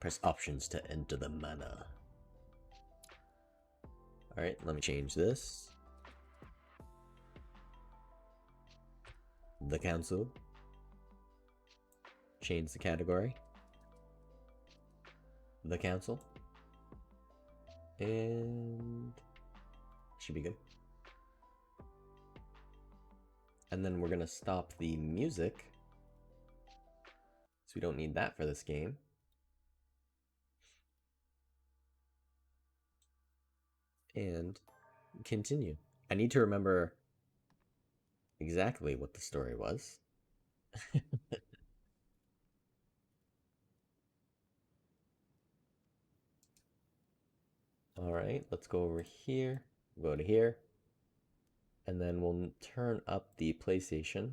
Press options to enter the manor. Alright, let me change this. The council. Change the category. The council. And should be good. And then we're gonna stop the music. So we don't need that for this game. And continue. I need to remember exactly what the story was. Alright, let's go over here. Go to here. And then we'll turn up the PlayStation.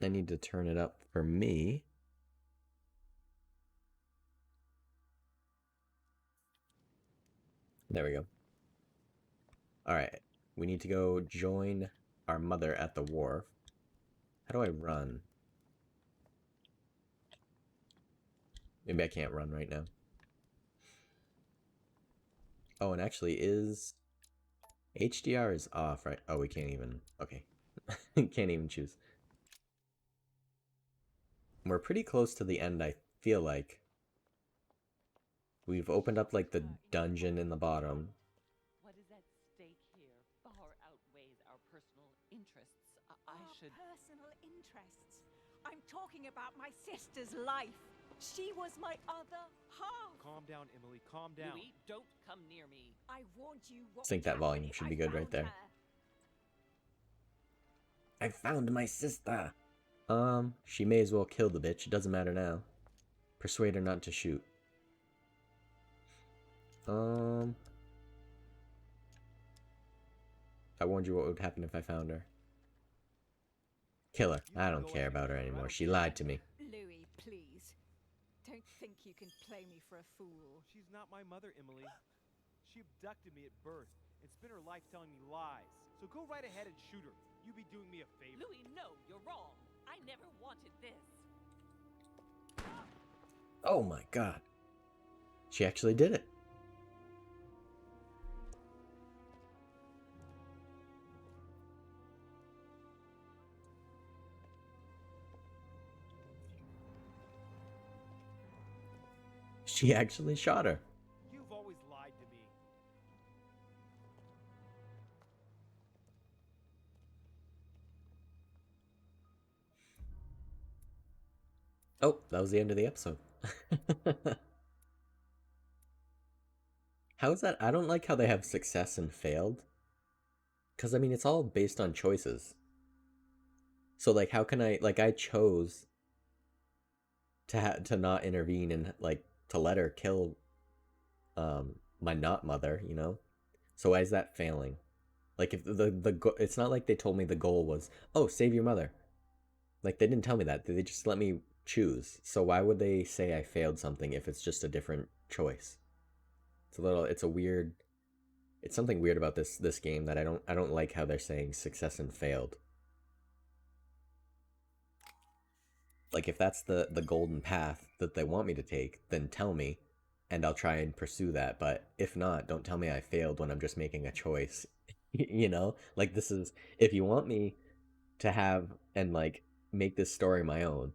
I need to turn it up for me. There we go. Alright, we need to go join our mother at the wharf. How do I run? Maybe I can't run right now. Oh, and actually is... HDR is off, right? Oh, we can't even... Okay. Can't even choose. We're pretty close to the end, I feel like. We've opened up, like, the dungeon in the bottom. What is at stake here far outweighs our personal interests. I should... Personal interests? I'm talking about my sister's life. She was my other half. Calm down, Emily. Calm down. Louis, don't come near me. I warned you what I think that would happen volume if should I be good right found there. her. I found my sister. She may as well kill the bitch. It doesn't matter now. Persuade her not to shoot. I warned you what would happen if I found her. Kill her. I don't care about her anymore. She lied to me. Louis, please. Don't think you can play me for a fool. She's not my mother, Emily. She abducted me at birth and spent her life telling me lies. So go right ahead and shoot her. You be doing me a favor. Louis, no, you're wrong. I never wanted this. Oh my god. She actually did it. She actually shot her. You've always lied to me. Oh, that was the end of the episode. How is that? I don't like how they have success and failed. Because, I mean, it's all based on choices. So, like, how can I... Like, I chose to not intervene and, like, to let her kill my not mother, you know? So why is that failing? Like, if it's not like they told me the goal was, oh, save your mother. Like, they didn't tell me that. They just let me choose. So why would they say I failed something if it's just a different choice? It's something weird about this game that I don't like how they're saying success and failed. Like, if that's the golden path that they want me to take, then tell me, and I'll try and pursue that. But if not, don't tell me I failed when I'm just making a choice. You know? Like, this is... If you want me to have and, like, make this story my own,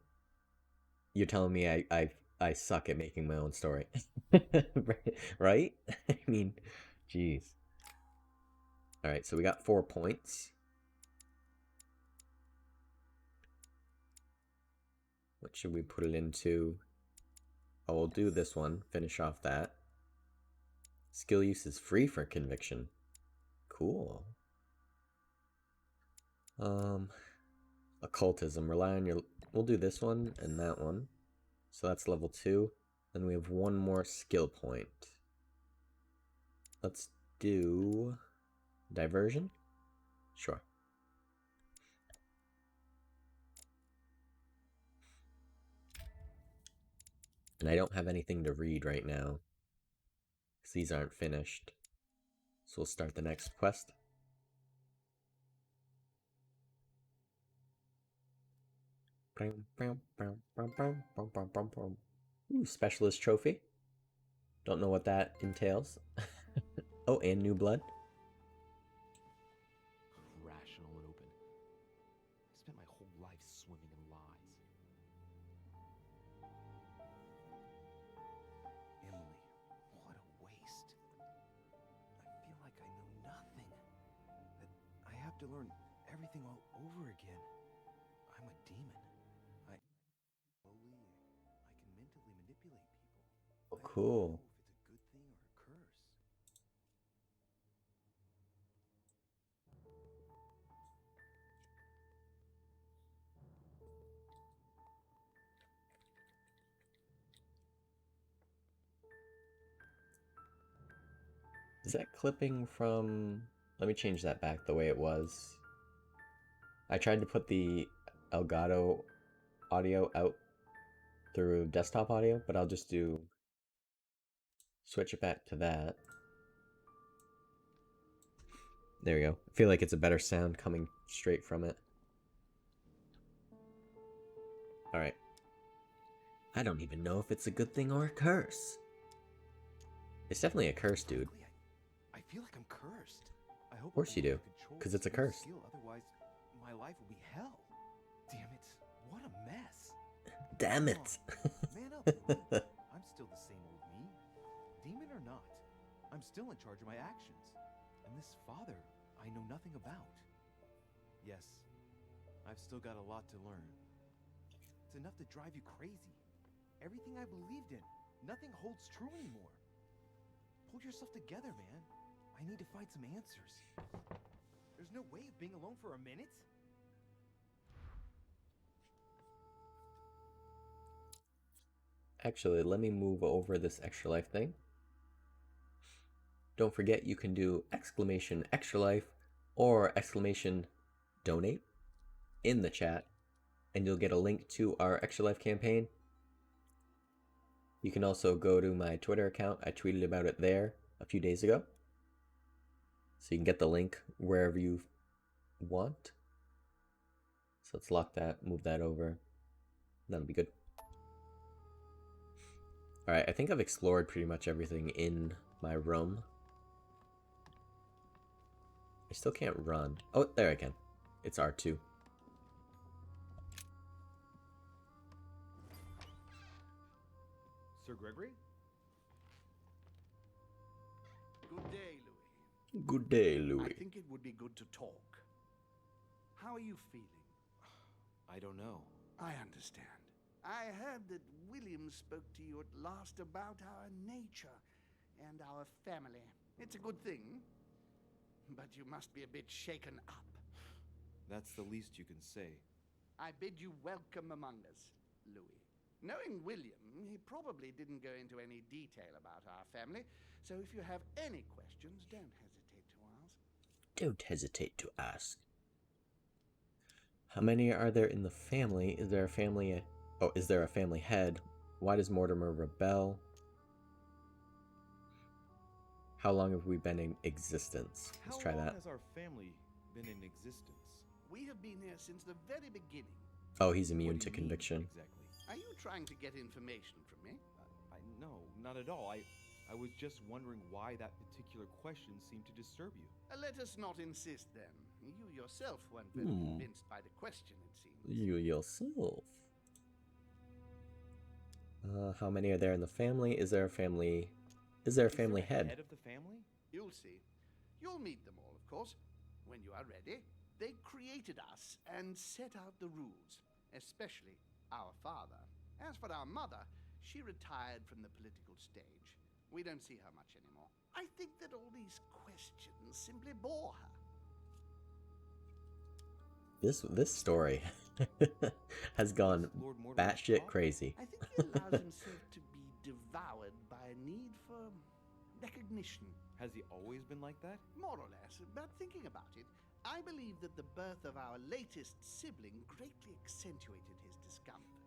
you're telling me I suck at making my own story. Right? I mean, jeez. Alright, so we got 4 points. What should we put it into? Oh, we'll do this one. Finish off that. Skill use is free for conviction. Cool. Occultism. Rely on your... We'll do this one and that one. So that's level 2. Then we have one more skill point. Let's do... Diversion? Sure. And I don't have anything to read right now, because these aren't finished. So we'll start the next quest. Ooh, specialist trophy. Don't know what that entails. Oh, and new blood. Rational and open. I spent my whole life swimming in lies. Emily, what a waste. I feel like I know nothing. That I have to learn everything all over again. I'm a demon. I can mentally manipulate people. Oh, cool. I don't know if it's a good thing or a curse. Is that clipping from... Let me change that back the way it was. I tried to put the Elgato audio out through desktop audio, but I'll just switch it back to that. There we go. I feel like it's a better sound coming straight from it. Alright. I don't even know if it's a good thing or a curse. It's definitely a curse, dude. I feel like I'm cursed. I hope Of course you do, because it's a curse. Otherwise, my life will be hell. Damn it! What a mess. Damn it! Man up, Louis. I'm still the same old me. Demon or not, I'm still in charge of my actions. And this father, I know nothing about. Yes, I've still got a lot to learn. It's enough to drive you crazy. Everything I believed in, nothing holds true anymore. Pull yourself together, man. I need to find some answers. There's no way of being alone for a minute. Actually, let me move over this extra life thing. Don't forget you can do exclamation extra life or exclamation donate in the chat, and you'll get a link to our extra life campaign. You can also go to my Twitter account. I tweeted about it there a few days ago. So you can get the link wherever you want. So let's lock that, move that over. That'll be good. Alright, I think I've explored pretty much everything in my room. I still can't run. Oh, there I can. It's R2. Sir Gregory? Good day, Louis. Good day, Louis. I think it would be good to talk. How are you feeling? I don't know. I understand. I heard that William spoke to you at last about our nature and our family. It's a good thing, but you must be a bit shaken up. That's the least you can say. I bid you welcome among us, Louis. Knowing William, he probably didn't go into any detail about our family, so if you have any questions, don't hesitate to ask. Don't hesitate to ask. How many are there in the family? Is there a family... Oh, is there a family head? Why does Mortimer rebel? How long have we been in existence? Let's try How long that. has our family been in existence? We have been here since the very beginning. Oh, he's immune What do to you mean, conviction. exactly? Are you trying to get information from me? No, not at all. I was just wondering why that particular question seemed to disturb you. Let us not insist then. You yourself weren't very convinced by the question, it seems. You yourself. How many are there in the family? Is there a family... Is there a family Is there head? head of the family? You'll see. You'll meet them all, of course. When you are ready, they created us and set out the rules, especially our father. As for our mother, she retired from the political stage. We don't see her much anymore. I think that all these questions simply bore her. This story has gone Lord Mortimer's batshit father? crazy. I think he allows himself to be devoured by a need for recognition. Has he always been like that? More or less, but thinking about it, I believe that the birth of our latest sibling greatly accentuated his discomfort.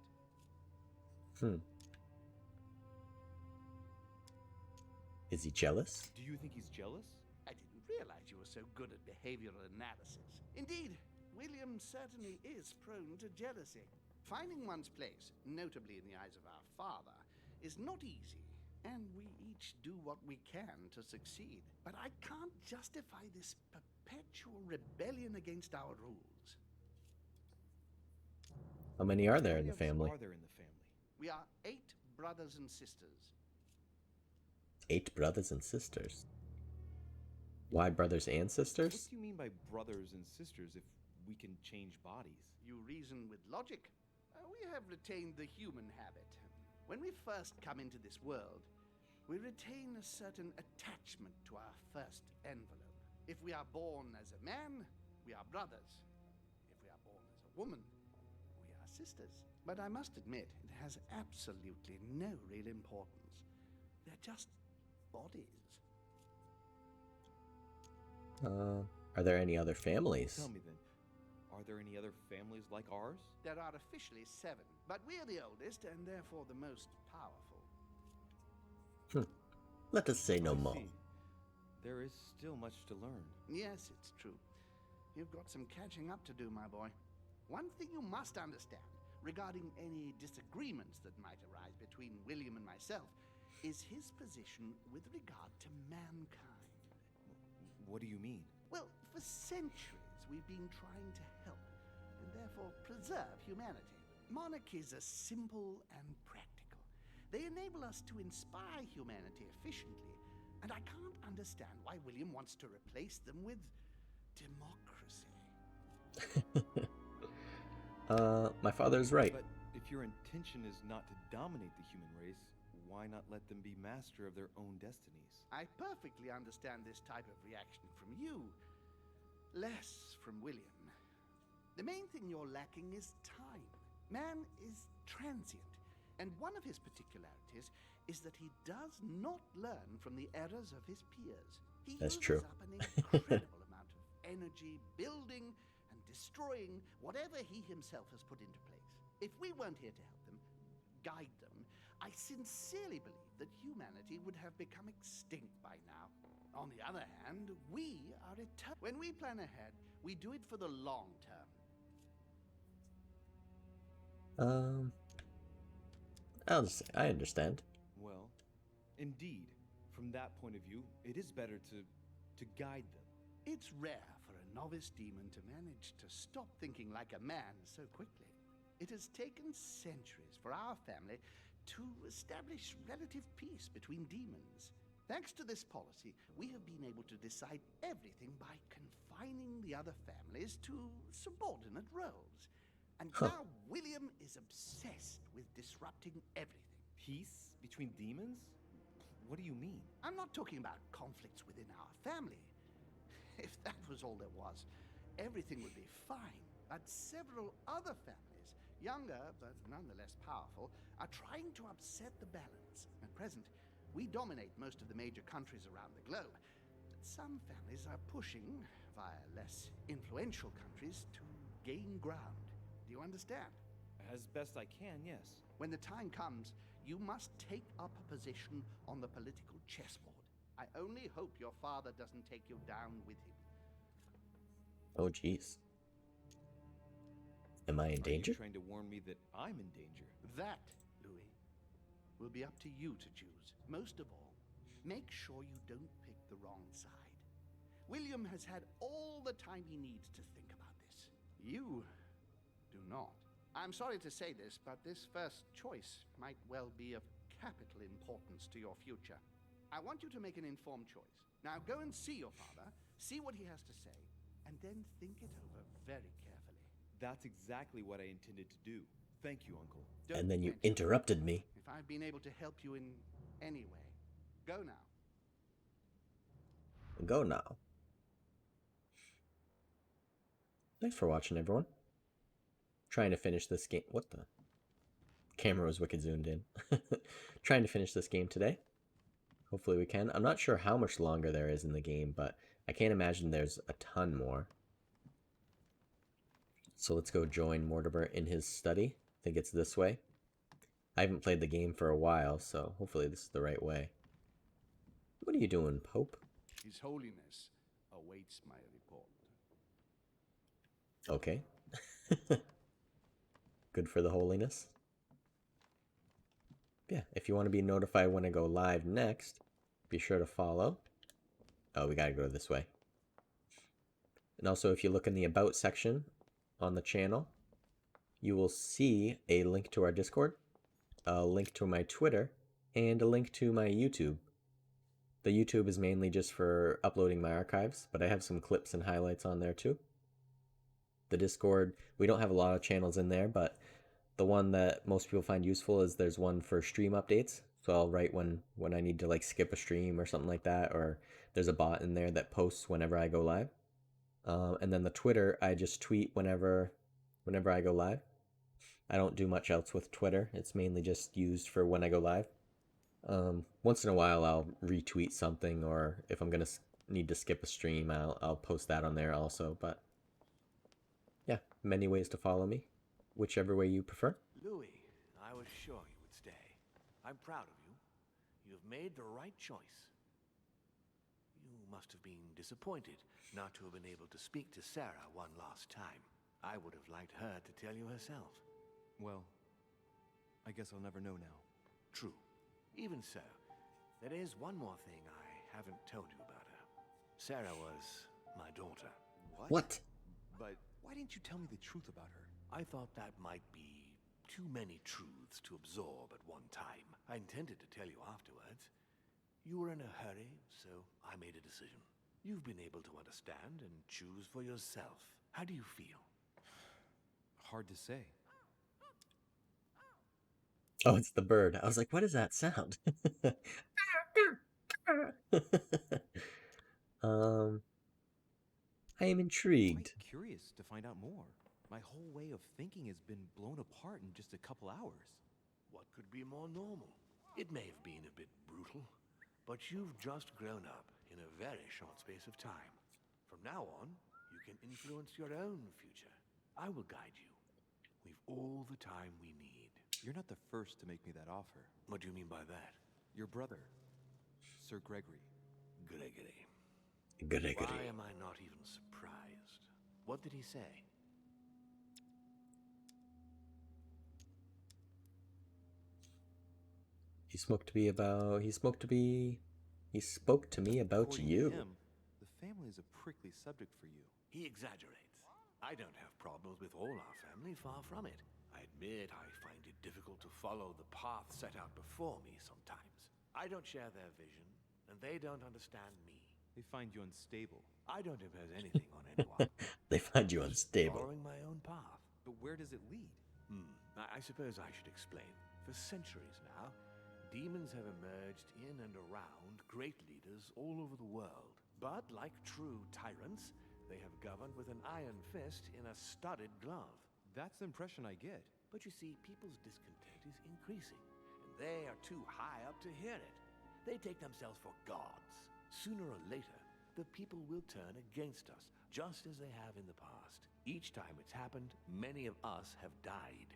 Is he jealous? Do you think he's jealous? I didn't realize you were so good at behavioral analysis. Indeed, William certainly is prone to jealousy. Finding one's place, notably in the eyes of our father, is not easy, and we each do what we can to succeed. But I can't justify this perpetual rebellion against our rules. How many are How there in many the of us family? are there in the family? We are 8 brothers and sisters. 8 brothers and sisters. Why brothers and What sisters? do you mean by brothers and sisters if we can change bodies? You reason with logic. We have retained the human habit. When we first come into this world, we retain a certain attachment to our first envelope. If we are born as a man, we are brothers. If we are born as a woman, we are sisters. But I must admit, it has absolutely no real importance. They're just bodies. Are there any other families? Tell me then, are there any other families like ours? There are officially 7, but we're the oldest and therefore the most powerful. Let us say no I more. see. There is still much to learn. Yes, it's true. You've got some catching up to do, my boy. One thing you must understand regarding any disagreements that might arise between William and myself is his position with regard to mankind. What do you mean? Well, for centuries we've been trying to help and therefore preserve humanity. Monarchies are simple and practical. They enable us to inspire humanity efficiently, and I can't understand why William wants to replace them with democracy. My father's right. But if your intention is not to dominate the human race, why not let them be master of their own destinies? I perfectly understand this type of reaction from you, less from William. The main thing you're lacking is time. Man is transient, and one of his particularities is that he does not learn from the errors of his peers. He That's uses true. up an incredible amount of energy building and destroying whatever he himself has put into place. If we weren't here to help them, guide them, I sincerely believe that humanity would have become extinct by now. On the other hand, we are eternal. When we plan ahead, we do it for the long term. I understand. Well, indeed, from that point of view, it is better to guide them. It's rare for a novice demon to manage to stop thinking like a man so quickly. It has taken centuries for our family to establish relative peace between demons. Thanks to this policy, we have been able to decide everything by confining the other families to subordinate roles. And now William is obsessed with disrupting everything. Peace between demons? What do you mean? I'm not talking about conflicts within our family. If that was all there was, everything would be fine. But several other families, younger but nonetheless powerful, are trying to upset the balance. At present, we dominate most of the major countries around the globe. But some families are pushing, via less influential countries, to gain ground. Do you understand? As best I can, yes. When the time comes, you must take up a position on the political chessboard. I only hope your father doesn't take you down with him. Oh, jeez. Am I in Are danger? you trying to warn me that I'm in danger? That, Louis, will be up to you to choose. Most of all, make sure you don't pick the wrong side. William has had all the time he needs to think about this. You do not. I'm sorry to say this, but this first choice might well be of capital importance to your future. I want you to make an informed choice. Now go and see your father, see what he has to say, and then think it over very carefully. That's exactly what I intended to do. Thank you, Uncle. Don't And then you mention interrupted me. if I've been able to help you in any way. Go now. Go now. Thanks for watching, everyone. Trying to finish this game. What the? Camera was wicked zoomed in. Trying to finish this game today. Hopefully we can. I'm not sure how much longer there is in the game, but I can't imagine there's a ton more. So let's go join Mortimer in his study. I think it's this way. I haven't played the game for a while, so hopefully this is the right way. What are you doing, Pope? His Holiness awaits my report. Okay. good for the holiness. Yeah, if you want to be notified when I go live next, be sure to follow. Oh, we gotta go this way. And also, if you look in the About section on the channel, you will see a link to our Discord, a link to my Twitter, and a link to my YouTube. The YouTube is mainly just for uploading my archives, but I have some clips and highlights on there too. The Discord, we don't have a lot of channels in there, but the one that most people find useful is there's one for stream updates. So I'll write when I need to like skip a stream or something like that, or there's a bot in there that posts whenever I go live. And then the Twitter, I just tweet whenever I go live. I don't do much else with Twitter. It's mainly just used for when I go live. Once in a while, I'll retweet something, or if I'm gonna need to skip a stream, I'll post that on there also. But yeah, many ways to follow me, whichever way you prefer. Louis, I was sure you would stay. I'm proud of you. You've made the right choice. You must have been disappointed not to have been able to speak to Sarah one last time. I would have liked her to tell you herself. Well, I guess I'll never know now. True. Even so, there is one more thing I haven't told you about her. Sarah was my daughter. What? But why didn't you tell me the truth about her? I thought that might be too many truths to absorb at one time. I intended to tell you afterwards. You were in a hurry, so I made a decision. You've been able to understand and choose for yourself. How do you feel? Hard to say. Oh, it's the bird. I was like, what is that sound? I am intrigued. Quite curious to find out more. My whole way of thinking has been blown apart in just a couple hours. What could be more normal? It may have been a bit brutal, but you've just grown up in a very short space of time. From now on, you can influence your own future. I will guide you. We've all the time we need. You're not the first to make me that offer. What do you mean by that? Your brother, Sir Gregory. Gregory. Gregory. Why am I not even surprised? What did he say? He spoke to me about According you. to him, the family is a prickly subject for you. He exaggerates. I don't have problems with all our family, far from it. I admit I find it difficult to follow the path set out before me sometimes. I don't share their vision, and they don't understand me. They find you unstable. I don't impose anything on anyone. They find you Just unstable. Following my own path. But where does it lead? I suppose I should explain. For centuries now, demons have emerged in and around great leaders all over the world. But like true tyrants, they have governed with an iron fist in a studded glove. That's the impression I get. But you see, people's discontent is increasing, and they are too high up to hear it. They take themselves for gods. Sooner or later, the people will turn against us, just as they have in the past. Each time it's happened, many of us have died.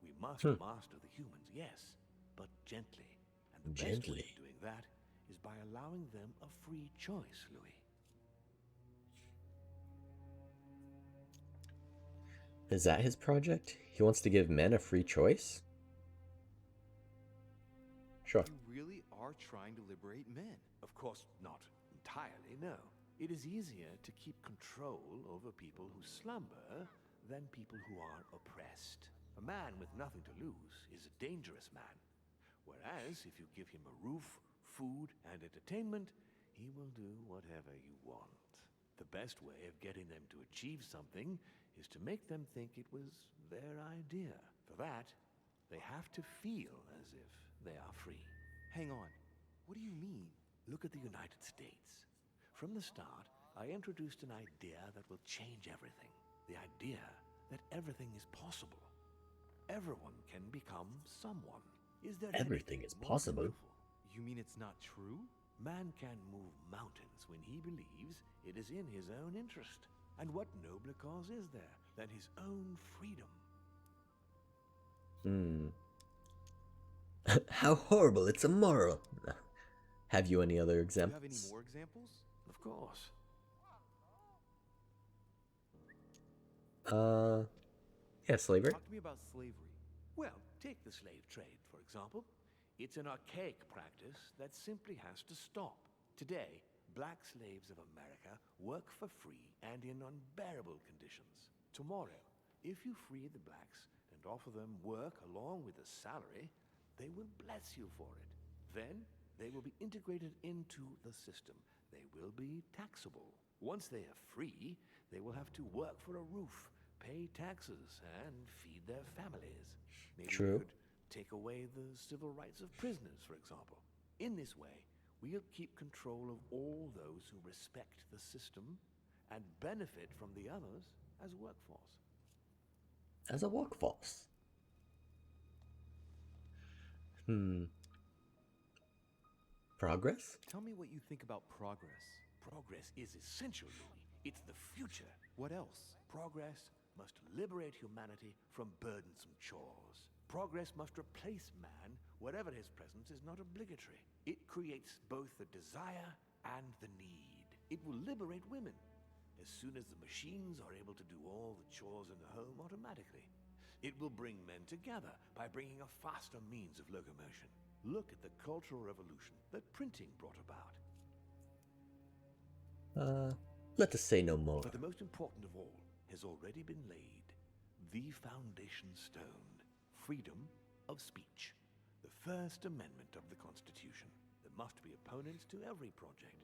We must master the humans, yes, but gently. And the best way of doing that is by allowing them a free choice, Louis. Is that his project? He wants to give men a free choice? Sure. You really are trying to liberate men. Of course, not entirely, no. It is easier to keep control over people who slumber than people who are oppressed. A man with nothing to lose is a dangerous man. Whereas, if you give him a roof, food, and entertainment, he will do whatever you want. The best way of getting them to achieve something is to make them think it was their idea. For that, they have to feel as if they are free. Hang on. What do you mean? Look at the United States. From the start, I introduced an idea that will change everything. The idea that everything is possible. Everyone can become someone. Is there Everything anything is more possible? beautiful? You mean it's not true? Man can move mountains when he believes it is in his own interest. And what nobler cause is there than his own freedom? How horrible, it's immoral. Have you any other Do you examples? have any more examples? Of course. Yeah, slavery. Talk to me about slavery. Well, take the slave trade, for example. It's an archaic practice that simply has to stop. Today, black slaves of America work for free and in unbearable conditions. Tomorrow, if you free the blacks and offer them work along with a salary, they will bless you for it. Then, they will be integrated into the system. They will be taxable. Once they are free, they will have to work for a roof, pay taxes, and feed their families. Maybe True. we could take away the civil rights of prisoners, for example. In this way, we'll keep control of all those who respect the system and benefit from the others as workforce. As a workforce. Progress? Tell me what you think about progress. Progress is essential, Louis. It's the future. What else? Progress must liberate humanity from burdensome chores. Progress must replace man wherever his presence is not obligatory. It creates both the desire and the need. It will liberate women as soon as the machines are able to do all the chores in the home automatically. It will bring men together by bringing a faster means of locomotion. Look at the cultural revolution that printing brought about. Let us say no more. But the most important of all has already been laid. The foundation stone. Freedom of speech. The First Amendment of the Constitution. There must be opponents to every project.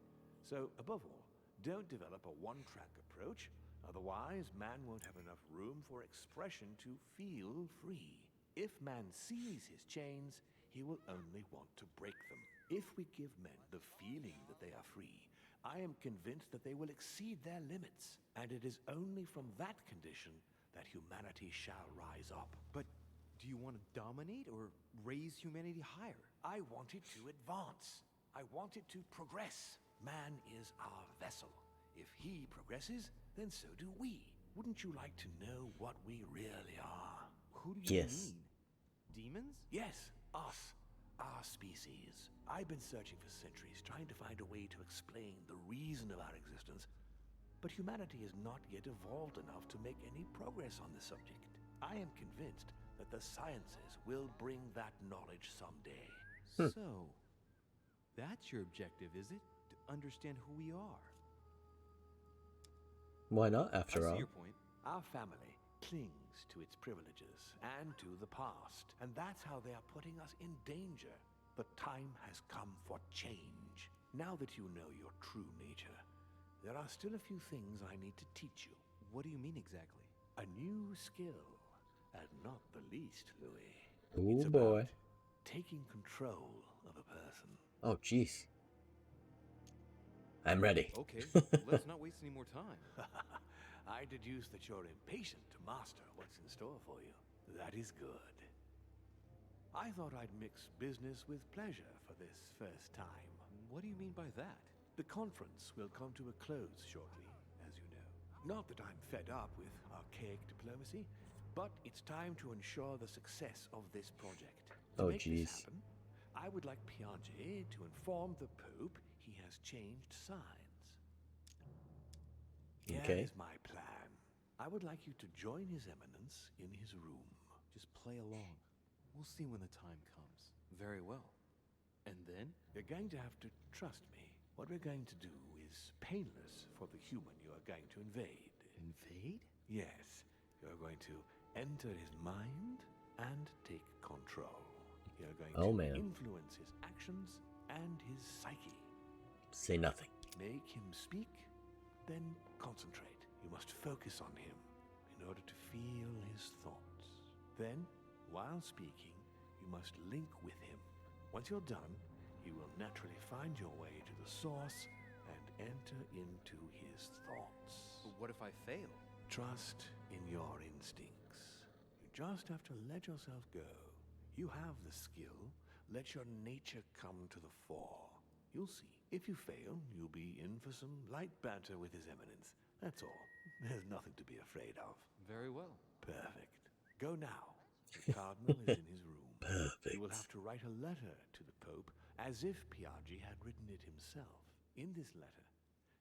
So, above all, don't develop a one-track approach. Otherwise, man won't have enough room for expression to feel free. If man sees his chains, he will only want to break them. If we give men the feeling that they are free, I am convinced that they will exceed their limits. And it is only from that condition that humanity shall rise up. But do you want to dominate or raise humanity higher? I want it to advance. I want it to progress. Man is our vessel. If he progresses, then so do we. Wouldn't you like to know what we really are? Who do you Yes. mean? Demons? Yes, us. Our species. I've been searching for centuries, trying to find a way to explain the reason of our existence. But humanity has not yet evolved enough to make any progress on the subject. I am convinced that the sciences will bring that knowledge someday. So, that's your objective, is it? To understand who we are. Why not, I after see all? your point. Our family clings to its privileges and to the past, and that's how they are putting us in danger. The time has come for change. Now that you know your true nature, there are still a few things I need to teach you. What do you mean exactly? A new skill, and not the least, Louis. Ooh, It's boy. about taking control of a person. Oh, jeez. I'm ready. Okay, let's not waste any more time. I deduce that you're impatient to master what's in store for you. That is good. I thought I'd mix business with pleasure for this first time. What do you mean by that? The conference will come to a close shortly, as you know. Not that I'm fed up with archaic diplomacy, but it's time to ensure the success of this project. To Oh, make this jeez. happen, I would like Piaget to inform the Pope he has changed sides. Okay. Here's my plan. I would like you to join His Eminence in his room. Just play along. We'll see when the time comes. Very well. And then? You're going to have to trust me. What we're going to do is painless for the human you are going to invade. Invade? Yes, you're going to enter his mind and take control. You're going Oh, to man. influence his actions and his psyche. Say nothing. Make him speak, then concentrate. You must focus on him in order to feel his thoughts. Then, while speaking, you must link with him. Once you're done, you will naturally find your way to the source and enter into his thoughts. But what if I fail? Trust in your instincts. You just have to let yourself go. You have the skill. Let your nature come to the fore. You'll see. If you fail, you'll be in for some light banter with His Eminence. That's all. There's nothing to be afraid of. Very well. Perfect. Go now. The Cardinal is in his room. You will Perfect. have to write a letter to the Pope as if Piaget had written it himself. In this letter,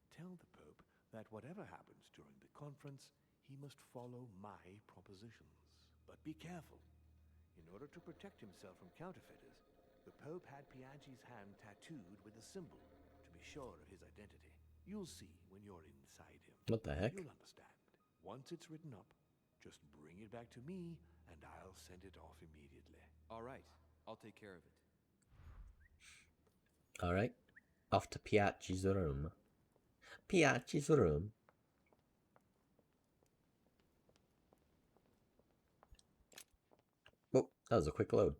tell the Pope that whatever happens during the conference, he must follow my propositions. But be careful. In order to protect himself from counterfeiters, the Pope had Piaggi's hand tattooed with a symbol to be sure of his identity. You'll see when you're inside him. What the heck? You'll understand. Once it's written up, just bring it back to me, and I'll send it off immediately. All right, I'll take care of it. Alright. Off to Piaggi's room. Piaggi's room. Oh, that was a quick load.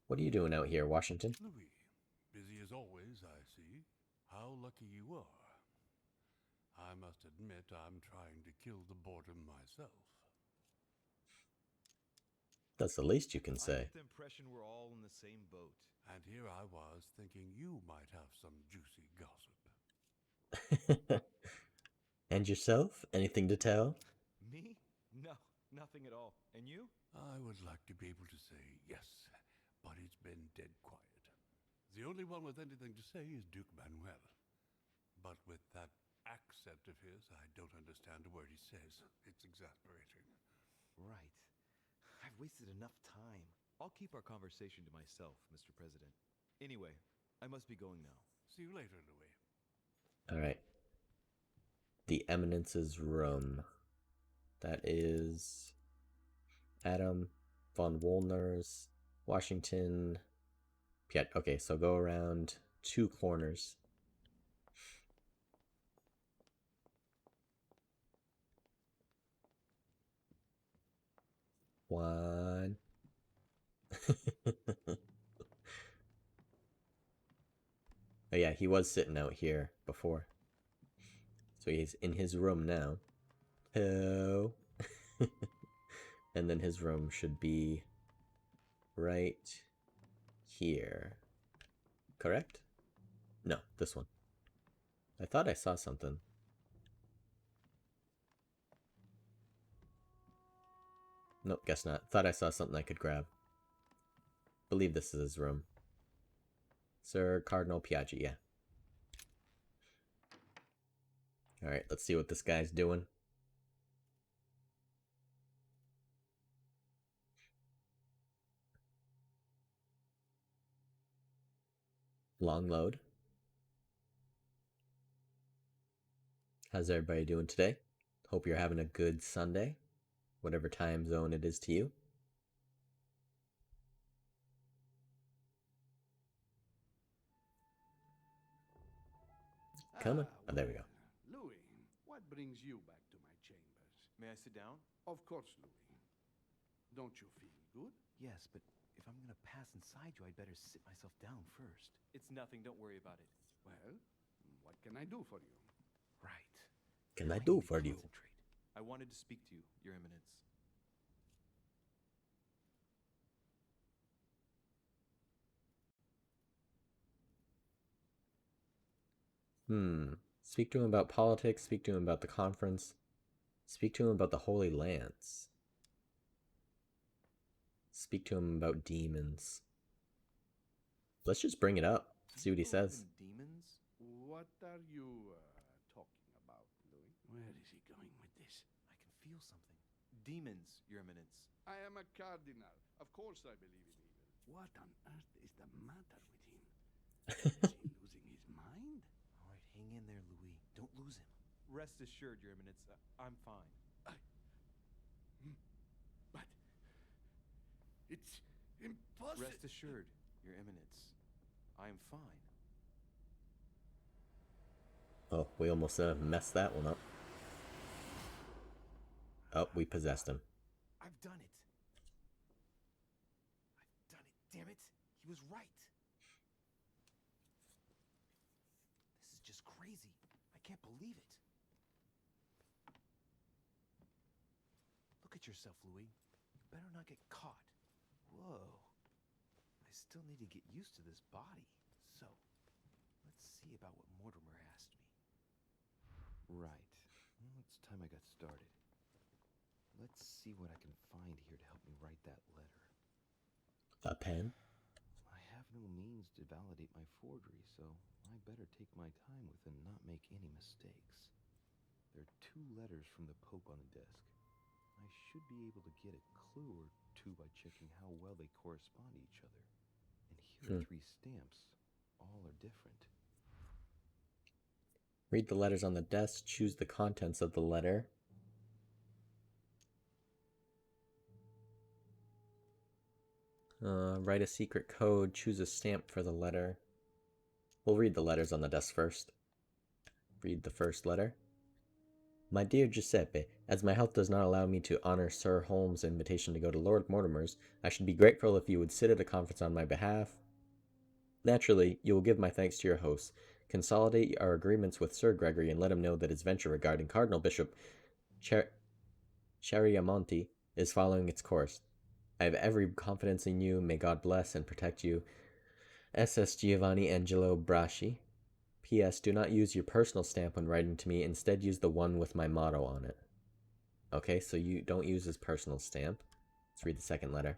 What are you doing out here, Washington? Louis, busy as always, I see. How lucky you are. I must admit I'm trying to kill the boredom myself. That's the least you can I say. get the impression we're all in the same boat. And here I was thinking you might have some juicy gossip. And yourself? Anything to tell? Me? No, nothing at all. And you? I would like to be able to say yes, but it's been dead quiet. The only one with anything to say is Duke Manuel. But with that accent of his, I don't understand a word he says. It's exasperating. Right. I've wasted enough time. I'll keep our conversation to myself, Mr. President. Anyway, I must be going now. See you later, Louis. Alright. The Eminence's room. That is Adam, von Wollner's, Washington, Piet. Okay, so go around 2 corners. One. Oh yeah, he was sitting out here before. So he's in his room now. Hello. And then his room should be right here. Correct? No, this one. I thought I saw something. Nope, guess not. Thought I saw something I could grab. Believe this is his room. Sir Cardinal Piaggi, yeah. Alright, let's see what this guy's doing. Long load. How's everybody doing today? Hope you're having a good Sunday, whatever time zone it is to you. Coming. Oh, there we go. Louis, what brings you back to my chambers? May I sit down? Of course, Louis. Don't you feel good? Yes, but if I'm gonna pass inside you, I'd better sit myself down first. It's nothing, don't worry about it. Well, what can I do for you? Right. Can I Now do need to for you? concentrate. I wanted to speak to you, Your Eminence. Speak to him about politics, speak to him about the conference, speak to him about the Holy Lance. Speak to him about demons. Let's just bring it up, see what he says. Demons? What are you talking about, Louis? Where is he going with this? I can feel something. Demons, Your Eminence. I am a cardinal. Of course I believe in evil. What on earth is the matter with him? Is he losing his mind? All right, hang in there, Louis. Don't lose him. Rest assured, Your Eminence, I'm fine. But it's impossible. Rest assured, Your Eminence, I am fine. Oh, we almost messed that one up. Oh, we possessed him. I've done it. I've done it. Damn it. He was right. This is just crazy. I can't believe it. Look at yourself, Louis. You better not get caught. Whoa. I still need to get used to this body. So, let's see about what Mortimer asked me. Right. Well, it's time I got started. Let's see what I can find here to help me write that letter. A pen? I have no means to validate my forgery, so I better take my time with and not make any mistakes. There are 2 letters from the Pope on the desk. I should be able to get a clue or two by checking how well they correspond to each other. And here are 3 stamps. All are different. Read the letters on the desk. Choose the contents of the letter. Write a secret code. Choose a stamp for the letter. We'll read the letters on the desk first. Read the first letter. My dear Giuseppe, as my health does not allow me to honor Sir Holmes' invitation to go to Lord Mortimer's, I should be grateful if you would sit at a conference on my behalf. Naturally, you will give my thanks to your hosts. Consolidate our agreements with Sir Gregory and let him know that his venture regarding Cardinal Bishop Chariamonti is following its course. I have every confidence in you. May God bless and protect you. SS Giovanni Angelo Braschi. P.S. Do not use your personal stamp when writing to me. Instead, use the one with my motto on it. Okay, so you don't use his personal stamp. Let's read the second letter.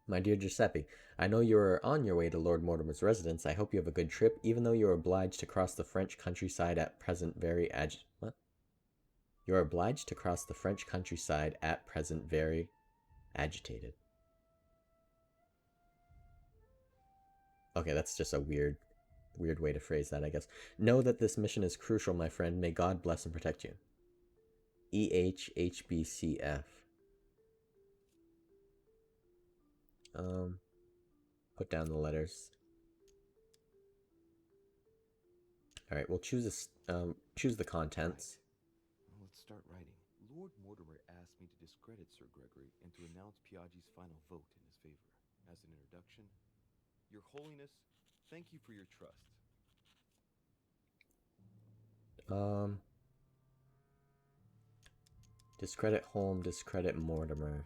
My dear Giuseppe, I know you are on your way to Lord Mortimer's residence. I hope you have a good trip, even though you are obliged to cross the French countryside at present very What? You are obliged to cross the French countryside at present very agitated. Okay, that's just a weird way to phrase that, I guess. Know that this mission is crucial, my friend. May God bless and protect you. EHHBCF. Put down the letters. All right, we'll choose the contents. Well, let's start writing. Lord Mortimer asked me to discredit Sir Gregory and to announce Piaggi's final vote in his favor. As an introduction, Your Holiness, thank you for your trust. Discredit Holm, discredit Mortimer.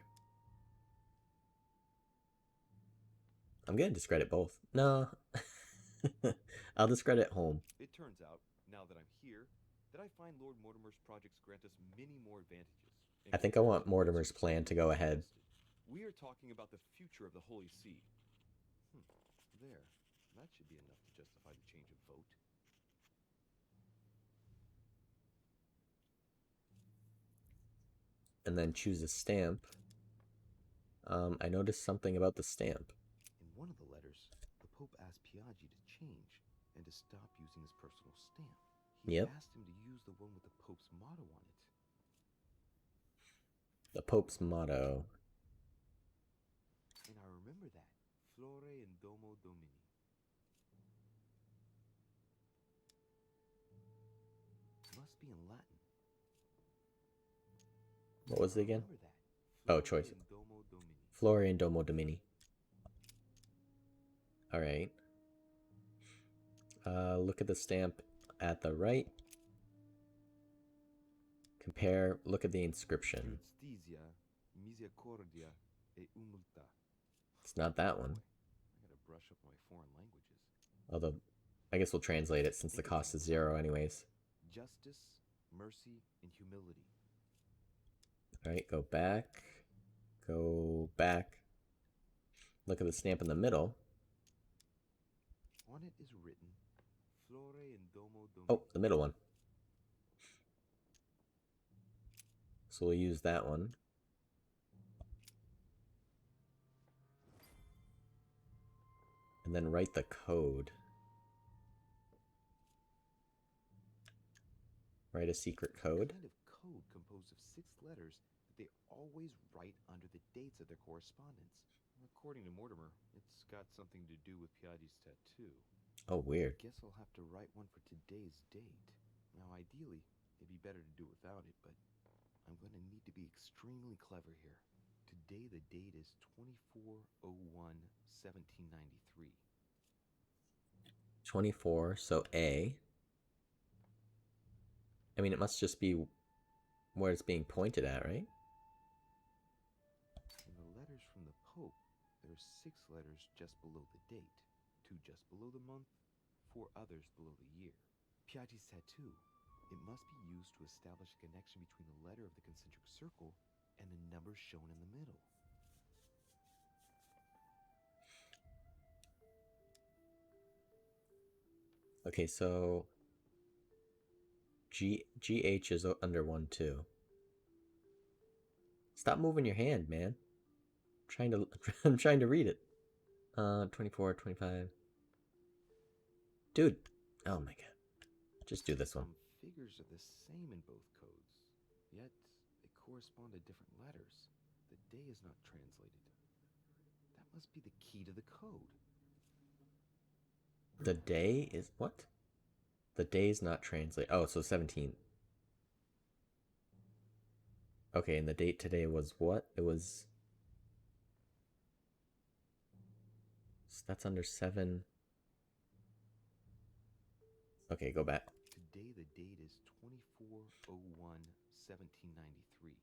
I'm gonna discredit both. No. I'll discredit Holm. It turns out, now that I'm here, that I find Lord Mortimer's projects grant us many more advantages. I think I want Mortimer's plan to go ahead. We are talking about the future of the Holy See. There. That should be enough to justify the change of vote. And then choose a stamp. I noticed something about the stamp. In one of the letters, the Pope asked Piaggi to change and to stop using his personal stamp. He asked him to use the one with the Pope's motto on it. The Pope's motto. And I remember that. Flore in Domo Domini. Must be in Latin. What was it again? Oh, choice. Flore in Domo Domini. All right. Look at the stamp at the right. Compare. Look at the inscription. It's not that one. I gotta brush up my foreign languages. Although, I guess we'll translate it since the cost is 0 anyways. Justice, mercy, and humility. All right, go back. Go back. Look at the stamp in the middle. On it is written, Flore in Domo Domini. Oh, the middle one. So we'll use that one. And then write the code. Write a secret code. A kind of code composed of 6 letters that they always write under the dates of their correspondence. According to Mortimer, it's got something to do with Piaggi's tattoo. Oh, weird. I guess I'll have to write one for today's date. Now, ideally, it'd be better to do without it, but I'm going to need to be extremely clever here. Today, the date is 24/01/1793. 24, so A. I mean, it must just be where it's being pointed at, right? In the letters from the Pope, there's 6 letters just below the date, 2 just below the month, 4 others below the year. Piaggi's tattoo. It must be used to establish a connection between the letter of the concentric circle and the number shown in the middle. Okay, so GH is under 1, 2. Stop moving your hand, man. I'm trying to read it. 24, 25. Dude. Oh my god. Just do this one. Some figures are the same in both codes, yet they correspond to different letters. The day is not translated. That must be the key to the code. The day is what? The day's not translated. Oh, so 17. Okay, and the date today was what? It was... So that's under 7. Okay, go back. Today the date is 24/01/1793.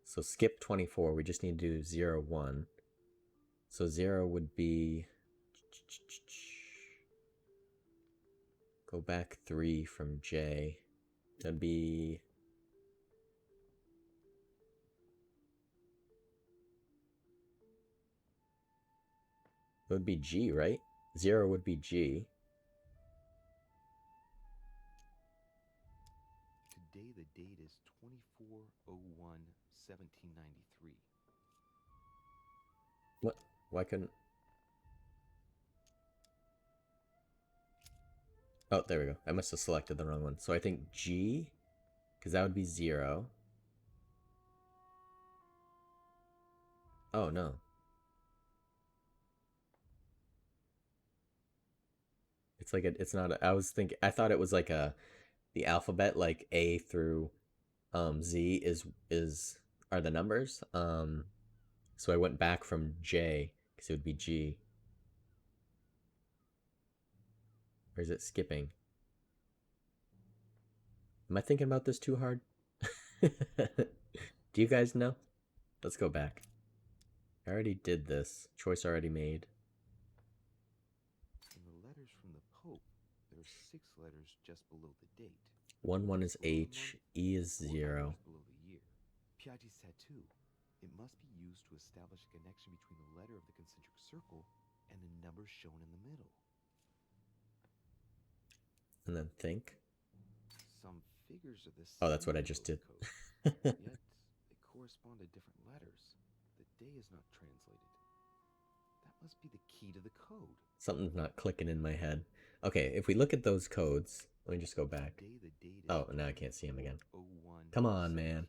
So skip 24. We just need to do 0, 1. So 0 would be... Go back 3 from J. That'd be... It would be G, right? 0 would be G. Today the date is 24/01/1793. What? Why couldn't... Oh, there we go. I must have selected the wrong one. So I think G, because that would be 0. Oh, no. It's like it's not a, I thought it was like the alphabet, like A through Z are the numbers. So I went back from J because it would be G. Or is it skipping? Am I thinking about this too hard? Do you guys know? Let's go back. I already did this. Choice already made. In the letters from the Pope, there are 6 letters just below the date. 1 1 is H, E is 0. Below the year. Piaggi's tattoo. It must be used to establish a connection between the letter of the concentric circle and the number shown in the middle. And then think. Some figures are the same. Oh, that's what I just did. Yet they correspond to different letters. The day is not translated. That must be the key to the code. Something's not clicking in my head. Okay, if we look at those codes, let me just go back. Oh, now I can't see him again. Come on, man.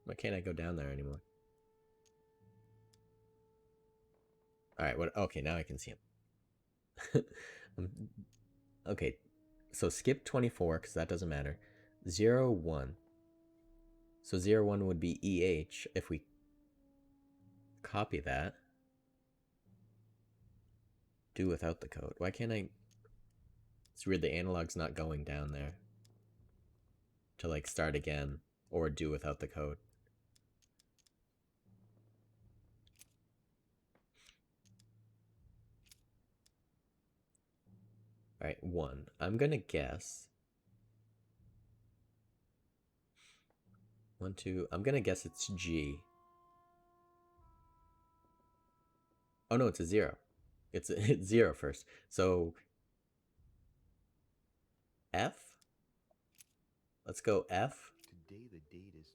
Why can't I go down there anymore? Alright, what? Okay, now I can see him. Okay, so skip 24, because that doesn't matter. 0, 1. So 0, 1 would be EH if we copy that. Do without the code. Why can't I... It's weird, the analog's not going down there. To like start again, or do without the code. Alright, 1. I'm gonna guess... 1, 2... I'm gonna guess it's G. Oh no, it's a 0. It's 0 first. So... F? Let's go F. Today the date is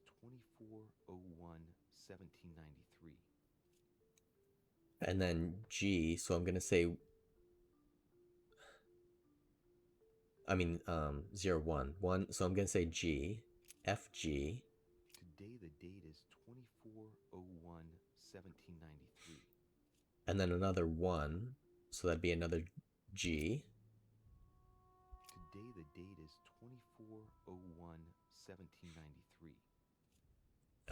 24/01/1793. And then G, so I'm gonna say... I mean, 0, 1. 1, so I'm gonna say G. FG. Today the date is 24/01/1793. And then another 1, so that'd be another G. Today the date is 24/01/1793.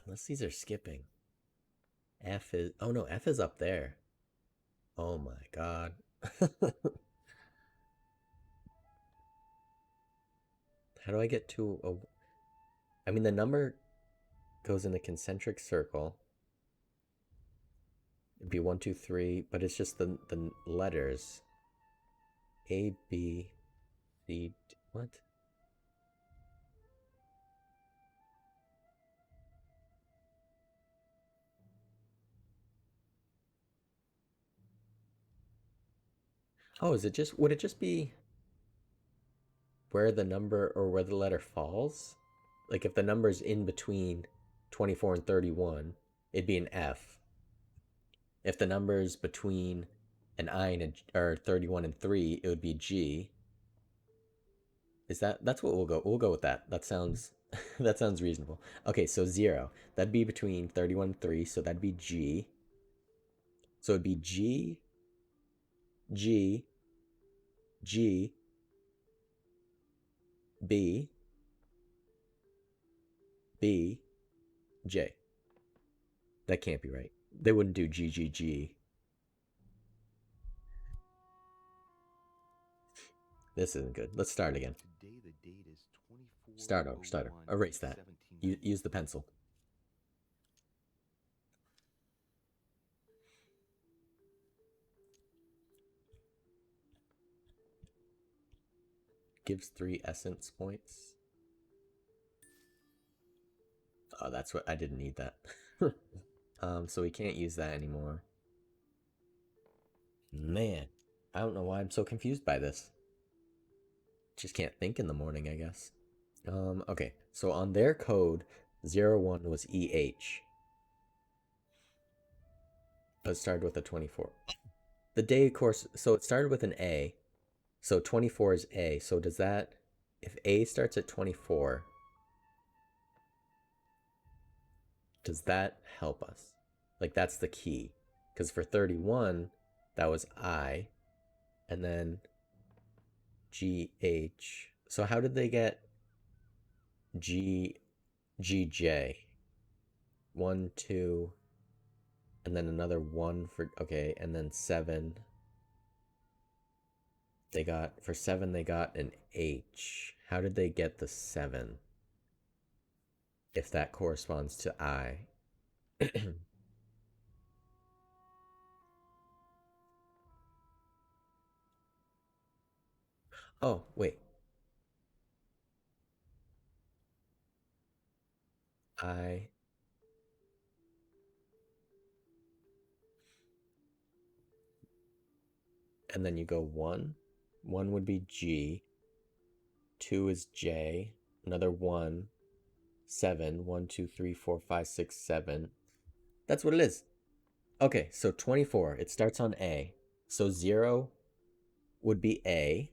Unless these are skipping. F is... Oh no, F is up there. Oh my god. How do I get to a... I mean, the number goes in a concentric circle. It'd be 1, 2, 3, but it's just the letters. A, B, C, D... What? Oh, is it just... Would it just be... where the number or where the letter falls. Like if the number's in between 24 and 31, it'd be an F. If the number's between an I and or 31 and 3, it would be G. That's what we'll go with that. That sounds that sounds reasonable. Okay, so 0. That'd be between 31 and 3, so that'd be G. So it'd be G, G, G, B, B, J. That can't be right. They wouldn't do G, G, G. This isn't good. Let's start again. Today the date is 24. Start over, start over. Erase that. Use the pencil. Gives 3 essence points. Oh, that's what I didn't need that. So we can't use that anymore. Man, I don't know why I'm so confused by this. Just can't think in the morning, I guess. Okay, so on their code, 01 was EH. It started with a 24. The day course, so it started with an A. So 24 is A. So does that, if A starts at 24, does that help us? Like that's the key. Because for 31, that was I. And then GH. So how did they get GJ? 1, 2, and then another 1 for, okay, and then 7. They got, for 7, they got an H. How did they get the 7? If that corresponds to I. Oh, wait. I. And then you go 1. 1 would be G. 2 is J. Another 1. 7. 1, 2, 3, 4, 5, 6, 7. That's what it is. Okay, so 24. It starts on A. So 0 would be A.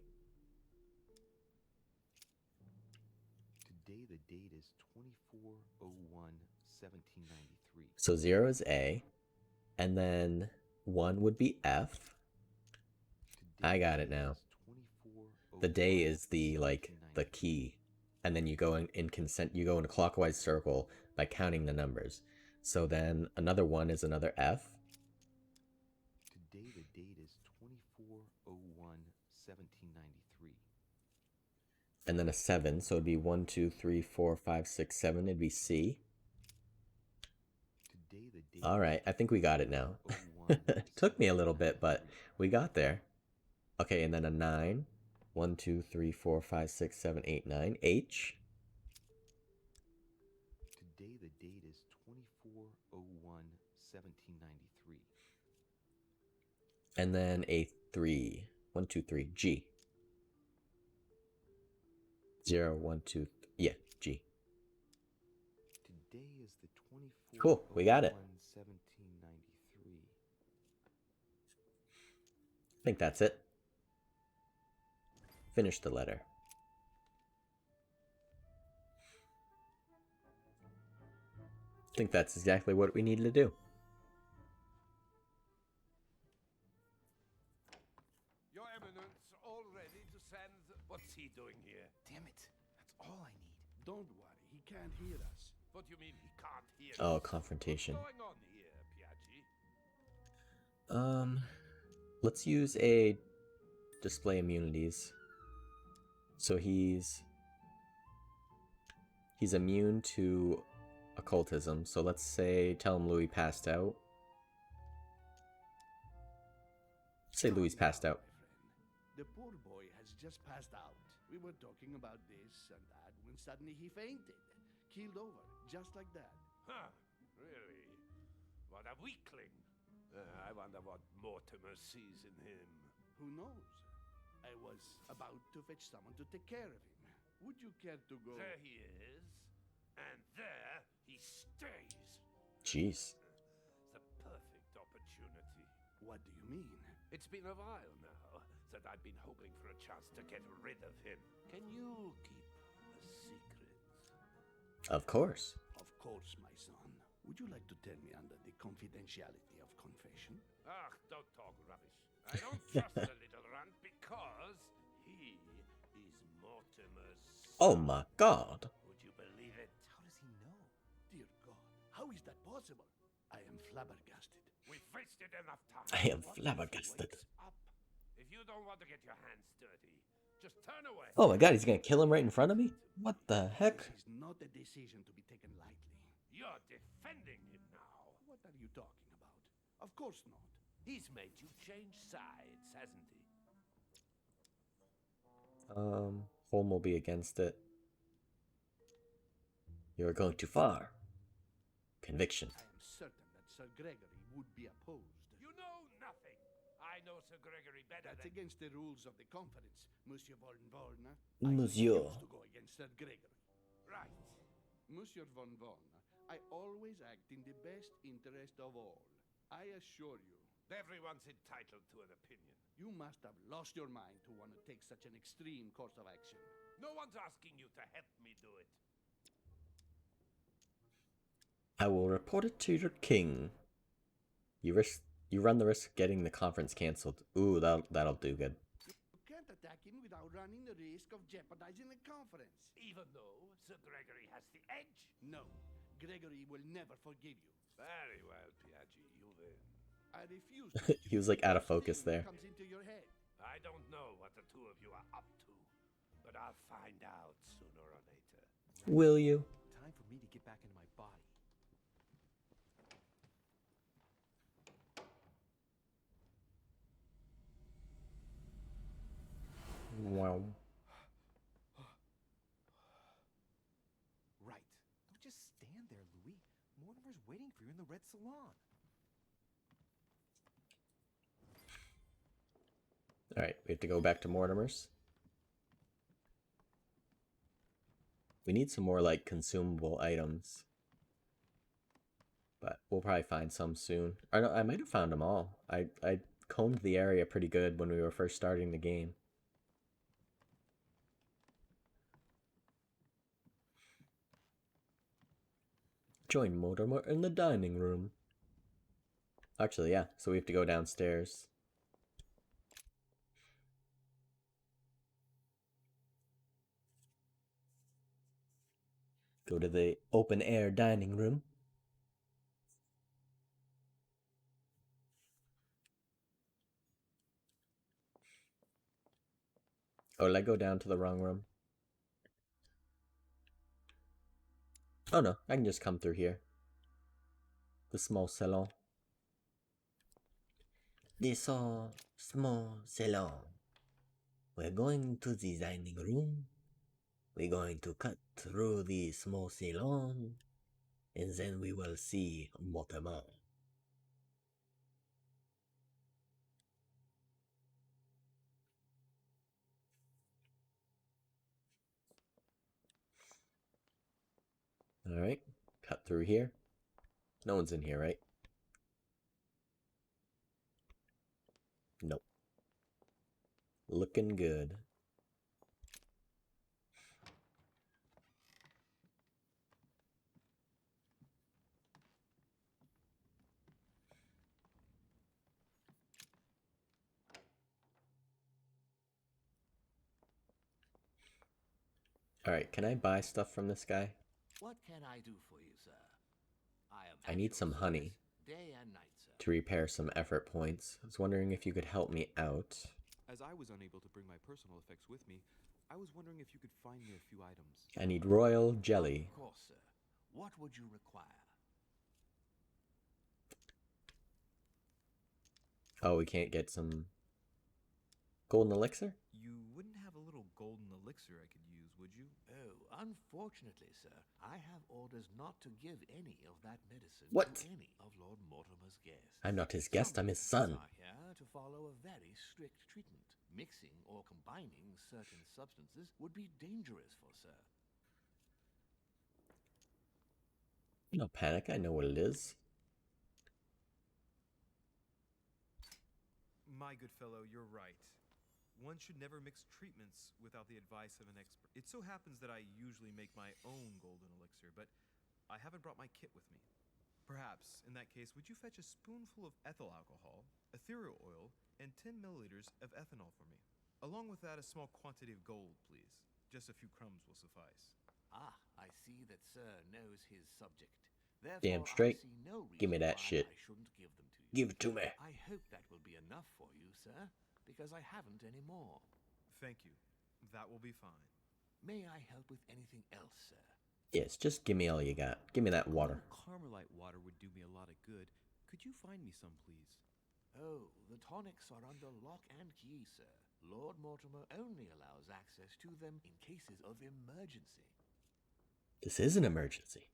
Today the date is 24/01/1793. So 0 is A. And then 1 would be F. I got it now. The day is the, like, the key. And then you go in consent, you go in a clockwise circle by counting the numbers. So then another 1 is another F. Today the date is 24/01/1793. And then a 7, so it'd be 1, 2, 3, 4, 5, 6, 7. It'd be C. Today the date. All right, I think we got it now. Took me a little bit, but we got there. Okay, and then a 9. 1, 2, 3, 4, 5, 6, 7, 8, 9. H. Today the date is 24/01/1793. And then a 3. 1, 2, 3. G. 0, 1, 2, yeah, G. Today is the 24th. Cool, we got it. 1793. I think that's it. Finish the letter. I think that's exactly what we needed to do. Your Eminence, all ready to send... What's he doing here? Damn it. That's all I need. Don't worry, he can't hear us. What do you mean he can't hear Oh, us? confrontation. What's going on here, Piaggi? Let's use a display immunities. So he's immune to occultism. So let's say, tell him Louis passed out. Say Louis passed out. The poor boy has just passed out. We were talking about this and that when suddenly he fainted. Keeled over, just like that. Huh, really? What a weakling. I wonder what Mortimer sees in him. Who knows? I was about to fetch someone to take care of him. Would you care to go? There he is, and there he stays. Jeez. The perfect opportunity. What do you mean? It's been a while now that I've been hoping for a chance to get rid of him. Can you keep a secret? Of course. Of course, my son. Would you like to tell me under the confidentiality of confession? Ah, don't talk rubbish. I don't trust the little runt because he is Mortimer's Oh son. my god. Would you believe it? How does he know? Dear God, how is that possible? I am flabbergasted. We've wasted enough time. I am What if he flabbergasted. wakes up? If you don't want to get your hands dirty, just turn away. Oh my god, he's gonna kill him right in front of me? What the heck? This is not a decision to be taken lightly. You're defending him now. What are you talking about? Of course not. He's made you change sides, hasn't he? Holm will be against it. You're going too far. Conviction. I am certain that Sir Gregory would be opposed. You know nothing. I know Sir Gregory better That's than... against the rules of the conference, Monsieur von Volna. Monsieur. I refuse to go against Sir Gregory. Right. Monsieur von Volna, I always act in the best interest of all. I assure you, Everyone's entitled to an opinion. you must have lost your mind to want to take such an extreme course of action. No one's asking you to help me do it. I will report it to your king. You run the risk of getting the conference cancelled. Ooh, that'll do good. You can't attack him without running the risk of jeopardizing the conference. Even though Sir Gregory has the edge? No, Gregory will never forgive you. Very well, Piaggi, you win. I refuse to He was like out of focus there. comes into your head. I don't know what the two of you are up to, but I'll find out sooner or later. Will you? Time for me to get back into my body. Wow. Right. Don't just stand there, Louis. Mortimer's waiting for you in the red salon. Alright, we have to go back to Mortimer's. We need some more, like, consumable items. But we'll probably find some soon. Or no, I might have found them all. I combed the area pretty good when we were first starting the game. Join Mortimer in the dining room. Actually, yeah, so we have to go downstairs. Go to the open air dining room. Oh, did I go down to the wrong room? Oh no, I can just come through here. The small salon. The small salon. We're going to the dining room. We're going to cut through the small salon. And then we will see Mortimer. Alright, cut through here. No one's in here, right? Nope. Looking good. Alright, can I buy stuff from this guy? What can I do for you, sir? I need some honey Day and night, sir. to repair some effort points. I was wondering if you could help me out. As I was unable to bring my personal effects with me, I was wondering if you could find me a few items. I need royal jelly. Of course, sir. What would you require? Oh, we can't get some golden elixir? You wouldn't have a little golden elixir I could use, would you? Oh, unfortunately, sir, I have orders not to give any of that medicine What? to any of Lord Mortimer's guests. I'm not his guest, I'm his Some son. are here to follow a very strict treatment. Mixing or combining certain substances would be dangerous for Sir. No panic, I know what it is. My good fellow, you're right. One should never mix treatments without the advice of an expert. It so happens that I usually make my own golden elixir, but I haven't brought my kit with me. Perhaps, in that case, would you fetch a spoonful of ethyl alcohol, ethereal oil, and 10 milliliters of ethanol for me? Along with that, a small quantity of gold, please. Just a few crumbs will suffice. Ah, I see that Sir knows his subject. Therefore, Damn straight. I see no reason Give me that why shit. I shouldn't give them to you. Give it to me. I hope that will be enough for you, sir, because I haven't any more. Thank you. That will be fine. May I help with anything else, sir? Yes, just give me all you got. Give me that water. Carmelite water would do me a lot of good. Could you find me some, please? Oh, the tonics are under lock and key, sir. Lord Mortimer only allows access to them in cases of emergency. This is an emergency.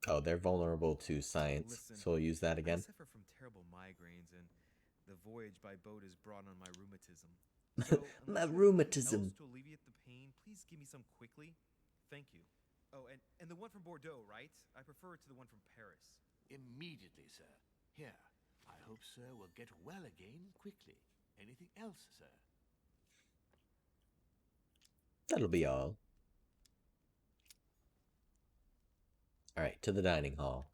Oh, they're vulnerable to science, Listen, so we'll use that again. I suffer from terrible migraines, and the voyage by boat has brought on my rheumatism. So, My unless you have anything rheumatism. else to alleviate the pain, please give me some quickly. Thank you. Oh, and the one from Bordeaux, right? I prefer it to the one from Paris. Immediately, sir. Here, I hope Sir will get well again quickly. Anything else, sir? That'll be all. Alright, to the dining hall.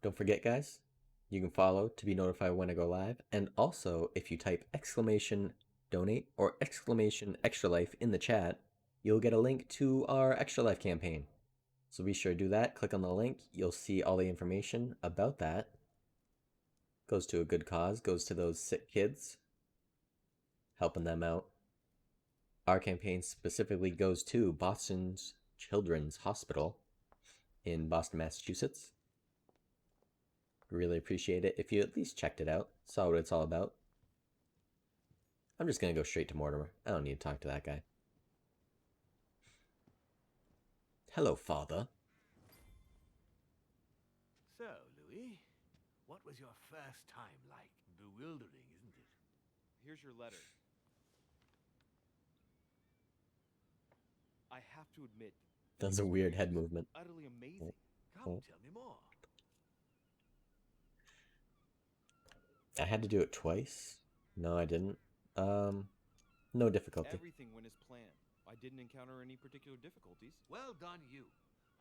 Don't forget, guys, you can follow to be notified when I go live. And also, if you type exclamation donate or exclamation extra life in the chat, you'll get a link to our Extra Life campaign. So be sure to do that. Click on the link. You'll see all the information about that. Goes to a good cause, goes to those sick kids, helping them out. Our campaign specifically goes to Boston's Children's Hospital in Boston, Massachusetts. Really appreciate it if you at least checked it out, saw what it's all about. I'm just going to go straight to Mortimer. I don't need to talk to that guy. Hello, Father. So, Louis, what was your first time like? Bewildering, isn't it? Here's your letter. I have to admit, That's a weird head movement. utterly amazing. Come, tell me more. I had to do it twice. No, I didn't. No difficulty. Everything went as planned. I didn't encounter any particular difficulties. Well done, you.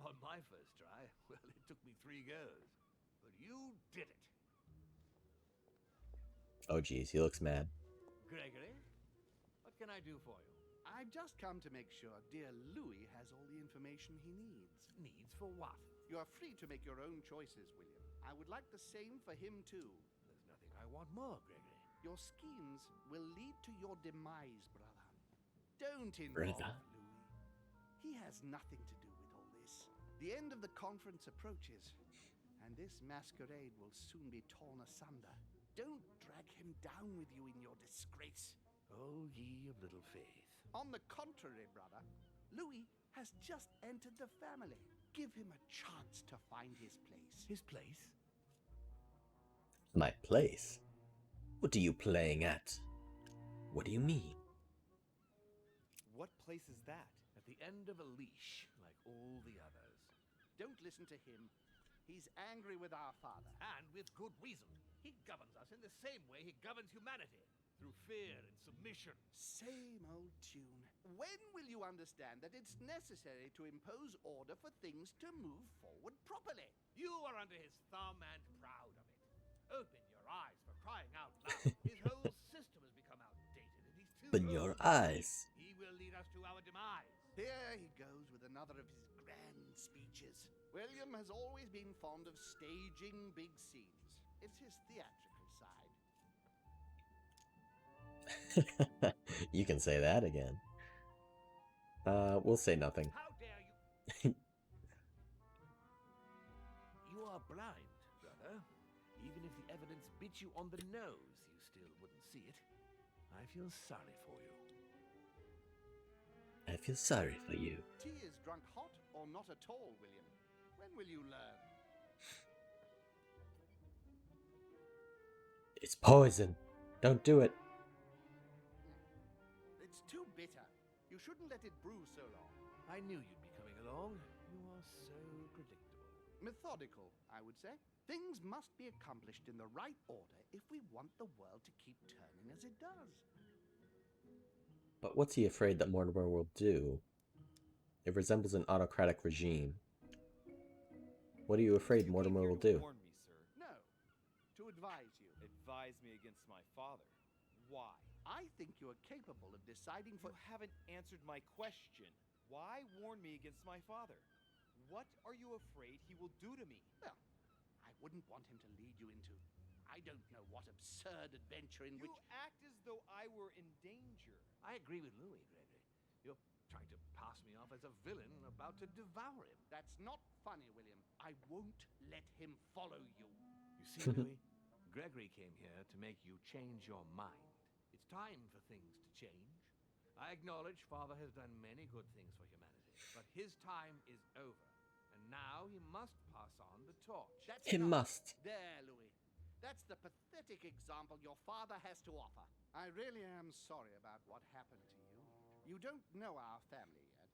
On my first try, well, it took me 3 goes. But you did it. Oh, geez, he looks mad. Gregory, what can I do for you? I've just come to make sure dear Louis has all the information he needs. Needs for what? You are free to make your own choices, William. I would like the same for him, too. There's nothing I want more, Gregory. Your schemes will lead to your demise, brother. Don't involve Louis. He has nothing to do with all this. The end of the conference approaches, and this masquerade will soon be torn asunder. Don't drag him down with you in your disgrace. Oh, ye of little faith. On the contrary, brother, Louis has just entered the family. Give him a chance to find his place. His place? My place? What are you playing at? What do you mean? What place is that? At the end of a leash, like all the others. Don't listen to him. He's angry with our father. And with good reason. He governs us in the same way he governs humanity. Through fear and submission. Same old tune. When will you understand that it's necessary to impose order for things to move forward properly? You are under his thumb and proud of it. Open your eyes, for crying out loud. His whole system has become outdated and he's too Open your old. eyes. He will lead us to our demise. Here he goes with another of his grand speeches. William has always been fond of staging big scenes. It's his theatrical side. You can say that again. We'll say nothing. How dare you? are blind, brother. Even if the evidence bit you on the nose, you still wouldn't see it. I feel sorry for you. I feel sorry for you. Tea is drunk hot or not at all, William. When will you learn? It's poison. Don't do it. It's too bitter. You shouldn't let it brew so long. I knew you'd be coming along. You are so predictable. Methodical, I would say. Things must be accomplished in the right order if we want the world to keep turning as it does. But what's he afraid that Mortimer will do? It resembles an autocratic regime. What are you afraid You Mortimer came here will to do? warn me, sir. No, to advise you. Advise me against my father. Why? I think you are capable of deciding for... You haven't answered my question. Why warn me against my father? What are you afraid he will do to me? Well, I wouldn't want him to lead you into... I don't know what absurd adventure in You which... act as though I were in danger. I agree with Louis, Gregory. You're trying to pass me off as a villain about to devour him. That's not funny, William. I won't let him follow you. You see, Louis, Gregory came here to make you change your mind. It's time for things to change. I acknowledge Father has done many good things for humanity, but his time is over. And now he must pass on the torch. That's He enough. must. There, Louis. That's the pathetic example your father has to offer. I really am sorry about what happened to you. You don't know our family yet.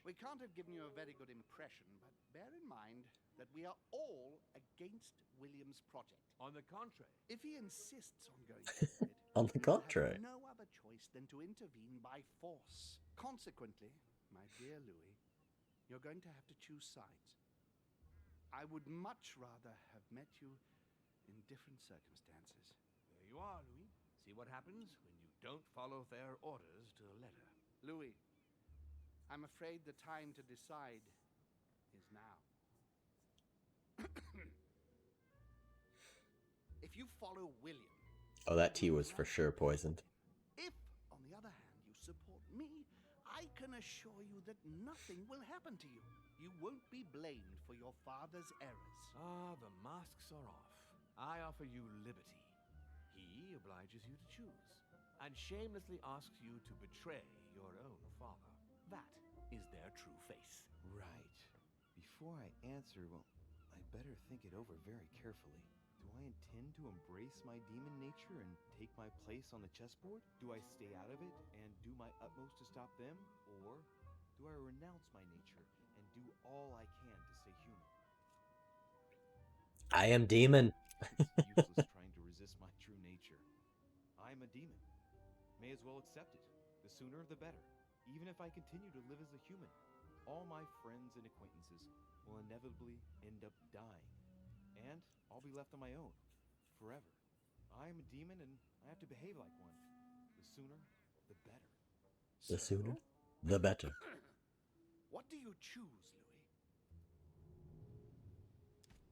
We can't have given you a very good impression, but bear in mind that we are all against William's project. On the contrary, If he insists on going forward, On the we will contrary. have no other choice than to intervene by force. Consequently, my dear Louis, you're going to have to choose sides. I would much rather have met you in different circumstances. there you are, Louis. See what happens when you don't follow their orders to the letter. Louis, I'm afraid the time to decide is now. If you follow William, Oh, that tea was for sure poisoned. if, on the other hand, you support me, I can assure you that nothing will happen to you. You won't be blamed for your father's errors. Ah, the masks are off. I offer you liberty. He obliges you to choose, and shamelessly asks you to betray your own father. That is their true face. Right. Before I answer, well, I better think it over very carefully. Do I intend to embrace my demon nature and take my place on the chessboard? Do I stay out of it and do my utmost to stop them? Or do I renounce my nature and do all I can to stay human? I am demon. It's useless trying to resist my true nature. I'm a demon. May as well accept it. The sooner, the better. Even if I continue to live as a human, all my friends and acquaintances will inevitably end up dying. And I'll be left on my own, forever. I am a demon and I have to behave like one. The sooner, the better. The sooner, the better. What do you choose, Louis?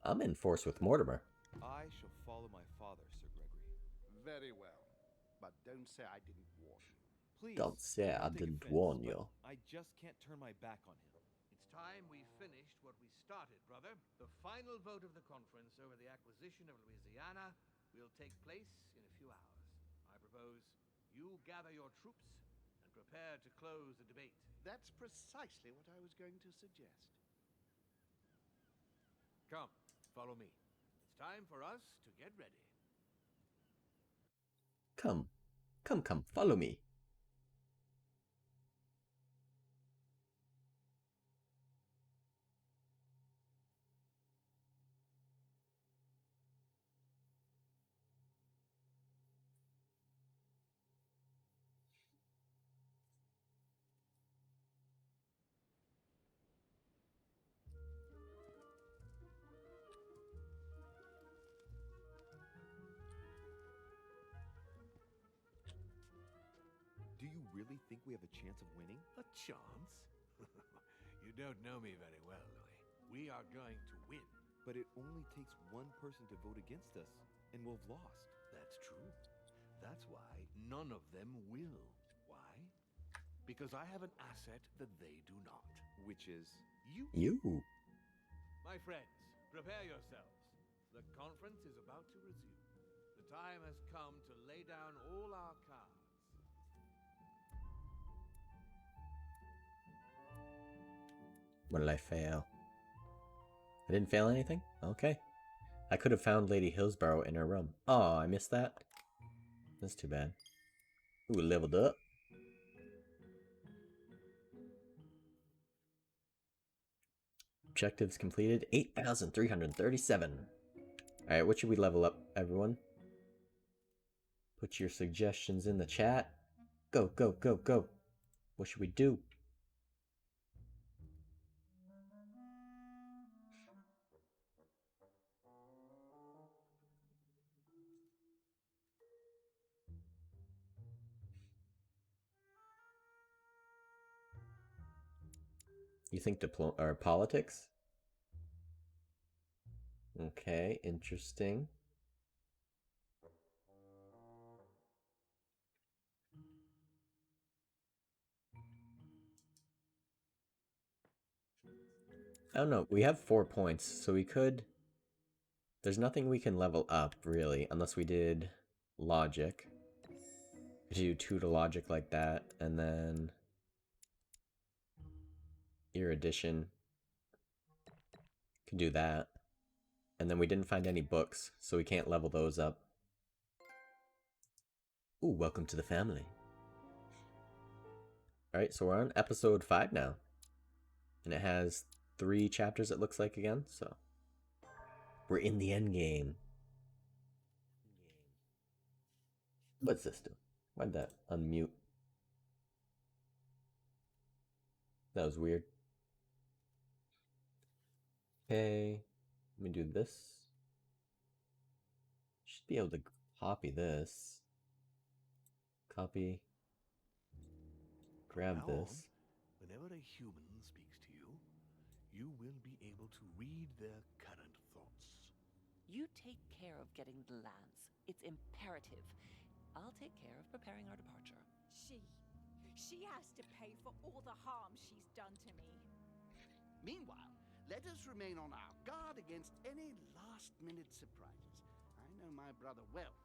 I'm in force with Mortimer. I shall follow my father, Sir Gregory. Very well. But don't say I didn't warn you. Please. Don't say I take didn't offense, warn but you. I just can't turn my back on him. It's time we finished what we started, brother. The final vote of the conference over the acquisition of Louisiana will take place in a few hours. I propose you gather your troops and prepare to close the debate. That's precisely what I was going to suggest. Come, follow me. It's time for us to get ready. Come, follow me. Do you really think we have a chance of winning? A chance? You don't know me very well, Louis. We are going to win. But it only takes one person to vote against us, and we'll have lost. That's true. That's why none of them will. Why? Because I have an asset that they do not. Which is... You. You. My friends, Prepare yourselves. The conference is about to resume. The time has come to lay down all our cards. What did I fail? I didn't fail anything? Okay. I could have found Lady Hillsborough in her room. Oh, I missed that? That's too bad. Ooh, leveled up. Objectives completed. 8,337. Alright, what should we level up, everyone? Put your suggestions in the chat. Go, go, go, go. What should we do? You think or politics? Okay, interesting. I don't know. We have 4 points, so we could... There's nothing we can level up, really, unless we did logic. We could do 2 to logic like that, and then... erudition. Could do that. And then we didn't find any books, so we can't level those up. Ooh, welcome to the family. Alright, so we're on episode 5 now. And it has 3 chapters, it looks like, again, so... We're in the end game. What's this do? Why'd that unmute? That was weird. Okay, let me do this. Should be able to copy this. Copy. Grab Now this. on, whenever a human speaks to you, you will be able to read their current thoughts. You take care of getting the lands. It's imperative. I'll take care of preparing our departure. She has to pay for all the harm she's done to me. Meanwhile, let us remain on our guard against any last-minute surprises. I know my brother well.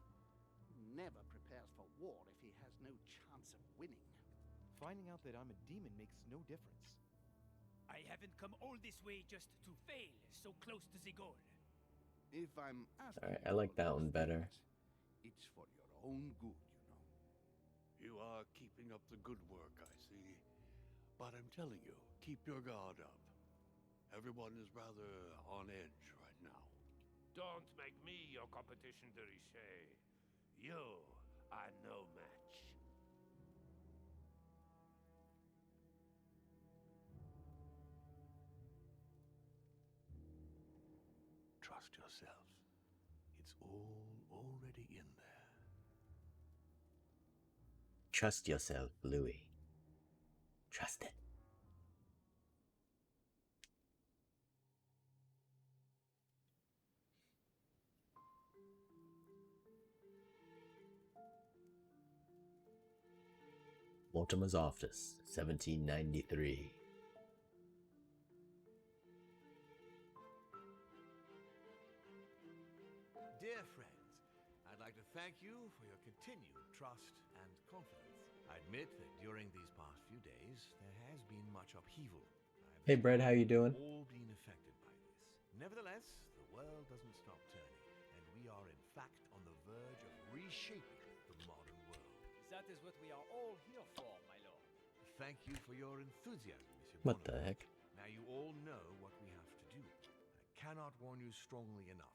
He never prepares for war if he has no chance of winning. Finding out that I'm a demon makes no difference. I haven't come all this way just to fail so close to the goal. If I'm asking Alright, you I like all that these one better. things, it's for your own good, you know. You are keeping up the good work, I see. But I'm telling you, keep your guard up. Everyone is rather on edge right now. Don't make me your competition, de Richet. You are no match. Trust yourself. It's all already in there. Trust yourself, Louis. Trust it. Mortimer's office, 1793. Dear friends, I'd like to thank you for your continued trust and confidence. I admit that during these past few days, there has been much upheaval. Hey, Brett, how you doing? All been affected by this. Nevertheless, the world doesn't stop turning, and we are in fact on the verge of reshaping the modern world. That is what we are all here for, my lord. Thank you for your enthusiasm, Monsieur What the Bonaparte. heck? Now you all know what we have to do. I cannot warn you strongly enough.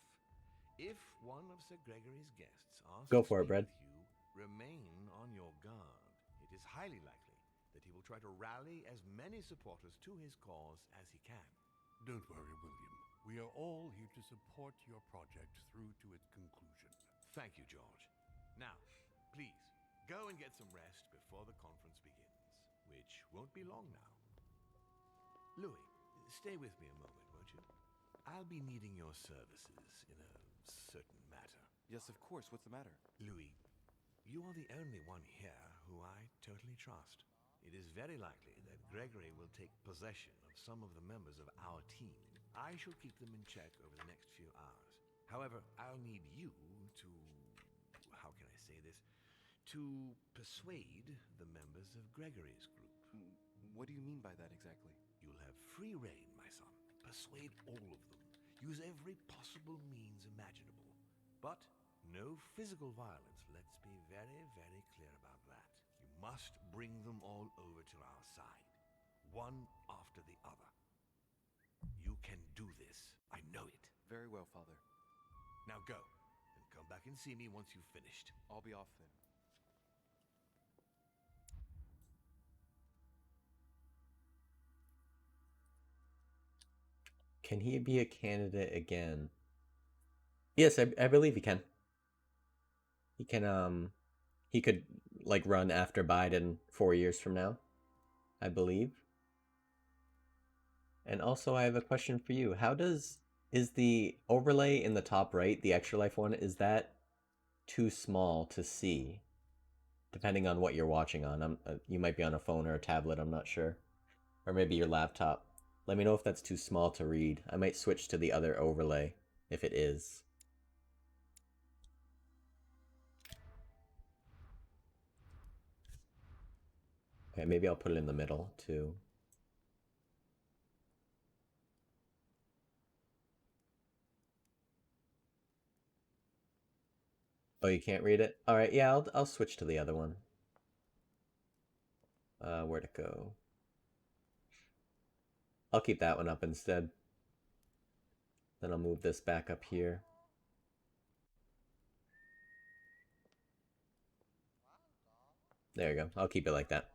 If one of Sir Gregory's guests asks Go to for it, speak Brad. with you, remain on your guard. It is highly likely that he will try to rally as many supporters to his cause as he can. Don't worry, William. We are all here to support your project through to its conclusion. Thank you, George. Now, please, go and get some rest before the conference begins, which won't be long now. Louis, stay with me a moment, won't you? I'll be needing your services in a certain matter. Yes, of course. What's the matter? Louis, you are the only one here who I totally trust. It is very likely that Gregory will take possession of some of the members of our team. I shall keep them in check over the next few hours. However, I'll need you to... how can I say this? To persuade the members of Gregory's group. What do you mean by that exactly? You'll have free rein, my son. Persuade all of them. Use every possible means imaginable. But no physical violence. Let's be very, very clear about that. You must bring them all over to our side, one after the other. You can do this. I know it. Very well, Father. Now go, and come back and see me once you've finished. I'll be off then. Can he be a candidate again? Yes, I believe he can. He could, like, run after Biden 4 years from now, I believe. And also, I have a question for you. Is the overlay in the top right, the extra life one, is that too small to see? Depending on what you're watching on. You might be on a phone or a tablet, I'm not sure. Or maybe your laptop. Let me know if that's too small to read. I might switch to the other overlay, if it is. Okay, maybe I'll put it in the middle, too. Oh, you can't read it? Alright, yeah, I'll switch to the other one. Where'd it go? I'll keep that one up instead. Then I'll move this back up here. There you go. I'll keep it like that.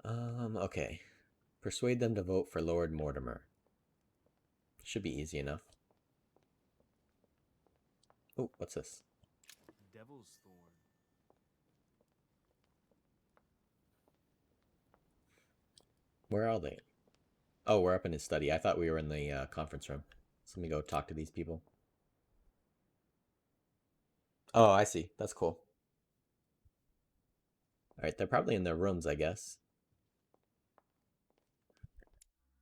Okay. Persuade them to vote for Lord Mortimer. Should be easy enough. Oh, what's this? Devil's Thorn. Where are they? Oh, we're up in his study. I thought we were in the conference room. So let me go talk to these people. Oh, I see. That's cool. Alright, they're probably in their rooms, I guess.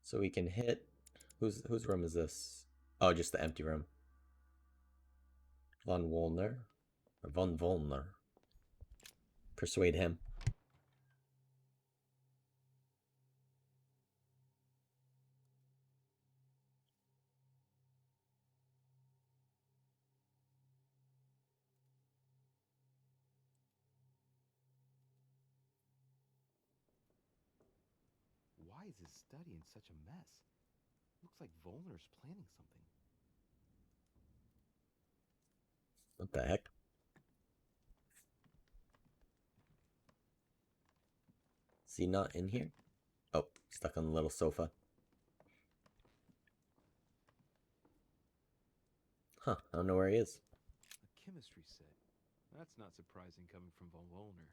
So we can hit... Whose room is this? Oh, just the empty room. Von Wollner? Or Von Wollner. Persuade him. Why is his study in such a mess? Looks like Volner's planning something. What the heck? Is he not in here? Oh, stuck on the little sofa. Huh, I don't know where he is. A chemistry set. That's not surprising coming from Von Wollner.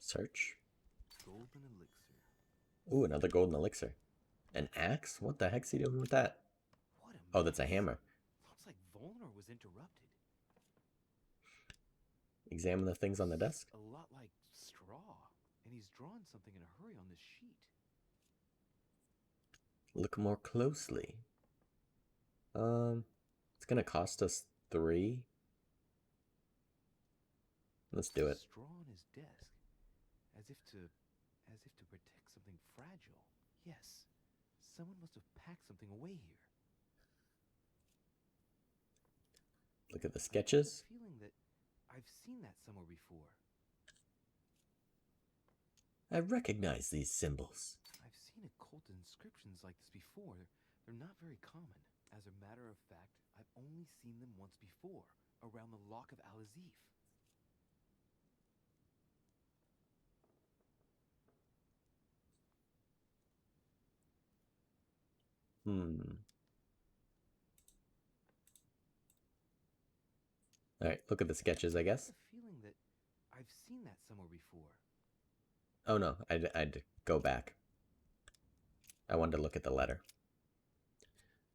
Search. Golden elixir. Ooh, another golden elixir. An axe? What the heck's he doing with that? What a Oh, that's a hammer. Looks like Volner was interrupted. Examine the things on the desk. A lot like straw. And he's drawn something in a hurry on this sheet. Look more closely. It's gonna cost us 3. Let's do it. Straw on his desk. As if to protect something fragile. Yes. Someone must have packed something away here. Look at the sketches. I have a feeling that I've seen that somewhere before. I recognize these symbols. I've seen occult inscriptions like this before. They're not very common. As a matter of fact, I've only seen them once before, around the Lock of Al-Azif. Alright, look at the sketches, I guess. I have a feeling that I've seen that somewhere before. Oh no, I'd go back. I wanted to look at the letter.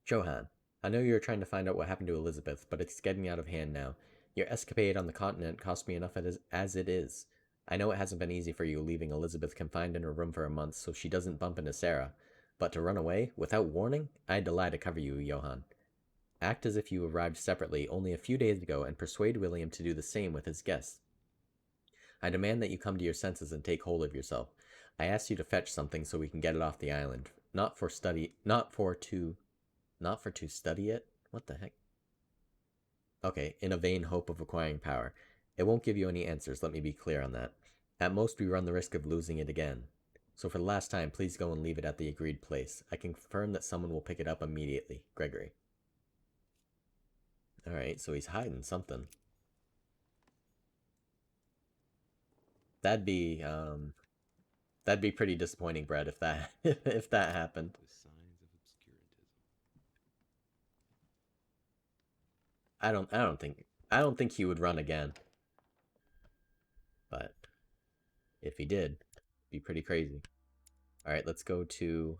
Johann, I know you're trying to find out what happened to Elizabeth, but it's getting out of hand now. Your escapade on the continent cost me enough as it is. I know it hasn't been easy for you leaving Elizabeth confined in her room for a month so she doesn't bump into Sarah, but to run away, without warning, I had to lie to cover you, Johann. Act as if you arrived separately only a few days ago and persuade William to do the same with his guests. I demand that you come to your senses and take hold of yourself. I asked you to fetch something so we can get it off the island, not for to study it? What the heck? Okay, in a vain hope of acquiring power. It won't give you any answers, let me be clear on that. At most, we run the risk of losing it again. So for the last time, please go and leave it at the agreed place. I can confirm that someone will pick it up immediately. Gregory. Alright, so he's hiding something. That'd be pretty disappointing, Brett, if that if that happened. The signs of obscurantism. I don't think he would run again. But if he did, it'd be pretty crazy. Alright, let's go to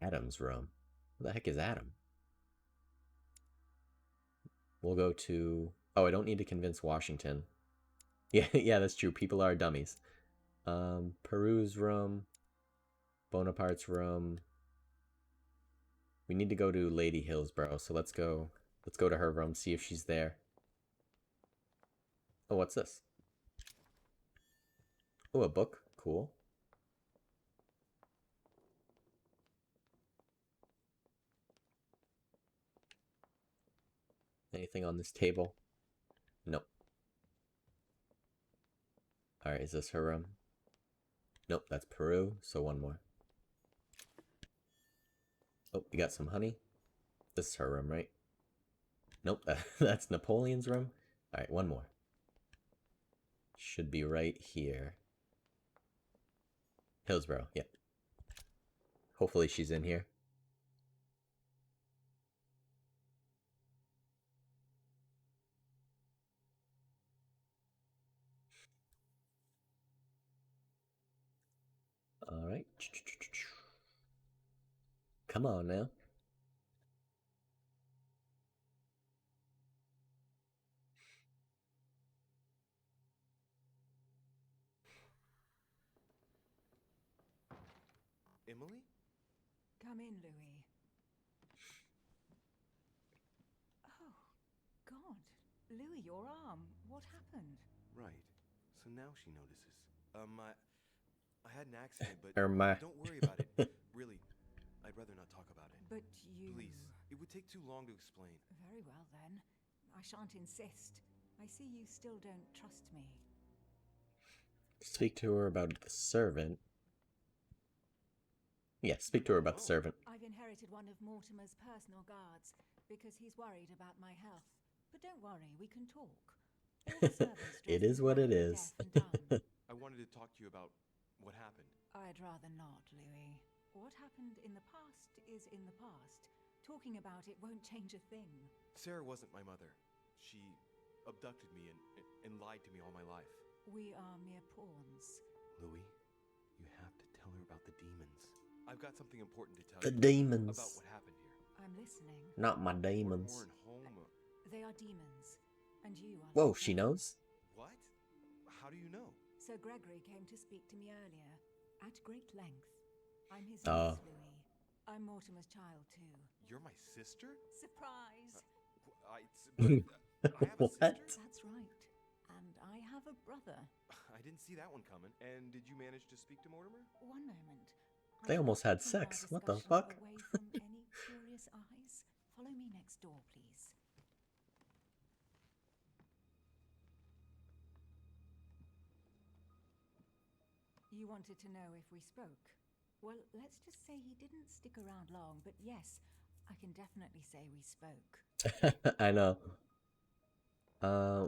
Adam's room. Who the heck is Adam? We'll go to... Oh, I don't need to convince Washington. Yeah, that's true. People are dummies. Peru's room. Bonaparte's room. We need to go to Lady Hillsborough, so let's go to her room, see if she's there. Oh, what's this? Oh, a book. Cool. Anything on this table? Nope. Alright, is this her room? Nope, that's Peru, so one more. Oh, we got some honey. This is her room, right? Nope, that's Napoleon's room. Alright, one more. Should be right here. Hillsborough, yep. Hopefully she's in here. Alright. Come on now. Emily? Come in, Louis. Oh, God. Louis, your arm. What happened? Right. So now she notices. I had an accident, but don't worry about it. Really, I'd rather not talk about it. But you... Please, it would take too long to explain. Very well, then. I shan't insist. I see you still don't trust me. Speak to her about the servant. Yeah, speak to her about the servant. I've inherited one of Mortimer's personal guards because he's worried about my health. But don't worry, we can talk. All the servants It is what it is. I wanted to talk to you about what happened. I'd rather not, Louis. What happened in the past is in the past. Talking about it won't change a thing. Sarah wasn't my mother. She abducted me and lied to me all my life. We are mere pawns. Louis, you have to tell her about the demons. I've got something important to tell The you. demons. About what happened here. I'm listening. Not my demons. Home. They are demons. And you are... Whoa, she knows? What? How do you know? Sir Gregory came to speak to me earlier, at great length. I'm his niece, Louis. I'm Mortimer's child, too. You're my sister? Surprise! I have a sister? That's right. And I have a brother. I didn't see that one coming. And did you manage to speak to Mortimer? One moment. They almost had sex. What the fuck? Away from any curious eyes. Follow me next door, please. You wanted to know if we spoke. Well, let's just say he didn't stick around long, but yes, I can definitely say we spoke. I know.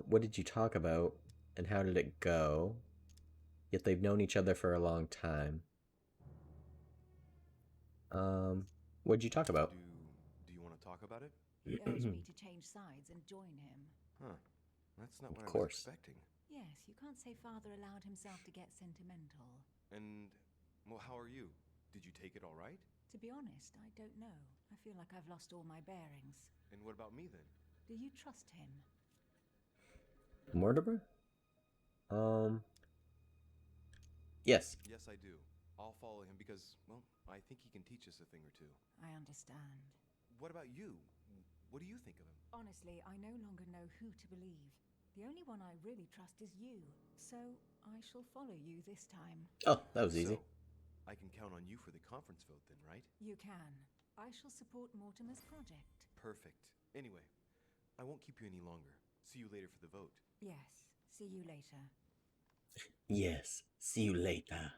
What did you talk about, and how did it go? Yet they've known each other for a long time. What did you talk about? Do you want to talk about it? He urged me to change sides and join him. Huh. That's not what Of I course. was expecting. Yes, you can't say father allowed himself to get sentimental. And, well, how are you? Did you take it all right? To be honest, I don't know. I feel like I've lost all my bearings. And what about me then? Do you trust him? Mortimer? Yes. Yes, I do. I'll follow him because, well, I think he can teach us a thing or two. I understand. What about you? What do you think of him? Honestly, I no longer know who to believe. The only one I really trust is you. So, I shall follow you this time. Oh, that was easy. So, I can count on you for the conference vote then, right? You can. I shall support Mortimer's project. Perfect. Anyway, I won't keep you any longer. See you later for the vote. Yes. See you later. Yes. See you later.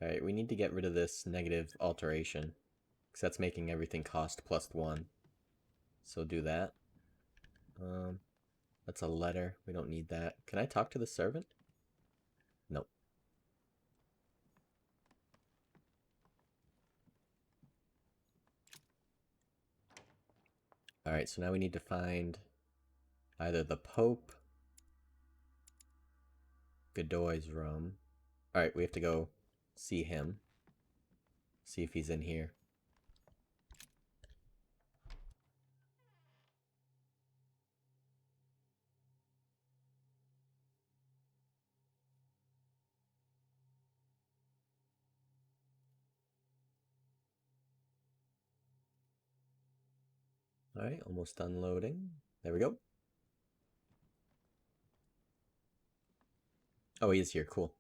Alright, we need to get rid of this negative alteration, because that's making everything cost +1. So do that. That's a letter. We don't need that. Can I talk to the servant? Nope. Alright, so now we need to find either the Pope, Godoy's room. Alright, we have to go see him. See if he's in here. Alright, almost done loading. There we go. Oh, he is here. Cool.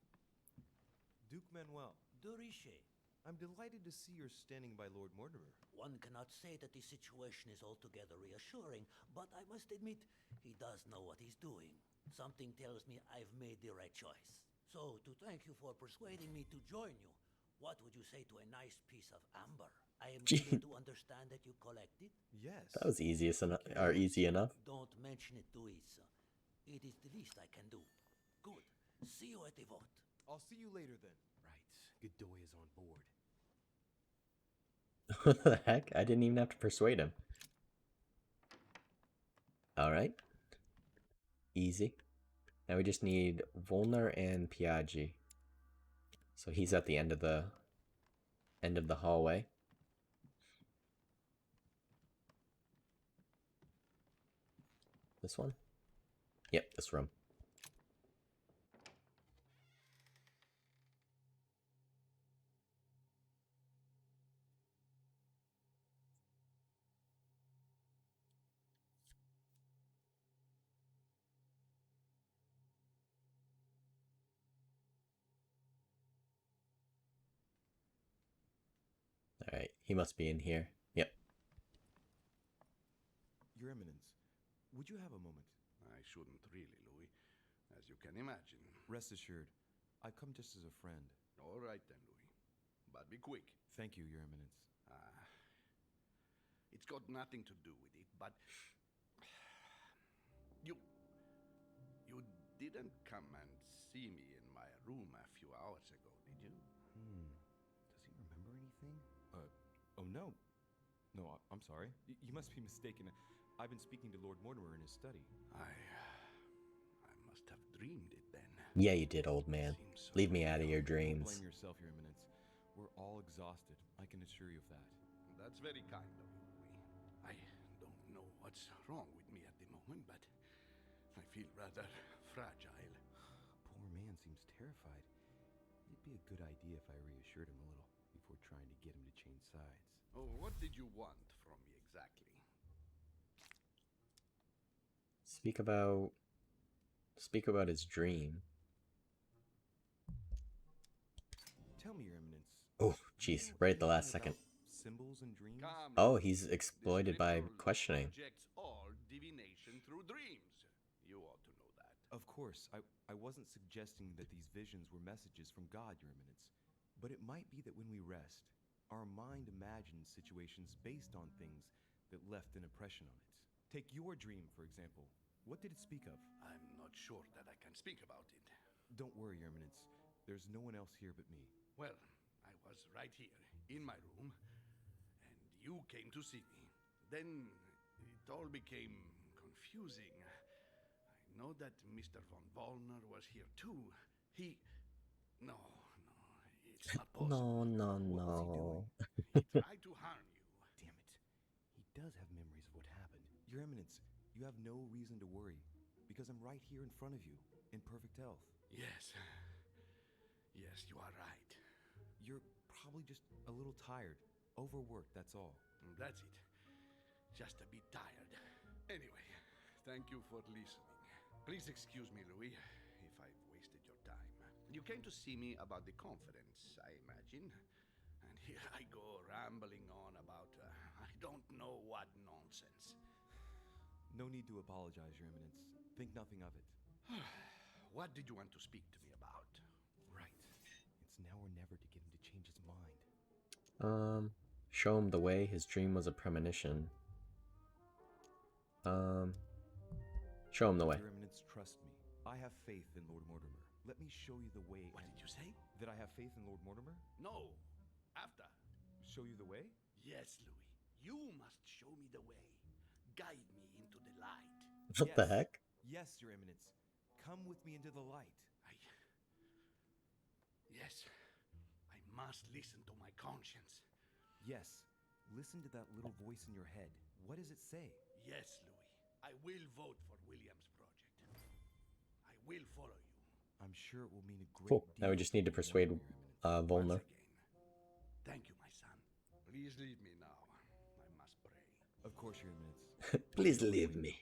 Duke Manuel. Doriche, I'm delighted to see you're standing by Lord Mortimer. one cannot say that the situation is altogether reassuring, but I must admit, he does know what he's doing. Something tells me I've made the right choice. So, to thank you for persuading me to join you, what would you say to a nice piece of amber? I am given to understand that you collect it? Yes. That was easy enough. Don't mention it to Issa. It is the least I can do. Good. See you at the vote. I'll see you later then. Right. Godoy is on board. What the heck? I didn't even have to persuade him. Alright. Easy. Now we just need Volner and Piaggi. So he's at the end of the hallway. This one? Yep, this room. Alright, he must be in here. Yep. Your Eminence, would you have a moment? I shouldn't really, Louis, as you can imagine. Rest assured, I come just as a friend. All right then, Louis. But be quick. Thank you, Your Eminence. It's got nothing to do with it, but you didn't come and see me in my room a few hours ago, did you? Does he remember anything? Oh no. No, I'm sorry. You must be mistaken. I've been speaking to Lord Mortimer in his study. I must have dreamed it then. Yeah, you did, old man. Leave me out of your dreams. Blame yourself, Your Eminence. We're all exhausted. I can assure you of that. That's very kind of you, Louis. I don't know what's wrong with me at the moment, but I feel rather fragile. Poor man seems terrified. It'd be a good idea if I reassured him a little before trying to get him to change sides. Oh, what did you want from me exactly? Speak about his dream. Tell me, Your Eminence. Oh, jeez, right at the last second. Symbols and dreams? Oh, he's exploited by questioning. Rejects all divination through dreams. You ought to know that. Of course, I wasn't suggesting that these visions were messages from God, Your Eminence. But it might be that when we rest, our mind imagines situations based on things that left an impression on it. Take your dream, for example. What did it speak of? I'm not sure that I can speak about it. Don't worry, Your Eminence. There's no one else here but me. Well, I was right here, in my room, and you came to see me. Then it all became confusing. I know that Mr. von Wollner was here too. No, It's not possible. No, What was he no. He tried to harm you. Damn it. He does have memories of what happened. Your Eminence, you have no reason to worry, because I'm right here in front of you, in perfect health. Yes. Yes, you are right. You're probably just a little tired, overworked, that's all. That's it. Just a bit tired. Anyway, thank you for listening. Please excuse me, Louis, if I've wasted your time. You came to see me about the conference, I imagine. And here I go rambling on about I don't know what nonsense. No need to apologize, Your Eminence. Think nothing of it. What did you want to speak to me about? Right. It's now or never to get him to change his mind. Show him the way. His dream was a premonition. Show him the way. Your Eminence, trust me. I have faith in Lord Mortimer. Let me show you the way. What did you say? That I have faith in Lord Mortimer? No. After. Show you the way? Yes, Louis. You must show me the way. Guide me into the light. What the heck? Yes, Your Eminence. Come with me into the light. Yes. I must listen to my conscience. Yes. Listen to that little voice in your head. What does it say? Yes, Louis. I will vote for William's project. I will follow you. I'm sure it will mean a great Cool. deal. Now we just need to persuade Volner. Thank you, my son. Please leave me now. I must pray. Of course, Your Eminence. Please leave me.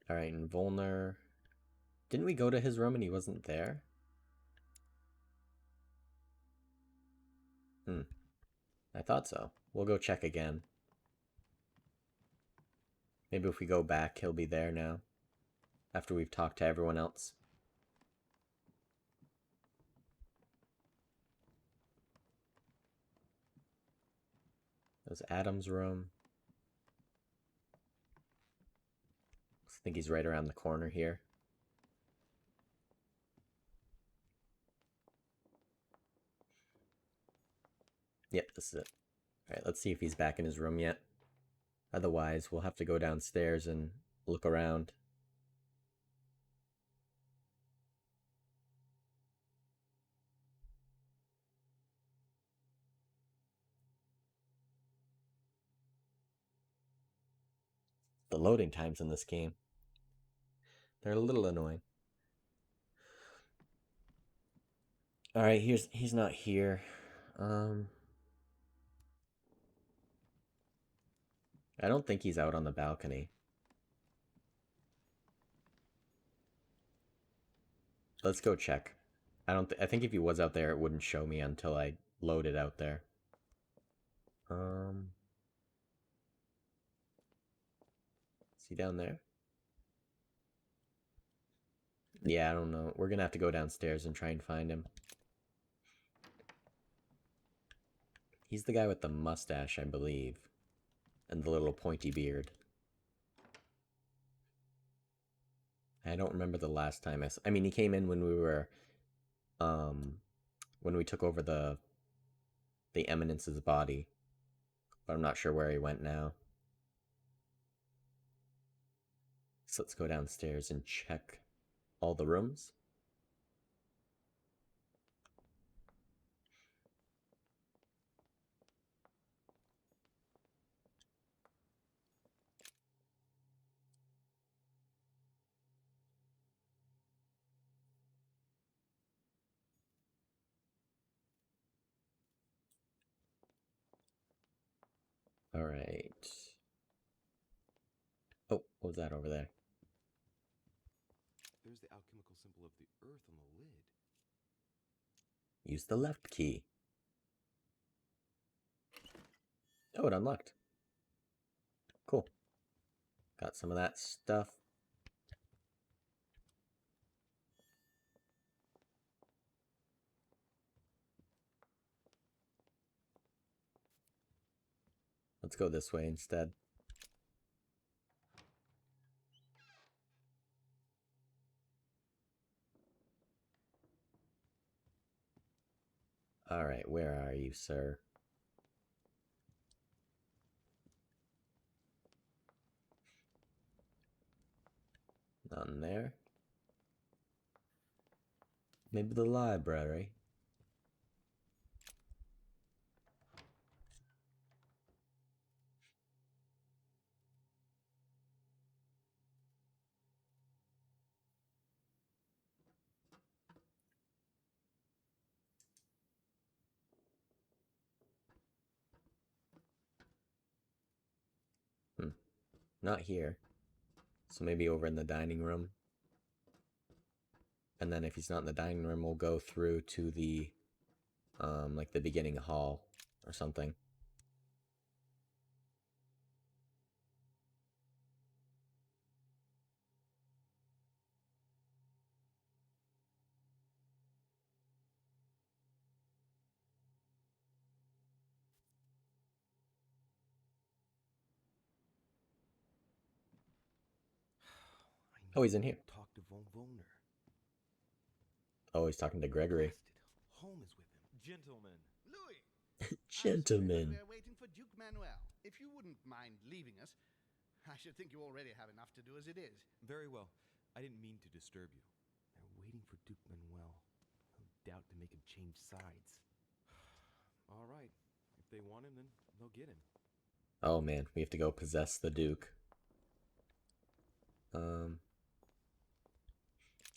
Alright, and Volner... Didn't we go to his room and he wasn't there? I thought so. We'll go check again. Maybe if we go back, he'll be there now. After we've talked to everyone else. There's Adam's room. I think he's right around the corner here. Yep, this is it. Alright, let's see if he's back in his room yet. Otherwise, we'll have to go downstairs and look around. The loading times in this game, they're a little annoying. Alright, he's not here. I don't think he's out on the balcony. Let's go check. I think if he was out there, it wouldn't show me until I loaded out there. Is he down there? Yeah, I don't know. We're gonna have to go downstairs and try and find him. He's the guy with the mustache, I believe. And the little pointy beard. I don't remember the last time I mean, he came in when we were, when we took over the Eminence's body. But I'm not sure where he went now. So let's go downstairs and check all the rooms. All right. Oh, what was that over there? There's the alchemical symbol of the earth on the lid. Use the left key. Oh, it unlocked. Cool. Got some of that stuff. Let's go this way instead. All right, where are you, sir? None there. Maybe the library. Not here. So maybe over in the dining room. And then if he's not in the dining room, we'll go through to the, like the beginning hall or something. Oh, he's in here. Talk to Von Volner. Oh, he's talking to Gregory. Home is with him. Gentlemen. Louis! Gentlemen. We're waiting for Duke Manuel. If you wouldn't mind leaving us, I should think you already have enough to do as it is. Very well. I didn't mean to disturb you. They're waiting for Duke Manuel. No doubt to make him change sides. All right. If they want him, then they'll get him. Oh man, we have to go possess the Duke.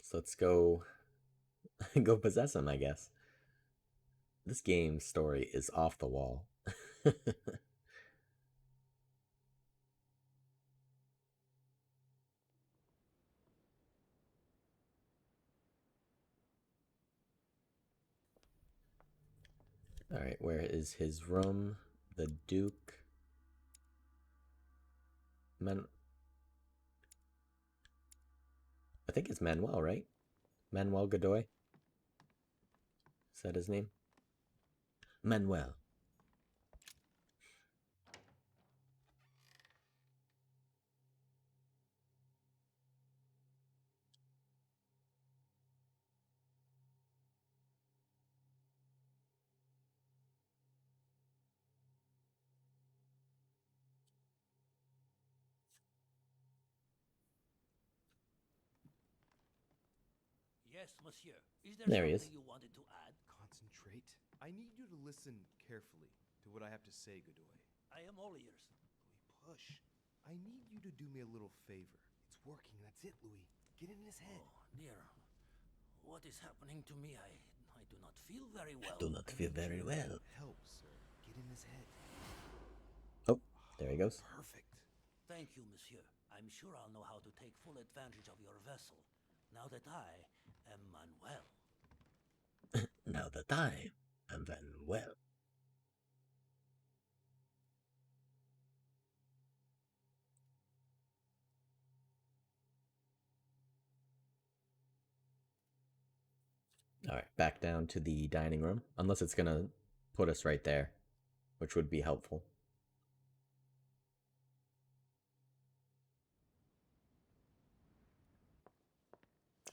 So let's go go possess him, I guess. This game's story is off the wall. Alright, where is his room? The Duke. I think it's Manuel, right? Manuel Godoy? Is that his name? Manuel. Yes, monsieur. Is There he something is. you wanted to add? Concentrate. I need you to listen carefully to what I have to say, Godoy. I am all ears. Louis, push. I need you to do me a little favor. It's working. That's it, Louis. Get in his head. Oh, dear. What is happening to me? I do not feel very well. Do not feel very well. Help, sir. Get in his head. Oh, there he goes. Perfect. Thank you, monsieur. I'm sure I'll know how to take full advantage of your vessel, now that I am Manuel. Now that I am Manuel. Alright, back down to the dining room. Unless it's gonna put us right there, which would be helpful.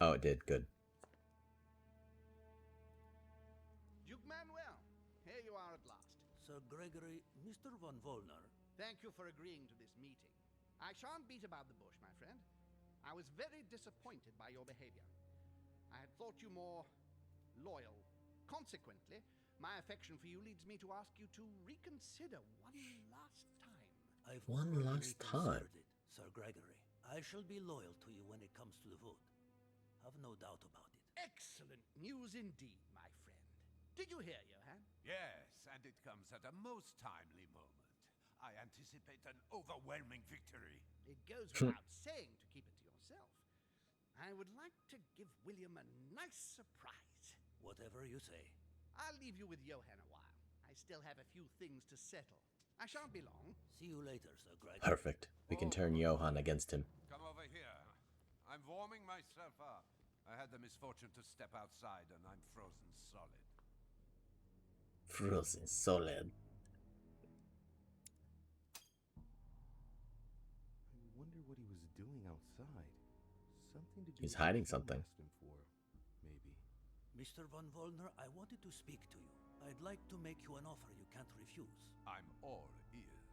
Oh, it did. Good. Duke Manuel, here you are at last. Sir Gregory, Mr. Von Volner. Thank you for agreeing to this meeting. I shan't beat about the bush, my friend. I was very disappointed by your behavior. I had thought you more loyal. Consequently, my affection for you leads me to ask you to reconsider one last time. I've One already last time. reconsidered it, Sir Gregory. I shall be loyal to you when it comes to the vote. Have no doubt about it. Excellent news indeed, my friend. Did you hear, Johann? Yes, and it comes at a most timely moment. I anticipate an overwhelming victory. It goes without saying to keep it to yourself. I would like to give William a nice surprise. Whatever you say. I'll leave you with Johann a while. I still have a few things to settle. I shan't be long. See you later, Sir Gregory. Perfect. We can turn Johann against him. Come over here. I'm warming myself up. I had the misfortune to step outside and I'm frozen solid. Frozen solid. I wonder what he was doing outside. Something to do He's with hiding what something. asked him for, maybe. Mr. Von Volner, I wanted to speak to you. I'd like to make you an offer you can't refuse. I'm all ears.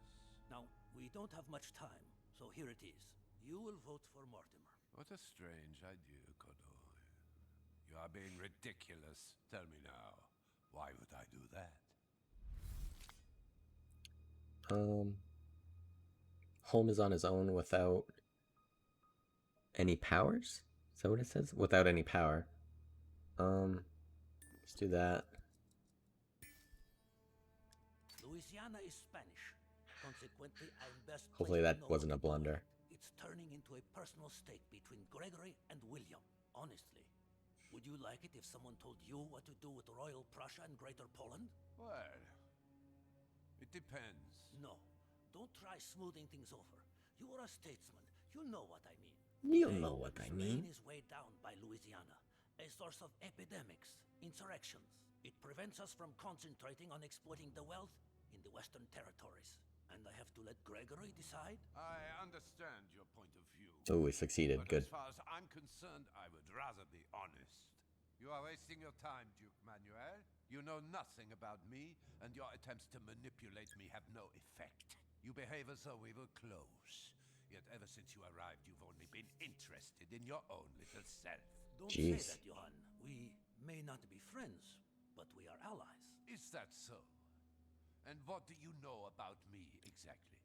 Now, we don't have much time, so here it is. You will vote for Mortimer. What a strange idea, Godoy. You You are being ridiculous. Tell me now, why would I do that? Holm is on his own without any powers? Is that what it says? Without any power. Let's do that. Louisiana is Spanish. Consequently, I'm best Hopefully placed that to know wasn't a what to do. blunder. It's turning into a personal stake between Gregory and William. Honestly, would you like it if someone told you what to do with Royal Prussia and Greater Poland? Well, it depends. No, don't try smoothing things over. You are a statesman. You know what I mean. You Today, know what I Spain mean. is weighed down by Louisiana, a source of epidemics, insurrections. It prevents us from concentrating on exploiting the wealth in the Western territories. And I have to let Gregory decide? I understand your point of view. Oh, we succeeded. But Good. as far as I'm concerned, I would rather be honest. You are wasting your time, Duke Manuel. You know nothing about me, and your attempts to manipulate me have no effect. You behave as though we were close. Yet ever since you arrived, you've only been interested in your own little self. Don't Jeez. say that, Johan. We may not be friends, but we are allies. Is that so? And what do you know about me, exactly?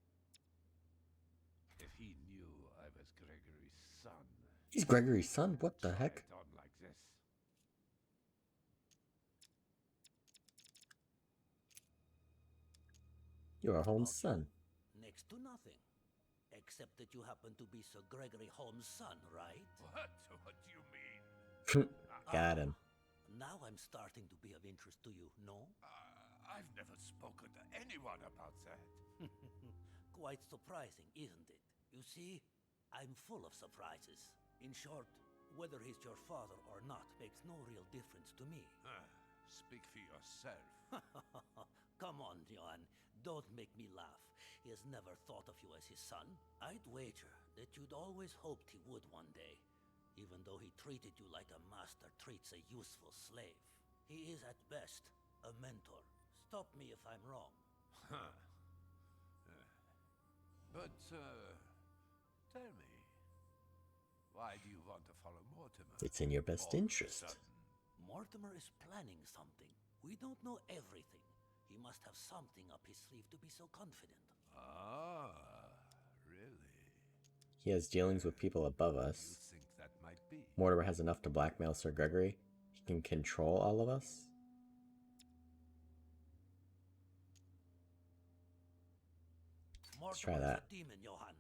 If he knew I was Gregory's son... He's Gregory's son? What the heck? Try it on like this. You are Holmes' son. Next to nothing. Except that you happen to be Sir Gregory Holmes' son, right? What? What do you mean? Got him. Now I'm starting to be of interest to you, no? I've never spoken to anyone about that. Quite surprising, isn't it? You see, I'm full of surprises. In short, whether he's your father or not makes no real difference to me. Speak for yourself. Come on, Johan. Don't make me laugh. He has never thought of you as his son. I'd wager that you'd always hoped he would one day, even though he treated you like a master treats a useful slave. He is at best a mentor. Stop me if I'm wrong. But, tell me, why do you want to follow Mortimer? It's in your best All of a interest. sudden? Mortimer is planning something. We don't know everything. He must have something up his sleeve to be so confident. Ah, really? He has dealings with people above us. You think that might be? Mortimer has enough to blackmail Sir Gregory. He can control all of us. Let's try Mortimer is that. a demon, Johan.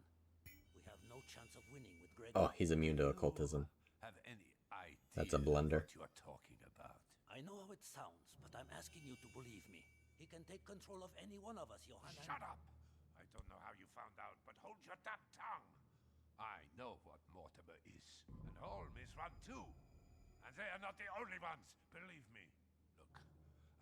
We have no chance of winning with Gregory. Oh, he's immune to occultism. Have any idea That's a blunder. what you are talking about? I know how it sounds, but I'm asking you to believe me. He can take control of any one of us, Johan. Shut up! I don't know how you found out, but hold your damn tongue! I know what Mortimer is, and Holm is one too. And they are not the only ones, believe me. Look,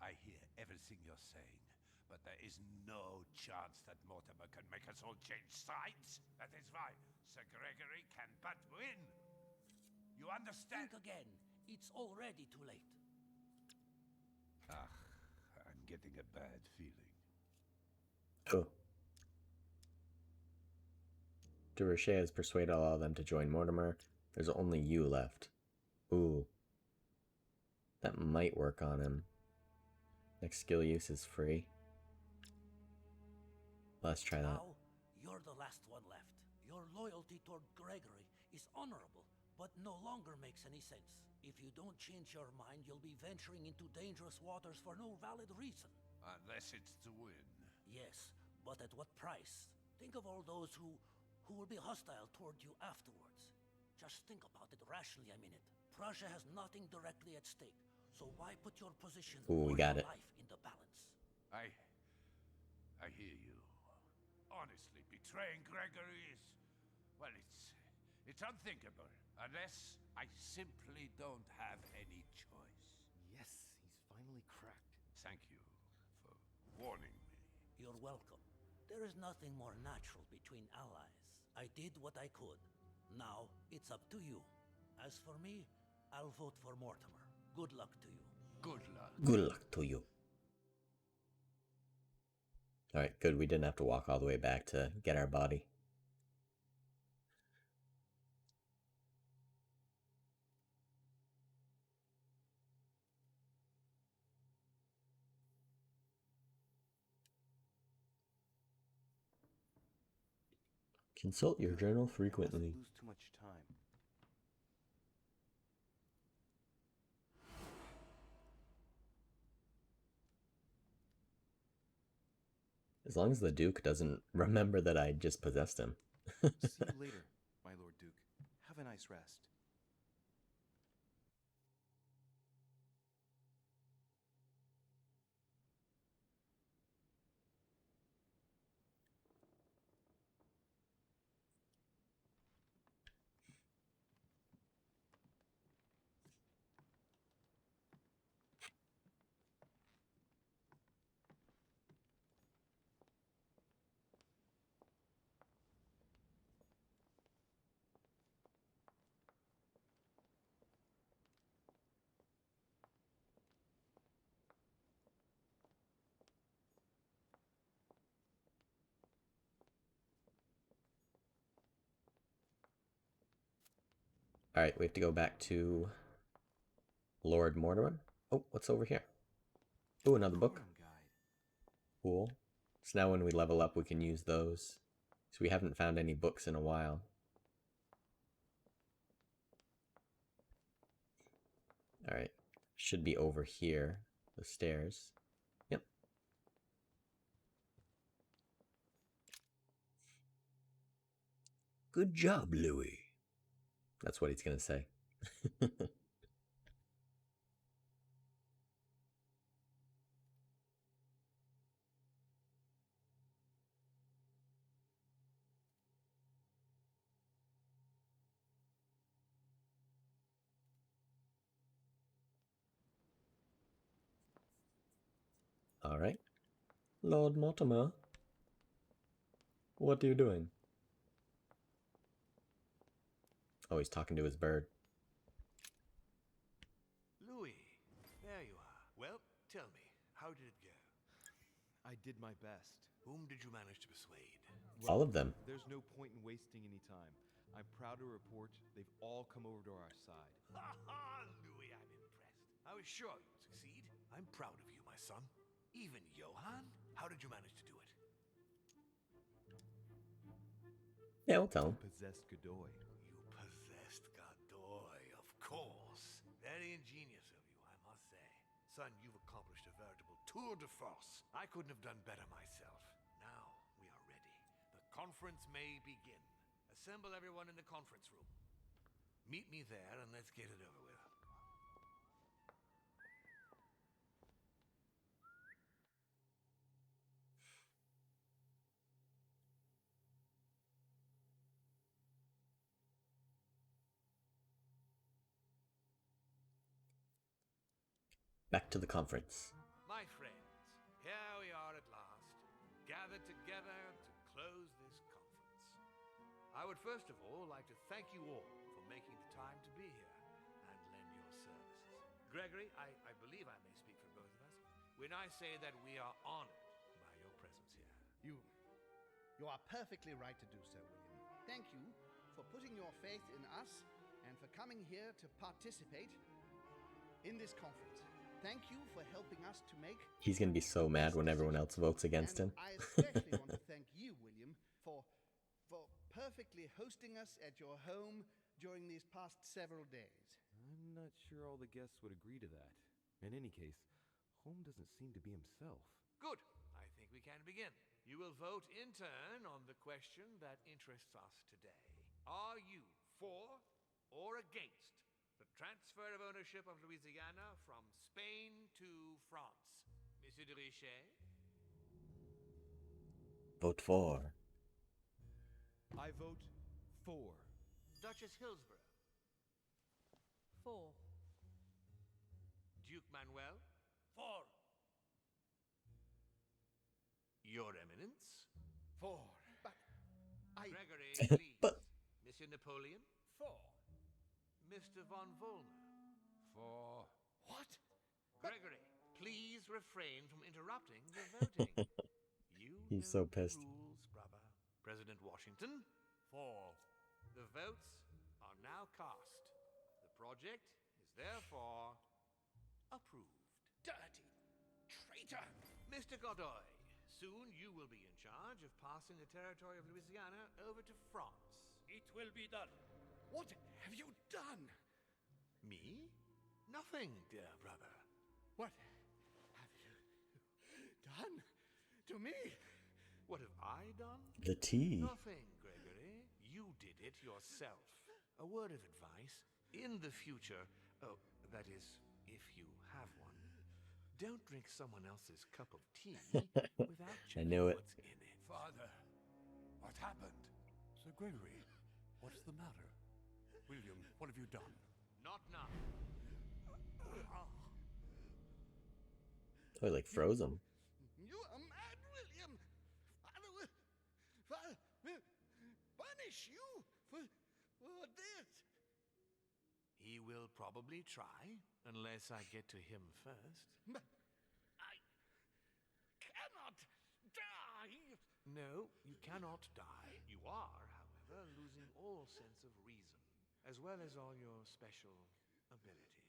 I hear everything you're saying, but there is no chance that Mortimer can make us all change sides. That is why Sir Gregory can but win. You understand? Think again. It's already too late. I'm getting a bad feeling. Oh. Durocher has persuaded all of them to join Mortimer. There's only you left. Ooh. That might work on him. Next skill use is free. Let's try that. Now, you're the last one left. Your loyalty toward Gregory is honorable, but no longer makes any sense. If you don't change your mind, you'll be venturing into dangerous waters for no valid reason. Unless it's to win. Yes, but at what price? Think of all those who will be hostile toward you afterwards. Just think about it rationally a minute. Prussia has nothing directly at stake, so why put your position Ooh, we or got your it. life in the balance? I hear you. Honestly, betraying Gregory is... well, it's unthinkable. Unless I simply don't have any choice. Yes, he's finally cracked. Thank you for warning me. You're welcome. There is nothing more natural between allies. I did what I could. Now, it's up to you. As for me, I'll vote for Mortimer. Good luck to you. Good luck. Good luck to you. Alright, good. We didn't have to walk all the way back to get our body. Consult your journal I mustn't frequently. lose too much time. As long as the Duke doesn't remember that I just possessed him. See you later, my Lord Duke. Have a nice rest. Alright, we have to go back to Lord Mortimer. Oh, what's over here? Oh, another book. Cool. So now when we level up, we can use those. So we haven't found any books in a while. Alright. Should be over here. The stairs. Yep. Good job, Louis. That's what he's gonna say. Alright. Lord Mortimer. What are you doing? Oh, he's talking to his bird. Louis, there you are. Well, tell me, how did it go? I did my best. Whom did you manage to persuade? All of them. There's no point in wasting any time. I'm proud to report they've all come over to our side. Ha ha, Louis, I'm impressed. I was sure you'd succeed. I'm proud of you, my son. Even Johann? How did you manage to do it? Yeah, we'll tell him. Possessed Godoy. You possessed Godoy, of course. Very ingenious of you, I must say. Son, you've accomplished a veritable tour de force. I couldn't have done better myself. Now we are ready. The conference may begin. Assemble everyone in the conference room. Meet me there and let's get it over with. Back to the conference. My friends, here we are at last, gathered together to close this conference. I would first of all like to thank you all for making the time to be here and lend your services. Gregory, I believe I may speak for both of us when I say that we are honored by your presence here. You are perfectly right to do so, William. Thank you for putting your faith in us and for coming here to participate in this conference. Thank you for helping us to make... He's gonna be so mad when everyone else votes against him. I especially want to thank you, William, for perfectly hosting us at your home during these past several days. I'm not sure all the guests would agree to that. In any case, Holm doesn't seem to be himself. Good. I think we can begin. You will vote in turn on the question that interests us today. Are you for or against the transfer of ownership of Louisiana from Spain to France? Monsieur de Richet? Vote for. I vote for. Duchess Hillsborough? For. Duke Manuel? For. Your Eminence? For. But Gregory, please. Monsieur Napoleon? For. Mr. von Volner? For. What? Gregory, please refrain from interrupting the voting. He's so pissed. Rules, brother. President Washington? For. The votes are now cast. The project is therefore approved. Dirty traitor! Mr. Godoy, Soon you will be in charge of passing the territory of Louisiana over to France. It will be done. What have you done? Me? Nothing, dear brother. What have you done to me? What have I done? The tea. Nothing, Gregory. You did it yourself. A word of advice. In the future, oh, that is, if you have one, don't drink someone else's cup of tea without checking knew it. what's in it. Father, what happened? Sir Gregory, what's the matter? William, what have you done? Not now. Oh, he like froze him. You are mad, William. Father will punish you for this. He will probably try, unless I get to him first. But I cannot die. No, you cannot die. You are, however, losing all sense of reason, as well as all your special abilities.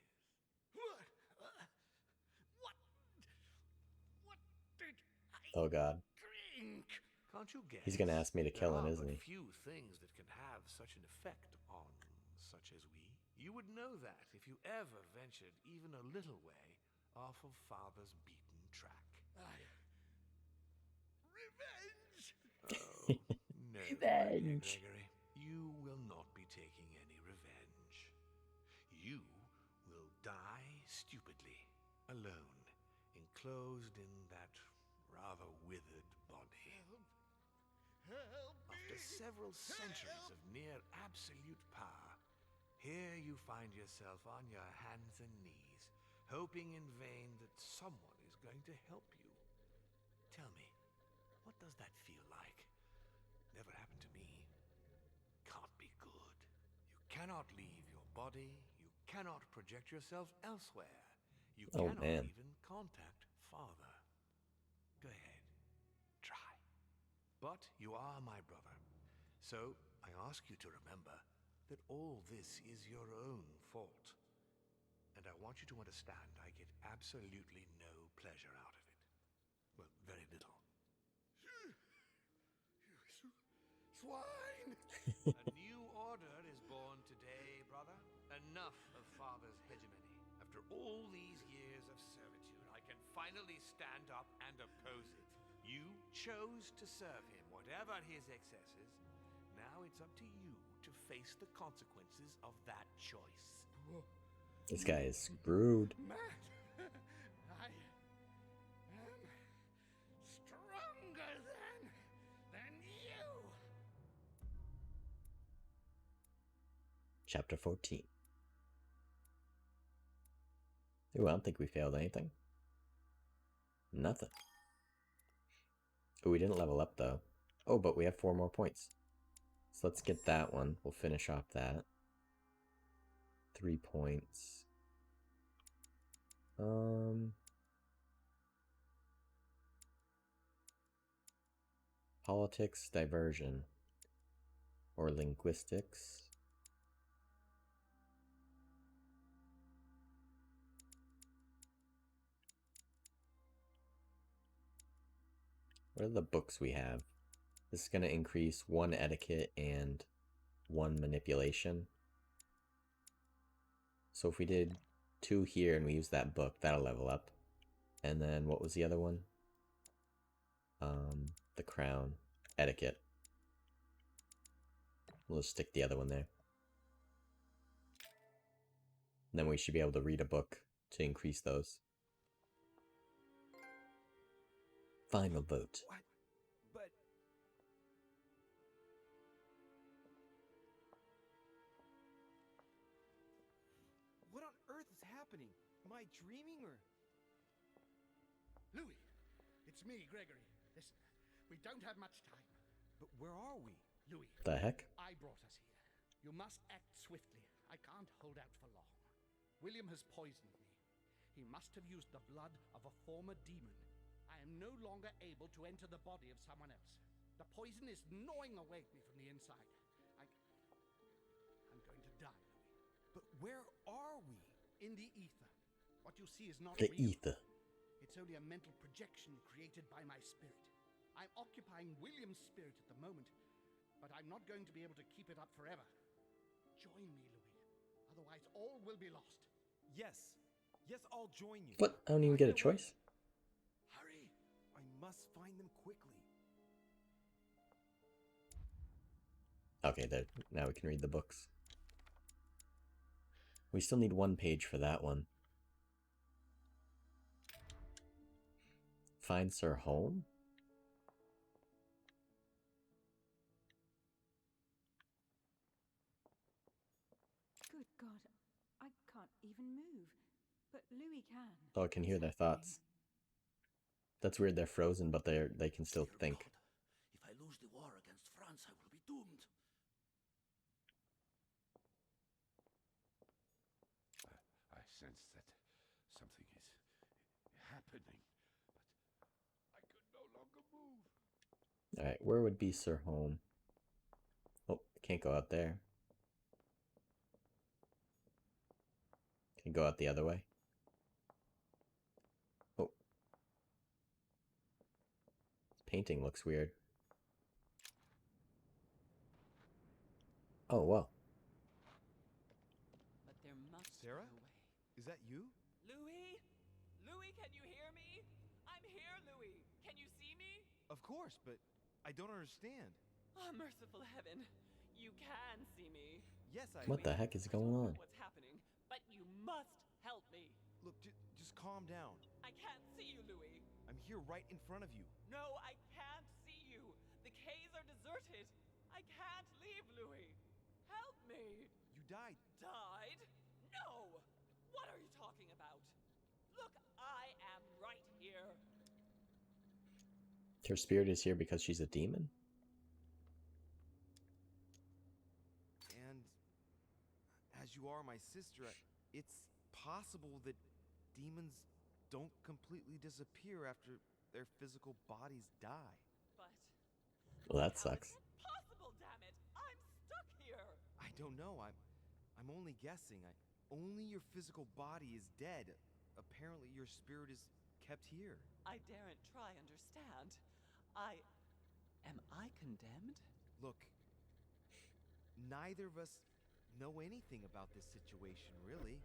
What did I Oh God. drink? Can't you guess? He's gonna ask me to kill him, isn't he? There are but few things that can have such an effect on such as we. You would know that if you ever ventured even a little way off of Father's beaten track. Revenge! Oh, no, my dear Revenge. Gregory. You will not be taking any revenge. You will die stupidly, alone, enclosed in that rather withered body. Help me! After several centuries of near absolute power, here you find yourself on your hands and knees, hoping in vain that someone is going to help you. Tell me, what does that feel like? Never happened to me. Can't be good. You cannot leave your body. You cannot project yourself elsewhere. You Oh, cannot man. even contact Father. Go ahead. Try. But you are my brother. So I ask you to remember that all this is your own fault. And I want you to understand I get absolutely no pleasure out of it. Well, very little. You swine! A new order is born today, brother. Enough of Father's hegemony. After all these years of servitude, I can finally stand up and oppose it. You chose to serve him, whatever his excesses. Now it's up to you to face the consequences of that choice. This guy is screwed. Matt, I am stronger than you. Chapter 14. Ooh, I don't think we failed anything. Nothing. Oh, we didn't level up though. Oh, but we have 4 more points. So let's get that one. We'll finish off that. 3 points. Politics, diversion, or linguistics. What are the books we have? This is going to increase 1 etiquette and 1 manipulation. So if we did 2 here and we use that book, that'll level up. And then what was the other one? The crown. Etiquette. We'll just stick the other one there. And then we should be able to read a book to increase those. Final vote. What? But... What on earth is happening? Am I dreaming or... Louis, it's me, Gregory. Listen, we don't have much time. But where are we? Louis. The heck? I brought us here. You must act swiftly. I can't hold out for long. William has poisoned me. He must have used the blood of a former demon. I am no longer able to enter the body of someone else. The poison is gnawing away at me from the inside. I'm going to die, Louis. But where are we? In the ether. What you see is not The real. ether. It's only a mental projection created by my spirit. satisfying William's spirit at the moment, but I'm not going to be able to keep it up forever. Join me, Louis. Otherwise, all will be lost. Yes. Yes, I'll join you. What? I don't even get a choice? Hurry! I must find them quickly. Okay, there. Now we can read the books. We still need 1 page for that one. Find Sir Home? Good God, I can't even move. But Louis can. Oh, I can hear their thoughts. That's weird, they're frozen, but they can still think. God, if I lose the war against France, I will be doomed. I sense that something is happening, but I could no longer move. Alright, where would be Sir Home? Oh, can't go out there. Can go out the other way. Oh. This painting looks weird. Oh, well. But there must Sarah? be a way. Is that you? Louis? Louis, can you hear me? I'm here, Louis. Can you see me? Of course, but I don't understand. Oh, merciful heaven. You can see me. Yes, I... What the heck is I going don't on? know what's happening, but you must help me. Look, just calm down. I can't see you, Louis. I'm here right in front of you. No, I can't see you. The caves are deserted. I can't leave, Louis. Help me. You died. Died? No! What are you talking about? Look, I am right here. Her spirit is here because she's a demon? And as you are my sister, it's possible that demons don't completely disappear after their physical bodies die. But Well, that how sucks. is that possible, damn it? I'm stuck here. I don't know. I'm only guessing. Only your physical body is dead. Apparently your spirit is kept here. I daren't try understand. Am I condemned? Look, neither of us know anything about this situation, really.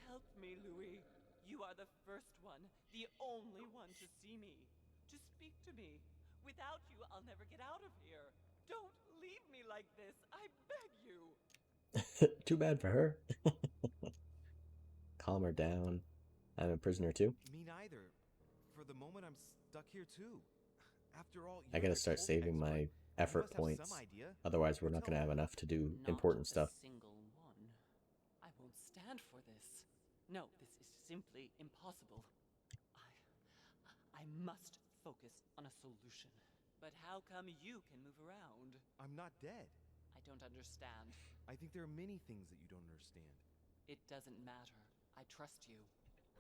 Help me, Louis. You are the first one, the only one to see me, to speak to me. Without you, I'll never get out of here. Don't leave me like this, I beg you. Too bad for her. Calm her down. I'm a prisoner too. Me neither. For the moment, I'm stuck here too. After all, I gotta start saving my effort points. Otherwise, we're not gonna have enough to do important stuff. Not a single one. I won't stand for this. No, this is simply impossible. I must focus on a solution. But how come you can move around? I'm not dead. I don't understand. I think there are many things that you don't understand. It doesn't matter. I trust you.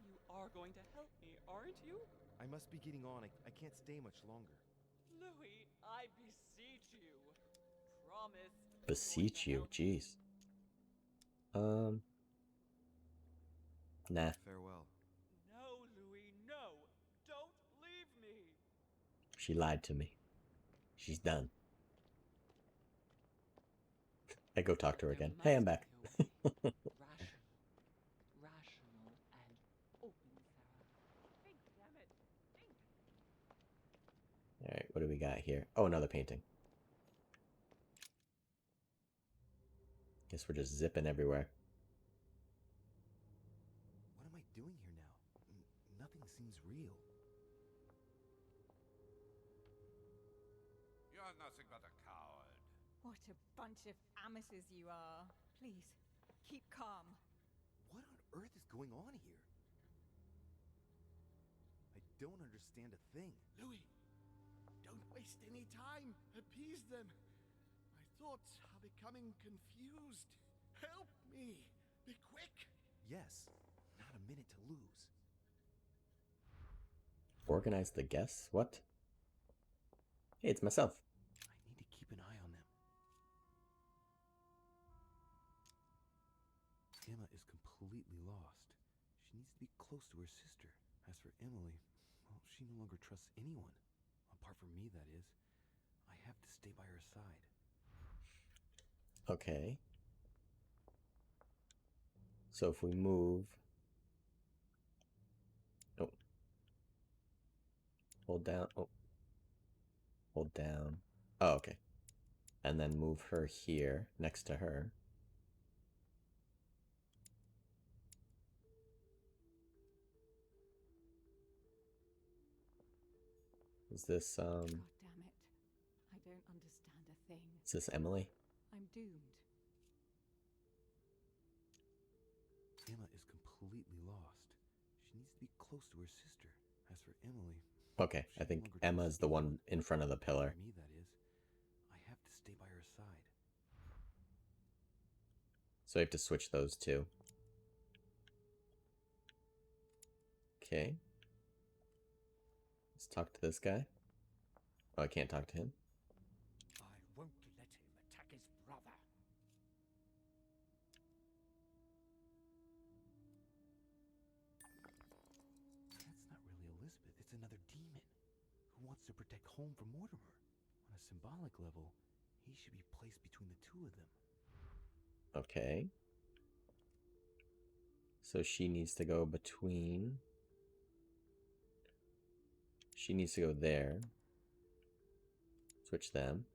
You are going to help me, aren't you? I must be getting on. I can't stay much longer. Louis, I beseech you. Promise. Beseech you, jeez. Nah. Farewell. No, Louis, no. Don't leave me. She lied to me. She's done. I go talk to her again. Hey, I'm back. Rational and open, Sarah. Think, damn it. Think. Alright, what do we got here? Oh, another painting. Guess we're just zipping everywhere. What am I doing here now? Nothing seems real. You're nothing but a coward. What a bunch of amateurs you are. Please, keep calm. What on earth is going on here? I don't understand a thing. Louis, don't waste any time. Appease them. My thoughts are becoming confused. Help me. Be quick. Yes, not a minute to lose. Organize the guests? What? Hey, it's myself. I need to keep an eye on them. Emma is completely lost. She needs to be close to her sister. As for Emily, well, she no longer trusts anyone. Apart from me, that is. side. Okay. So if we move... Oh. Hold down. Oh. Hold down. Oh, okay. And then move her here, next to her. Is this, God damn it. I don't understand a thing. Is this Emily? I'm doomed. Emma is completely lost. She needs to be close to her sister. As for Emily... Okay, I think Emma's the one in front of the pillar. For me, that is. I have to stay by her side. So I have to switch those two. Okay. Let's talk to this guy. Oh, I can't talk to him. I won't let him attack his brother. That's not really Elizabeth. It's another demon who wants to protect home from Mortimer. On a symbolic level, he should be placed between the two of them. Okay. So she needs to go between... She needs to go there. Switch them.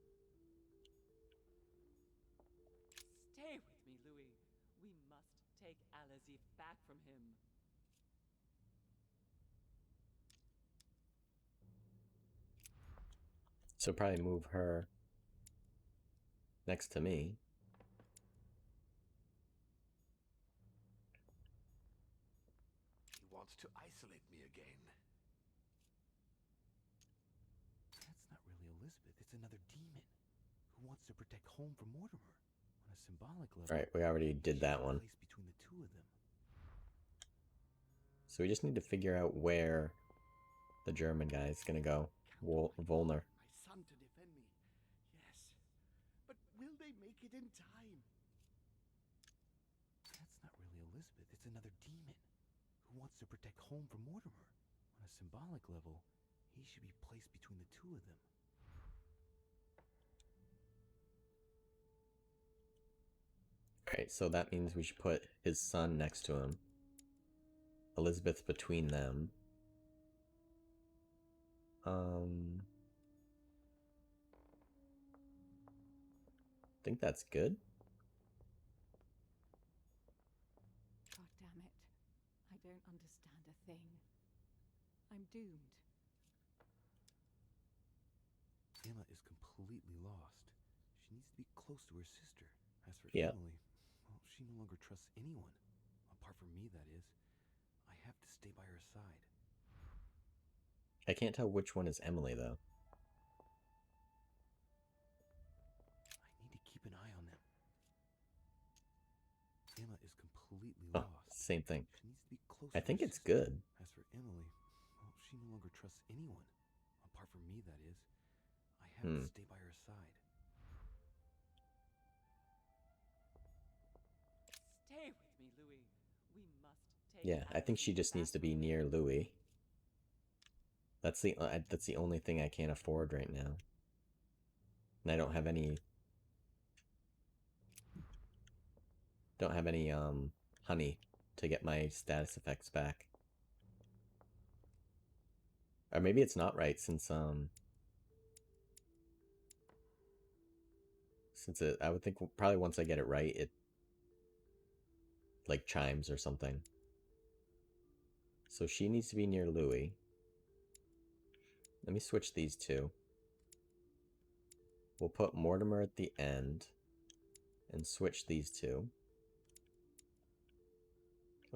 Stay with me, Louis. We must take Alazif back from him. So probably move her next to me. He wants to isolate me again. That's not really Elizabeth. It's another demon who wants to protect home from Mortimer. On a symbolic level... Alright, we already did that one. Placed between the two of them. So we just need to figure out where the German guy is gonna go. Volner. My son to defend me. Yes. But will they make it in time? That's not really Elizabeth. It's another demon who wants to protect home from Mortimer. On a symbolic level, he should be placed between the two of them. Alright, so that means we should put his son next to him. Elizabeth between them. I think that's good. God damn it. I don't understand a thing. I'm doomed. Emma is completely lost. She needs to be close to her sister. As for Yeah. Emily, well, she no longer trusts anyone. Apart from me, that is. I have to stay by her side. I can't tell which one is Emily, though. I need to keep an eye on them. Emma is completely Oh, lost. same thing. She needs to be close I to think her it's sister. good. As for Emily, well, she no longer trusts anyone. Apart from me, that is. I have to stay by her side. Stay with me, Louis. We must take Yeah, I think she Alazif just needs back to be from him. near Louis. That's the only thing I can't afford right now. And I don't have any honey to get my status effects back. Or maybe it's not right since I would think probably once I get it right, it like chimes or something. So she needs to be near Louis. Let me switch these two. We'll put Mortimer at the end and switch these two.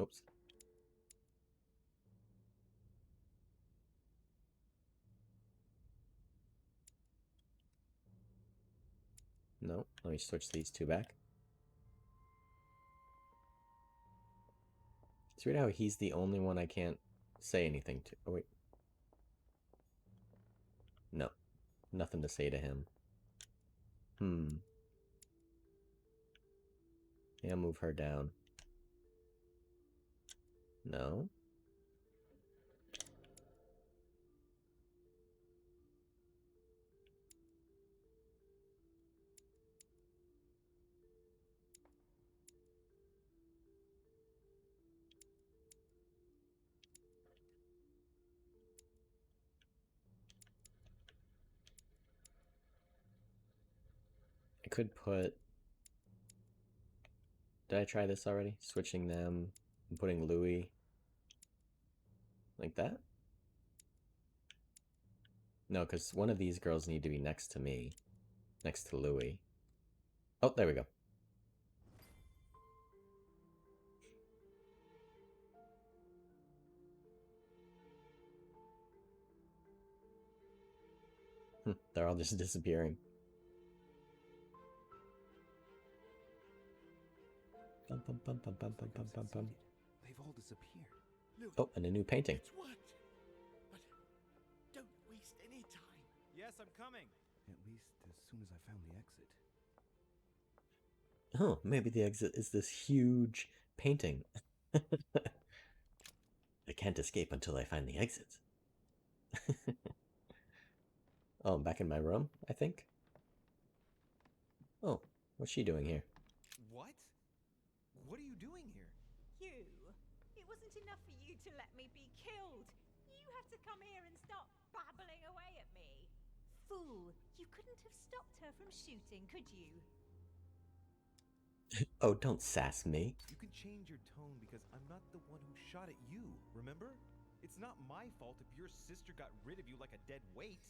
Oops. No, let me switch these two back. It's weird how he's the only one I can't say anything to. Oh, wait. No, nothing to say to him. Yeah, I'll move her down. No. could put... Did I try this already? Switching them and putting Louis like that? No, because one of these girls need to be next to me. Next to Louis. Oh, there we go. They're all just disappearing. Bum, bum, bum, bum, bum, bum, bum, bum, bum. They've all disappeared. Oh, and a new painting. What? But don't waste any time. Yes, I'm coming. At least as soon as I found the exit. Oh, maybe the exit is this huge painting. I can't escape until I find the exit. Oh, I'm back in my room, I think. Oh, what's she doing here? What? What are you doing here? You? It wasn't enough for you to let me be killed. You had to come here and start babbling away at me. Fool, you couldn't have stopped her from shooting, could you? Oh, don't sass me. You can change your tone because I'm not the one who shot at you, remember? It's not my fault if your sister got rid of you like a dead weight.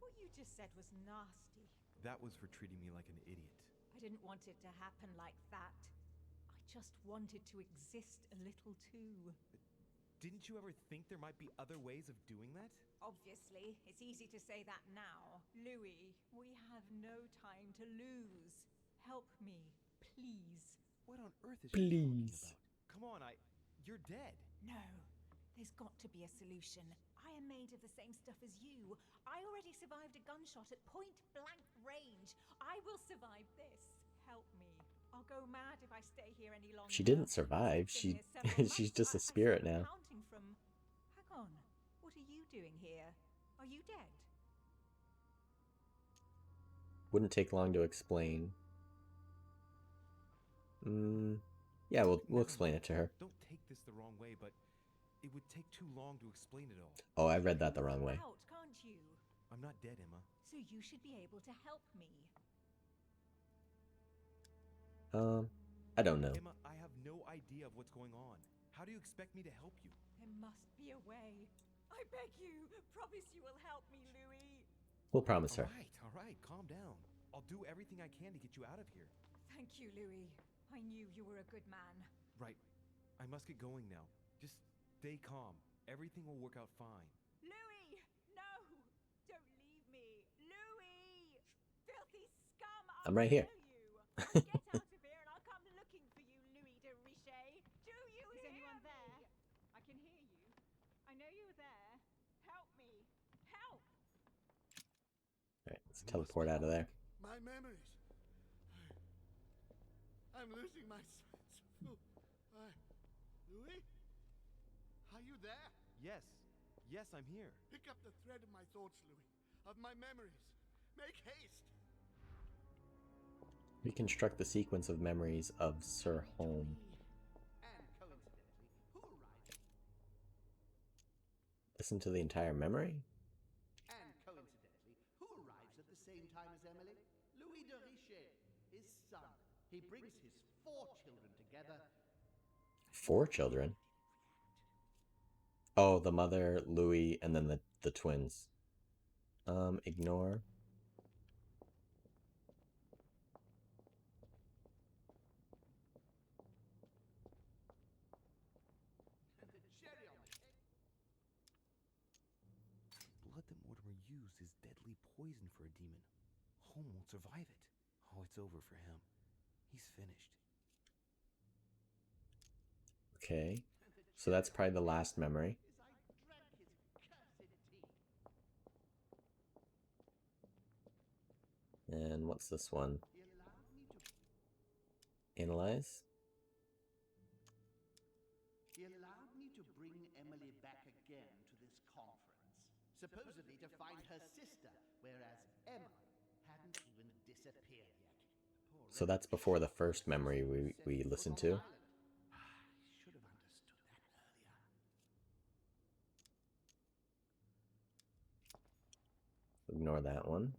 What you just said was nasty. That was for treating me like an idiot. I didn't want it to happen like that. I just wanted to exist a little too. Didn't you ever think there might be other ways of doing that? Obviously, it's easy to say that now. Louis, we have no time to lose. Help me, please. What on earth is she talking Please. about? Come on, you're dead. No, there's got to be a solution. I am made of the same stuff as you. I already survived a gunshot at point-blank range. I will survive this. Help me. I'll go mad if I stay here any longer. She didn't survive. I've been She here several she's months. just a I spirit started now. counting from... Hang on. What are you doing here? Are you dead? Wouldn't take long to explain. Yeah, we'll explain it to her. Don't take this the wrong way, but it would take too long to explain it all. Oh, I read that the wrong way. Out, can't you? I'm not dead, Emma. So you should be able to help me. I don't know. Emma, I have no idea of what's going on. How do you expect me to help you? There must be a way. I beg you, promise you will help me, Louis. We'll promise her. All right, calm down. I'll do everything I can to get you out of here. Thank you, Louis. I knew you were a good man. Right. I must get going now. Just stay calm. Everything will work out fine. Louis! No! Don't leave me! Louis! Filthy scum! I'm right here. Kill you. Get out of here and I'll come looking for you, Louis de Richet. Do you hear anyone me? there? I can hear you. I know you're there. Help me! Help! Alright, let's teleport out of there. My memories. I'm losing my sense of Louis? Are you there? Yes. Yes, I'm here. Pick up the thread of my thoughts, Louis. Of my memories. Make haste. Reconstruct the sequence of memories of Sir Holm. And coincidentally, who arrived? Listen to the entire memory? And coincidentally, who arrives at the same time as Emily? Louis de Richet, his son. He brings his 4 children together. 4 children? Oh, the mother, Louis, and then the twins. Ignore. And the cherry on the cake. The blood that Mortimer used is deadly poison for a demon. Holm won't survive it. Oh, it's over for him. He's finished. Okay. So that's probably the last memory. As I drank his cursed tea. And what's this one? He allowed me to Analyze. He allowed me to bring Emily back again to this conference, supposedly to find her sister, whereas Emma hadn't even disappeared yet. So that's before the first memory we listened to. I should have understood that earlier. Ignore that one.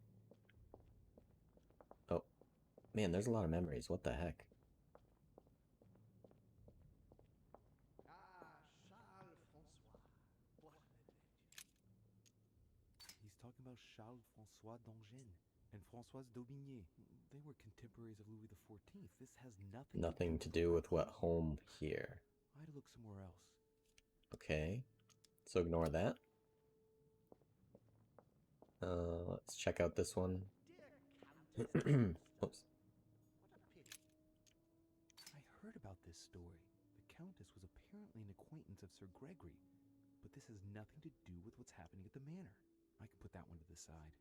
Oh, Man, there's a lot of memories. What the heck? Ah, Charles Francois. What an adventure. He's talking about Charles Francois d'Angennes and Françoise d'Aubigné. They were contemporaries of Louis XIV. This has Nothing to do with what home here. I had to look somewhere else. Okay, so ignore that. Let's check out this one. Oops. What a pity. I heard about this story. The Countess was apparently an acquaintance of Sir Gregory, but this has nothing to do with what's happening at the manor. I can put that one to the side.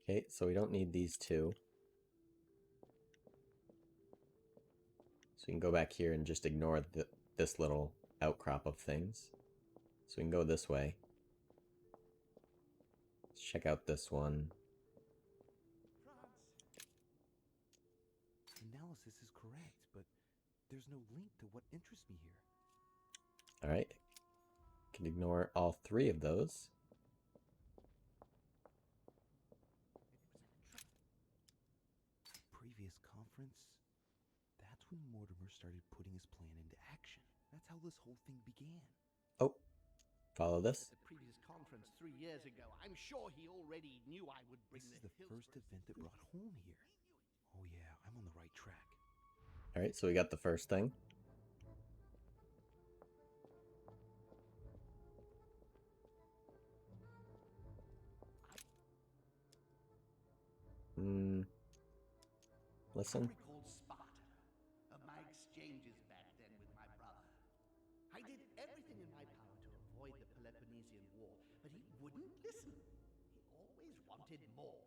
Okay, so we don't need these two. So we can go back here and just ignore this little outcrop of things. So we can go this way. Let's check out this one. Analysis is correct, but there's no link to what interests me here. Alright. Can ignore all three of those. Previous conference? That's when Mortimer started putting his plan into action. That's how this whole thing began. Oh, follow this. At the previous conference 3 years ago, I'm sure he already knew I would bring This is the the first event that brought home here. Oh yeah, I'm on the right track. Alright, so we got the first thing. Listen. I recall Sparta, of my exchanges back then with my brother. I did everything in my power to avoid the Peloponnesian War, but he wouldn't listen. He always wanted more.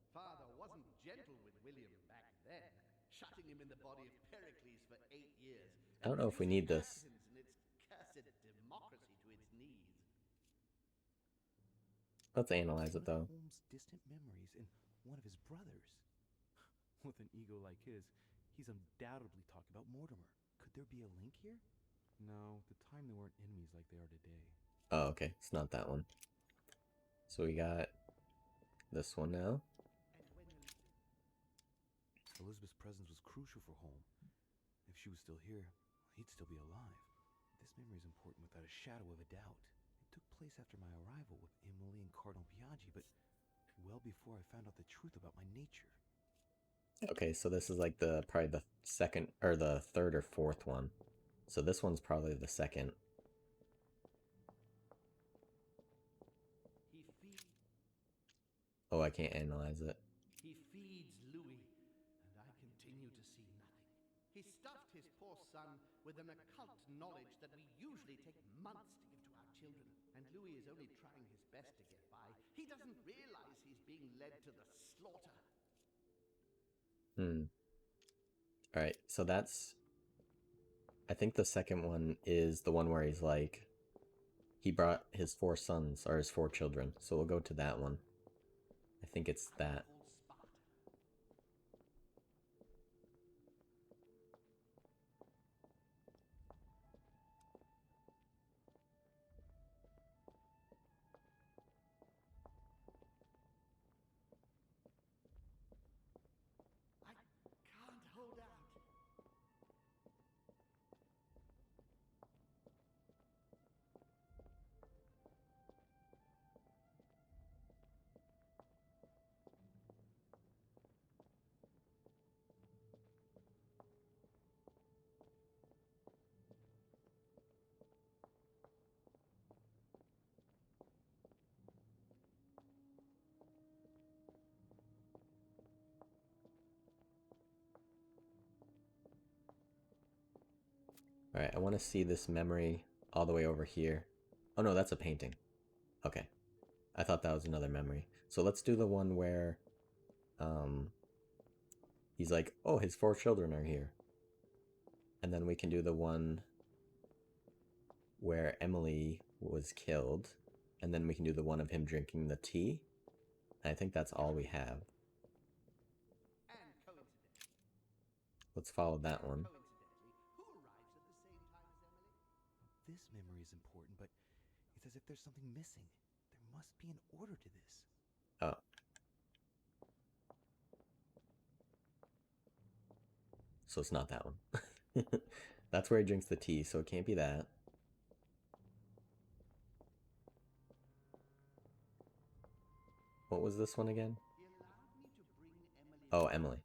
Father wasn't gentle with William back then, shutting him in the body of Pericles for 8 years. I don't know if we need this. And its cursed democracy to its knees. Let's analyze it though. Holmes' distant memories and one of his brothers. With an ego like his, he's undoubtedly talking about Mortimer. Could there be a link here? No, at the time they weren't enemies like they are today. Oh, okay. It's not that one. So we got this one now. Elizabeth's presence was crucial for Holmes. If she was still here, he'd still be alive. This memory is important without a shadow of a doubt. It took place after my arrival with Emily and Cardinal Biaggi, but well before I found out the truth about my nature. Okay, so this is like probably the second or the third or fourth one. So this one's probably the second. Oh, I can't analyze it. He feeds Louis, and I continue to see nothing. He stuffed his poor son with an occult knowledge that we usually take months to give to our children, and Louis is only trying his best to get by. He doesn't realize he's being led to the slaughter. Alright, so that's... I think the second one is the one where he's like... He brought his 4 sons, or his 4 children, so we'll go to that one. I think it's that. Alright, I want to see this memory all the way over here. Oh no, that's a painting. Okay. I thought that was another memory. So let's do the one where he's like, oh, his 4 children are here. And then we can do the one where Emily was killed. And then we can do the one of him drinking the tea. And I think that's all we have. Let's follow that one. This memory is important, but it's as if there's something missing. There must be an order to this. Oh. so it's not that one. That's where he drinks the tea, so it can't be that. What was this one again? Oh, Emily.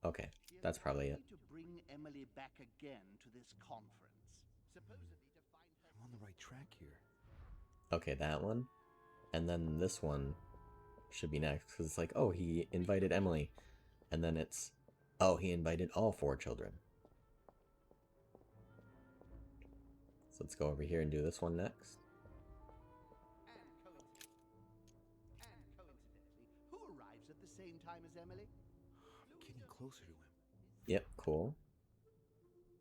Okay, that's probably it. To bring Emily back again to this conference, supposedly to find her. I'm on the right track here. Okay, that one. And then this one should be next, because it's like, oh, he invited Emily. And then it's, oh, he invited all 4 children. So let's go over here and do this one next. And coincidentally, who arrives at the same time as Emily? Getting closer to him. Yep, cool.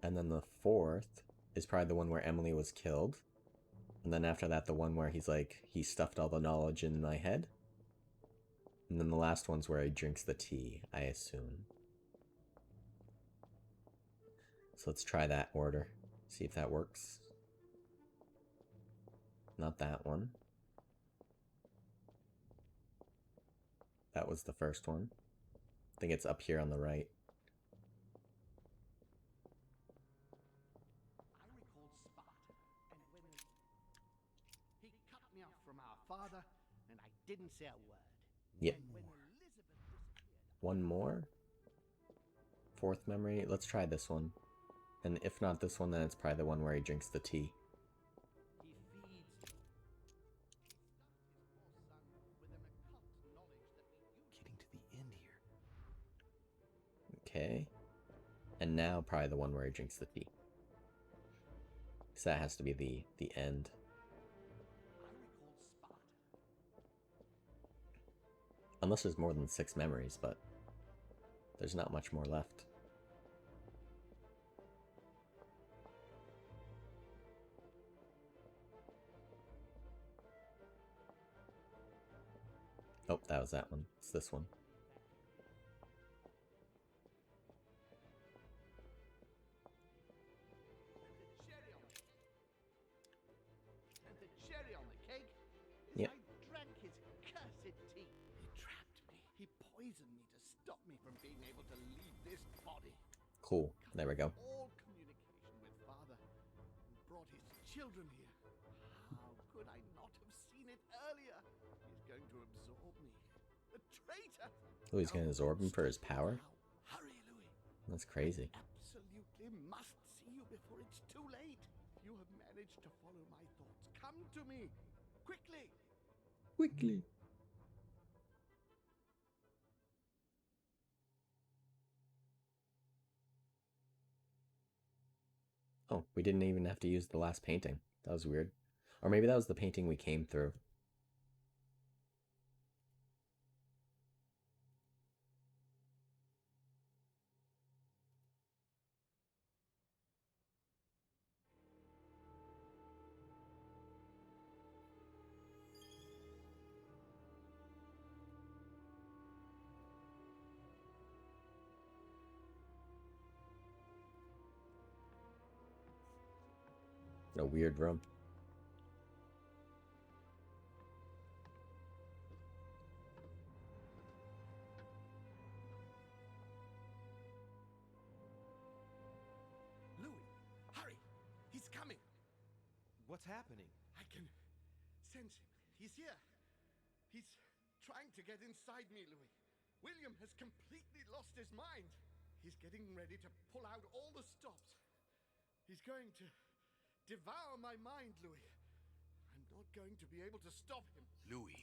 And then the 4th is probably the one where Emily was killed. And then after that, the one where he's like, he stuffed all the knowledge in my head. And then the last one's where he drinks the tea, I assume. So let's try that order. See if that works. Not that one. That was the first one. I think it's up here on the right. I recall Sparta, and when he cut me off from our father, and I didn't say a word. Yep. And when Elizabeth disappeared, One more. 4th memory. Let's try this one. And if not this one, then it's probably the one where he drinks the tea. he feeds me. He stuffed his poor son with an occult knowledge that we use. Getting to the end here. Okay. And now probably the one where he drinks the tea. Because that has to be the end. I recall Sparta. Unless there's more than 6 memories, but there's not much more left. Oh, that was that one. It's this one. And the cherry on the cake is Yep. I drank his cursed tea. He trapped me. He poisoned me to stop me from being able to leave this body. Cool. There we go. All communication with father and brought his children here. How could I not have seen it earlier? He's going to absorb me. A traitor! Oh, he's gonna absorb him for his power? Now, hurry, Louis. That's crazy. Absolutely must see you before it's too late. You have managed to follow my thoughts. Come to me. Quickly. Quickly. Oh, we didn't even have to use the last painting. That was weird. Or maybe that was the painting we came through. A weird room. Louis, hurry. He's coming. What's happening? I can sense him. He's here. He's trying to get inside me, Louis. William has completely lost his mind. He's getting ready to pull out all the stops. He's going to devour my mind, Louis. I'm not going to be able to stop him. Louis,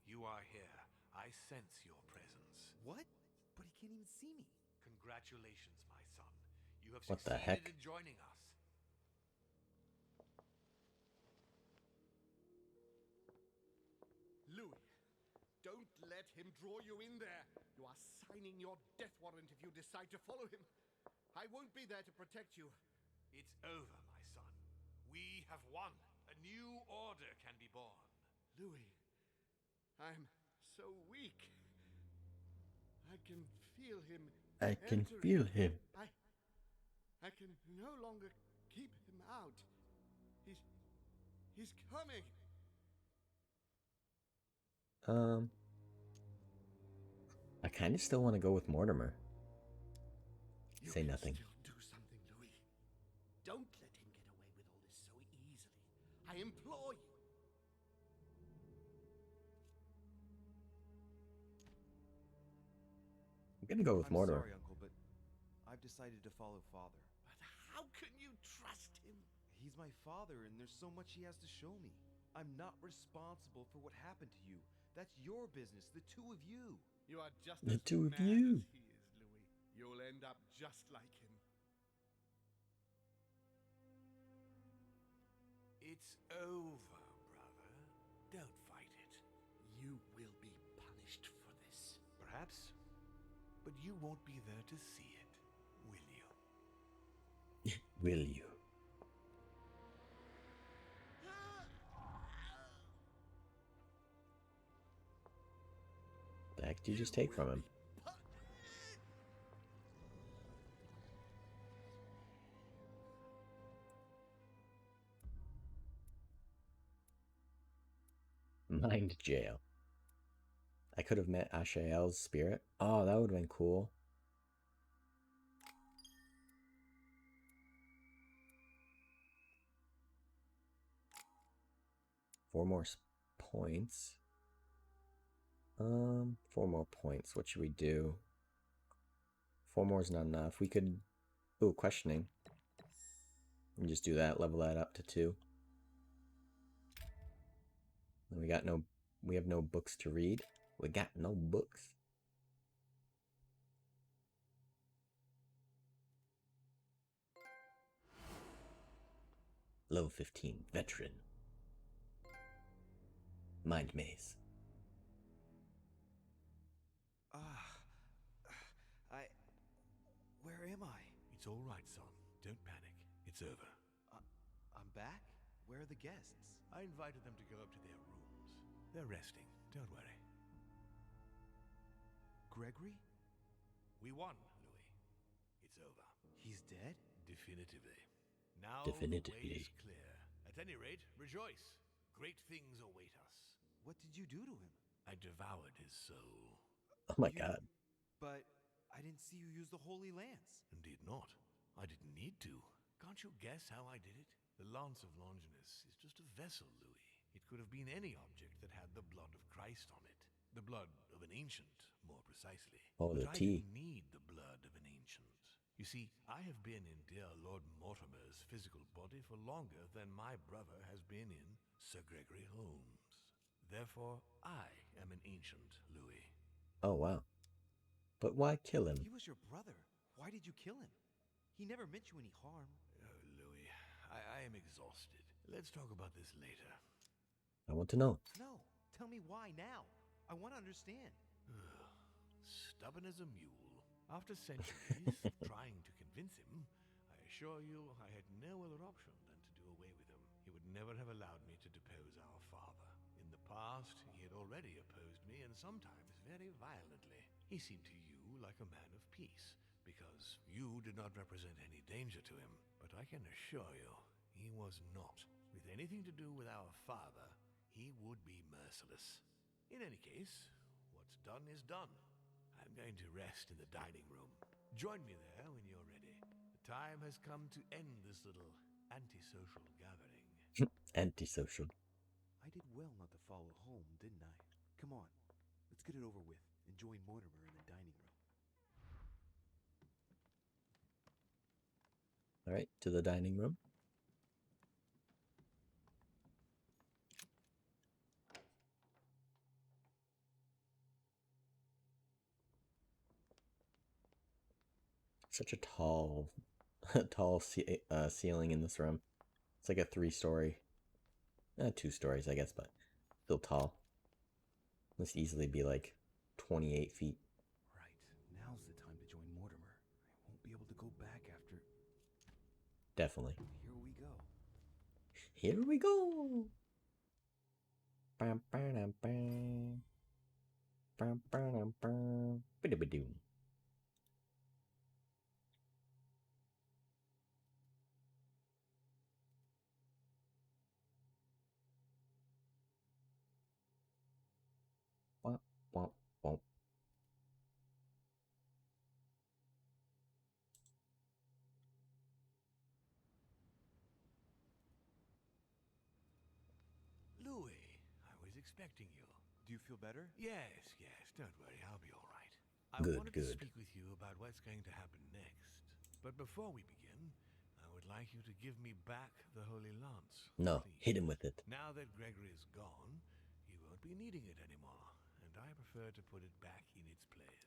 you are here. I sense your presence. What? But he can't even see me. Congratulations, my son. You have What the succeeded heck? in joining us. Louis, don't let him draw you in there. You are signing your death warrant if you decide to follow him. I won't be there to protect you. It's over, my son. We have won. A new order can be born. Louis, I'm so weak. I can feel him. I can entering. feel him. I can no longer keep him out. He's coming. I kind of still want to go with Mortimer. You Say can nothing. still do I'm gonna go with I'm Mortimer. sorry, Uncle, but I've decided to follow Father. But how can you trust him? He's my father, and there's so much he has to show me. I'm not responsible for what happened to you. That's your business, the two of you. You are just The as two of mad you. as he is, Louis. You'll end up just like him. It's over, brother. Don't fight it. You will be punished for this. Perhaps, but you won't be there to see it, will you? Will you? The heck did you just take from him? Mind jail. I could have met Ashael's spirit. Oh, that would have been cool. Four more points. 4 more points. What should we do? 4 more is not enough. We could... Ooh, questioning. And just do that, level that up to 2. And we have no books to read. We got no books. Level 15, veteran. Mind maze. Where am I? It's all right, son. Don't panic. It's over. I'm back? Where are the guests? I invited them to go up to their rooms. They're resting. Don't worry. Gregory? We won, Louis. It's over. He's dead? Definitively. Now Definitively. the way is clear. At any rate, rejoice. Great things await us. What did you do to him? I devoured his soul. Oh my god. But I didn't see you use the Holy Lance. Indeed not. I didn't need to. Can't you guess how I did it? The Lance of Longinus is just a vessel, Louis. It could have been any object that had the blood of Christ on it. The blood of an ancient, more precisely. Oh, the but I tea. didn't need the blood of an ancient. You see, I have been in dear Lord Mortimer's physical body for longer than my brother has been in Sir Gregory Holmes. Therefore, I am an ancient, Louis. Oh, wow. But why kill him? He was your brother. Why did you kill him? He never meant you any harm. Oh, Louis, I am exhausted. Let's talk about this later. I want to know. No, tell me why now. I want to understand. Stubborn as a mule. After centuries of trying to convince him, I assure you I had no other option than to do away with him. He would never have allowed me to depose our father. In the past, he had already opposed me, and sometimes very violently. He seemed to you like a man of peace, because you did not represent any danger to him. But I can assure you, he was not. With anything to do with our father, he would be merciless. In any case, what's done is done. I'm going to rest in the dining room. Join me there when you're ready. The time has come to end this little antisocial gathering. Antisocial. I did well not to follow home, didn't I? Come on, let's get it over with and join Mortimer in the dining room. Alright, to the dining room. Such a tall, ceiling in this room. It's like a 3-story, 2 stories, I guess, but still tall. Must easily be like 28 feet. Right, now's the time to join Mortimer. I won't be able to go back after... Definitely. Here we go. Here we go! Bam, bam, bam. Bam, bam, bam. Ba-da-ba-doom. Womp, womp, womp. Louis, I was expecting you. Do you feel better? Yes, don't worry, I'll be all right. I Good, wanted to good. speak with you about what's going to happen next. But before we begin, I would like you to give me back the Holy Lance. No, Please. hit him with it. Now that Gregory is gone, you won't be needing it anymore, and I prefer to put it back in its place.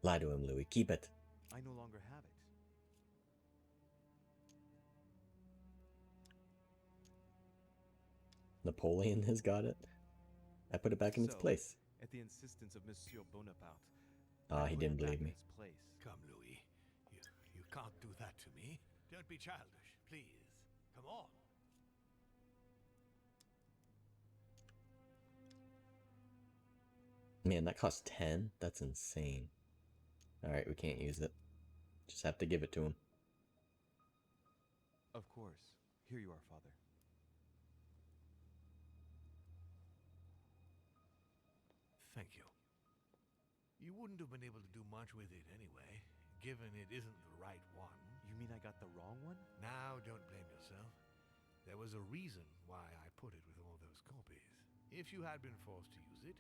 Lie to him, Louis. Keep it. I no longer have it. Napoleon has got it. I put it back in its place. At the insistence of Monsieur Bonaparte, Ah, I he put didn't it back believe in me. its place. Come, Louis. You can't do that to me. Don't be childish, please. Come on. Man, that cost 10? That's insane. Alright, we can't use it. Just have to give it to him. Of course. Here you are, Father. Thank you. You wouldn't have been able to do much with it anyway, given it isn't the right one. You mean I got the wrong one? Now, don't blame yourself. There was a reason why I put it with all those copies. If you had been forced to use it,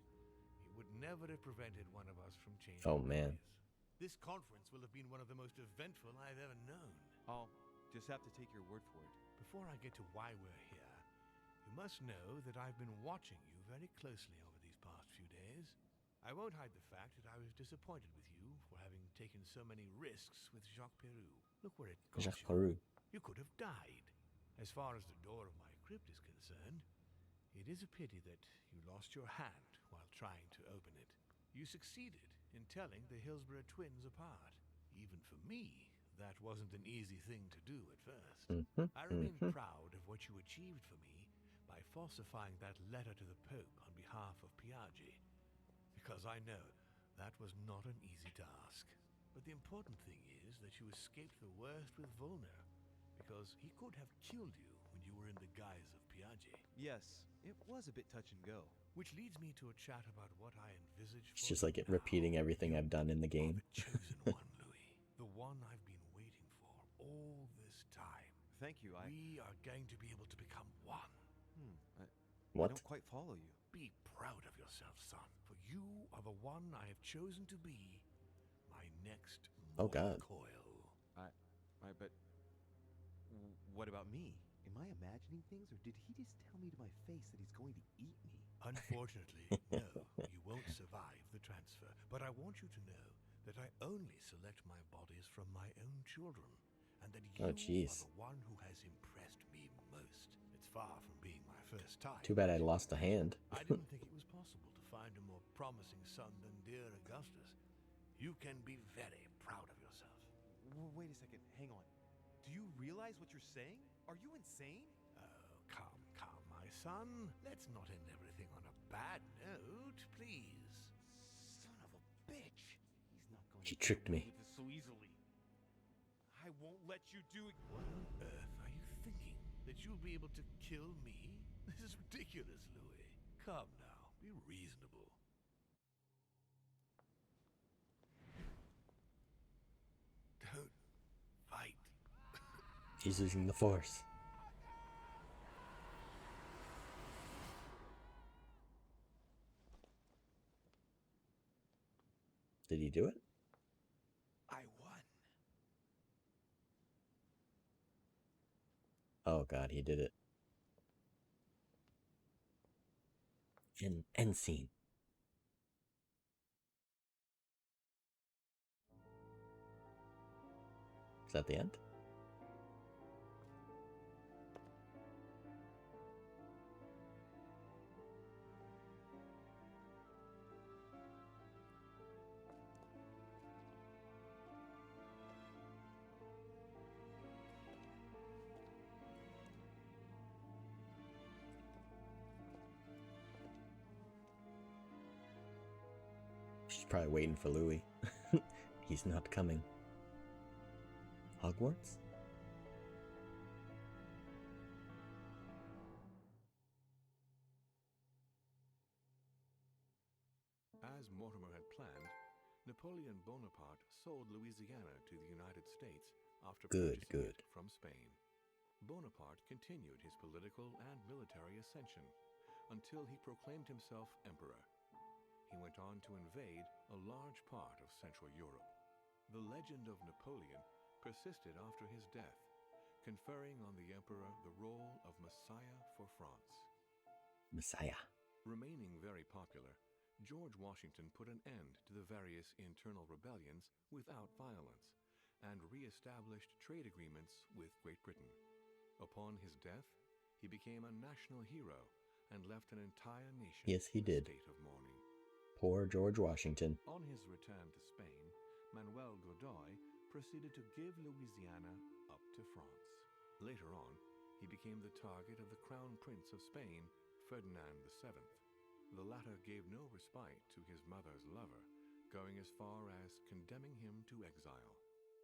it would never have prevented one of us from changing Oh, man. ways. This conference will have been one of the most eventful I've ever known. I'll just have to take your word for it. Before I get to why we're here, you must know that I've been watching you very closely over these past few days. I won't hide the fact that I was disappointed with you for having taken so many risks with Jacques Peroux. Look where it got Jacques you. Peroux. You could have died. As far as the door of my crypt is concerned, it is a pity that you lost your hand while trying to open it. You succeeded in telling the Hillsborough twins apart. Even for me, that wasn't an easy thing to do at first. I remain proud of what you achieved for me by falsifying that letter to the Pope on behalf of Piaggi, because I know that was not an easy task. But the important thing is that you escaped the worst with Volner, because he could have killed you when you were in the guise of Piaggi. Yes, it was a bit touch and go. Which leads me to a chat about what I envisage It's for just like you repeating now. everything I've done in the game. The chosen one, Louis. The one I've been waiting for all this time. Thank you, We are going to be able to become one. I What? don't quite follow you. Be proud of yourself, son, for you are the one I have chosen to be my next Oh, God. coil. But what about me? Am I imagining things, or did he just tell me to my face that he's going to eat me? Unfortunately, no, you won't survive the transfer. But I want you to know that I only select my bodies from my own children, and that you Oh, are jeez. the one who has impressed me most. It's far from being my first time. Too bad I lost a hand. I didn't think it was possible to find a more promising son than dear Augustus. You can be very proud of yourself. Wait a second. Hang on. Do you realize what you're saying? Are you insane? Oh, come, my son. Let's not end everything on a bad note, please. Son of a bitch. He's not going He to tricked get away me. with this so easily. I won't let you do it. What on earth are you thinking? That you'll be able to kill me? This is ridiculous, Louis. Come now, be reasonable. Don't fight. He's using the Force. Did he do it? I won. Oh, God, he did it. End scene. Is that the end? She's probably waiting for Louis. He's not coming. Hogwarts? As Mortimer had planned, Napoleon Bonaparte sold Louisiana to the United States after purchasing it from Spain. Bonaparte continued his political and military ascension until he proclaimed himself emperor. he went on to invade a large part of Central Europe. The legend of Napoleon persisted after his death, conferring on the emperor the role of Messiah for France. Messiah. Remaining very popular, George Washington put an end to the various internal rebellions without violence and re-established trade agreements with Great Britain. Upon his death, he became a national hero and left an entire nation Yes, he in did. a state of mourning. Poor George Washington. On his return to Spain, Manuel Godoy proceeded to give Louisiana up to France. Later on, he became the target of the Crown Prince of Spain, Ferdinand VII. The latter gave no respite to his mother's lover, going as far as condemning him to exile.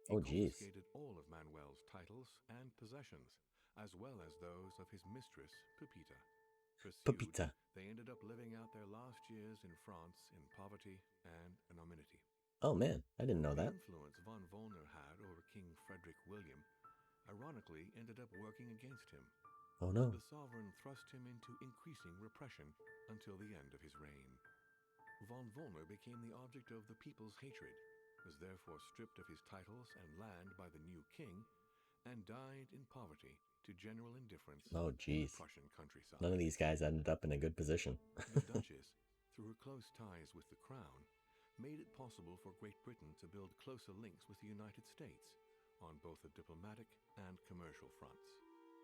He Oh, jeez. confiscated all of Manuel's titles and possessions, as well as those of his mistress, Pepita. Pursued, Pepita. they ended up living out their last years in France in poverty and anonymity. Oh man, I didn't know The that. influence von Wollner had over King Frederick William ironically ended up working against him. Oh no. The sovereign thrust him into increasing repression until the end of his reign. Von Wollner became the object of the people's hatred, was therefore stripped of his titles and land by the new king, and died in poverty to general indifference Oh in the jeez. Prussian countryside. None of these guys ended up in a good position. The Duchess, through her close ties with the crown, made it possible for Great Britain to build closer links with the United States on both the diplomatic and commercial fronts.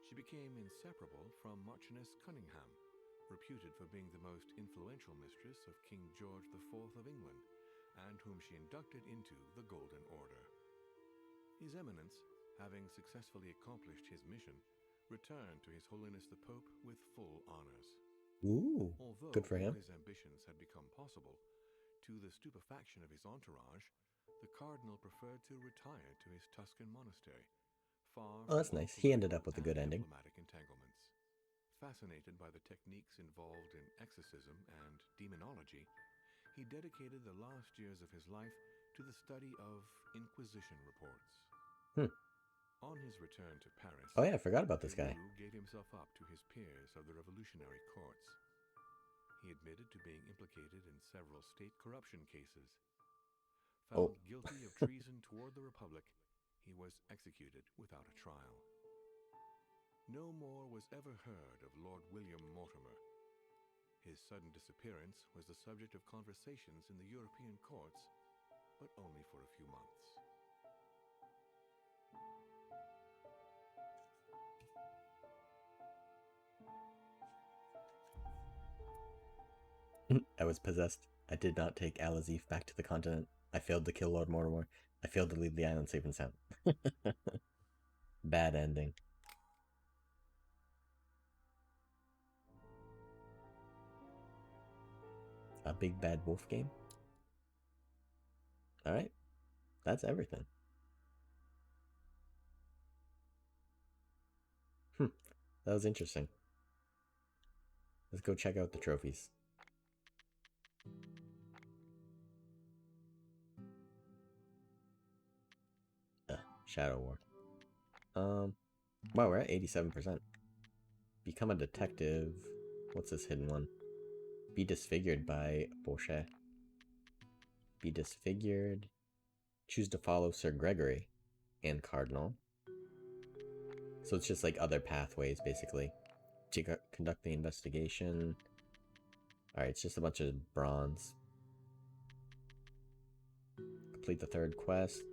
She became inseparable from Marchioness Cunningham, reputed for being the most influential mistress of King George IV of England, and whom she inducted into the Golden Order. His Eminence, having successfully accomplished his mission, returned to His Holiness the Pope with full honors. Ooh, Although good for him. all his ambitions had become possible, to the stupefaction of his entourage, the cardinal preferred to retire to his Tuscan monastery, far Oh, that's from all nice. He ended political up with a good and ending. diplomatic entanglements. Fascinated by the techniques involved in exorcism and demonology, he dedicated the last years of his life to the study of Inquisition reports. Hmm. On his return to Paris, Oh yeah, I forgot about this guy. Leroux gave himself up to his peers of the revolutionary courts. He admitted to being implicated in several state corruption cases. Found Oh. guilty of treason toward the Republic, he was executed without a trial. No more was ever heard of Lord William Mortimer. His sudden disappearance was the subject of conversations in the European courts, but only for a few months. I was possessed. I did not take Alazif back to the continent. I failed to kill Lord Mortimer. I failed to leave the island safe and sound. Bad ending. A big bad wolf game? Alright. That's everything. That was interesting. Let's go check out the trophies. Shadow War. Wow, we're at 87%. Become a detective. What's this hidden one? Be disfigured by Boucher. Be disfigured. Choose to follow Sir Gregory and Cardinal. So it's just like other pathways, basically. To conduct the investigation. Alright, it's just a bunch of bronze. Complete the third quest.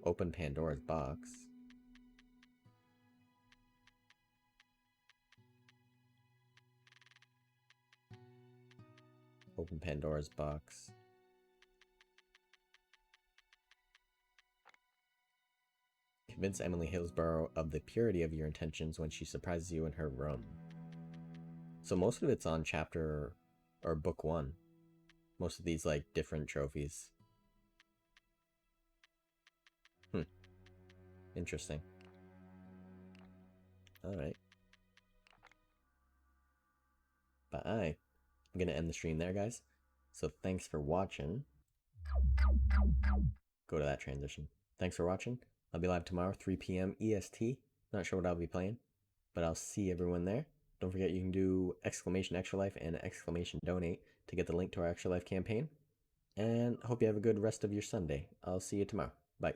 Open Pandora's box. Open Pandora's box. Convince Emily Hillsborough of the purity of your intentions when she surprises you in her room. So most of it's on chapter or book 1. Most of these like different trophies. Interesting. Alright. But I'm gonna end the stream there, guys. So thanks for watching. Go to that transition. Thanks for watching. I'll be live tomorrow, 3 p.m. EST. Not sure what I'll be playing, but I'll see everyone there. Don't forget you can do exclamation extra life and exclamation donate to get the link to our extra life campaign. And hope you have a good rest of your Sunday. I'll see you tomorrow. Bye.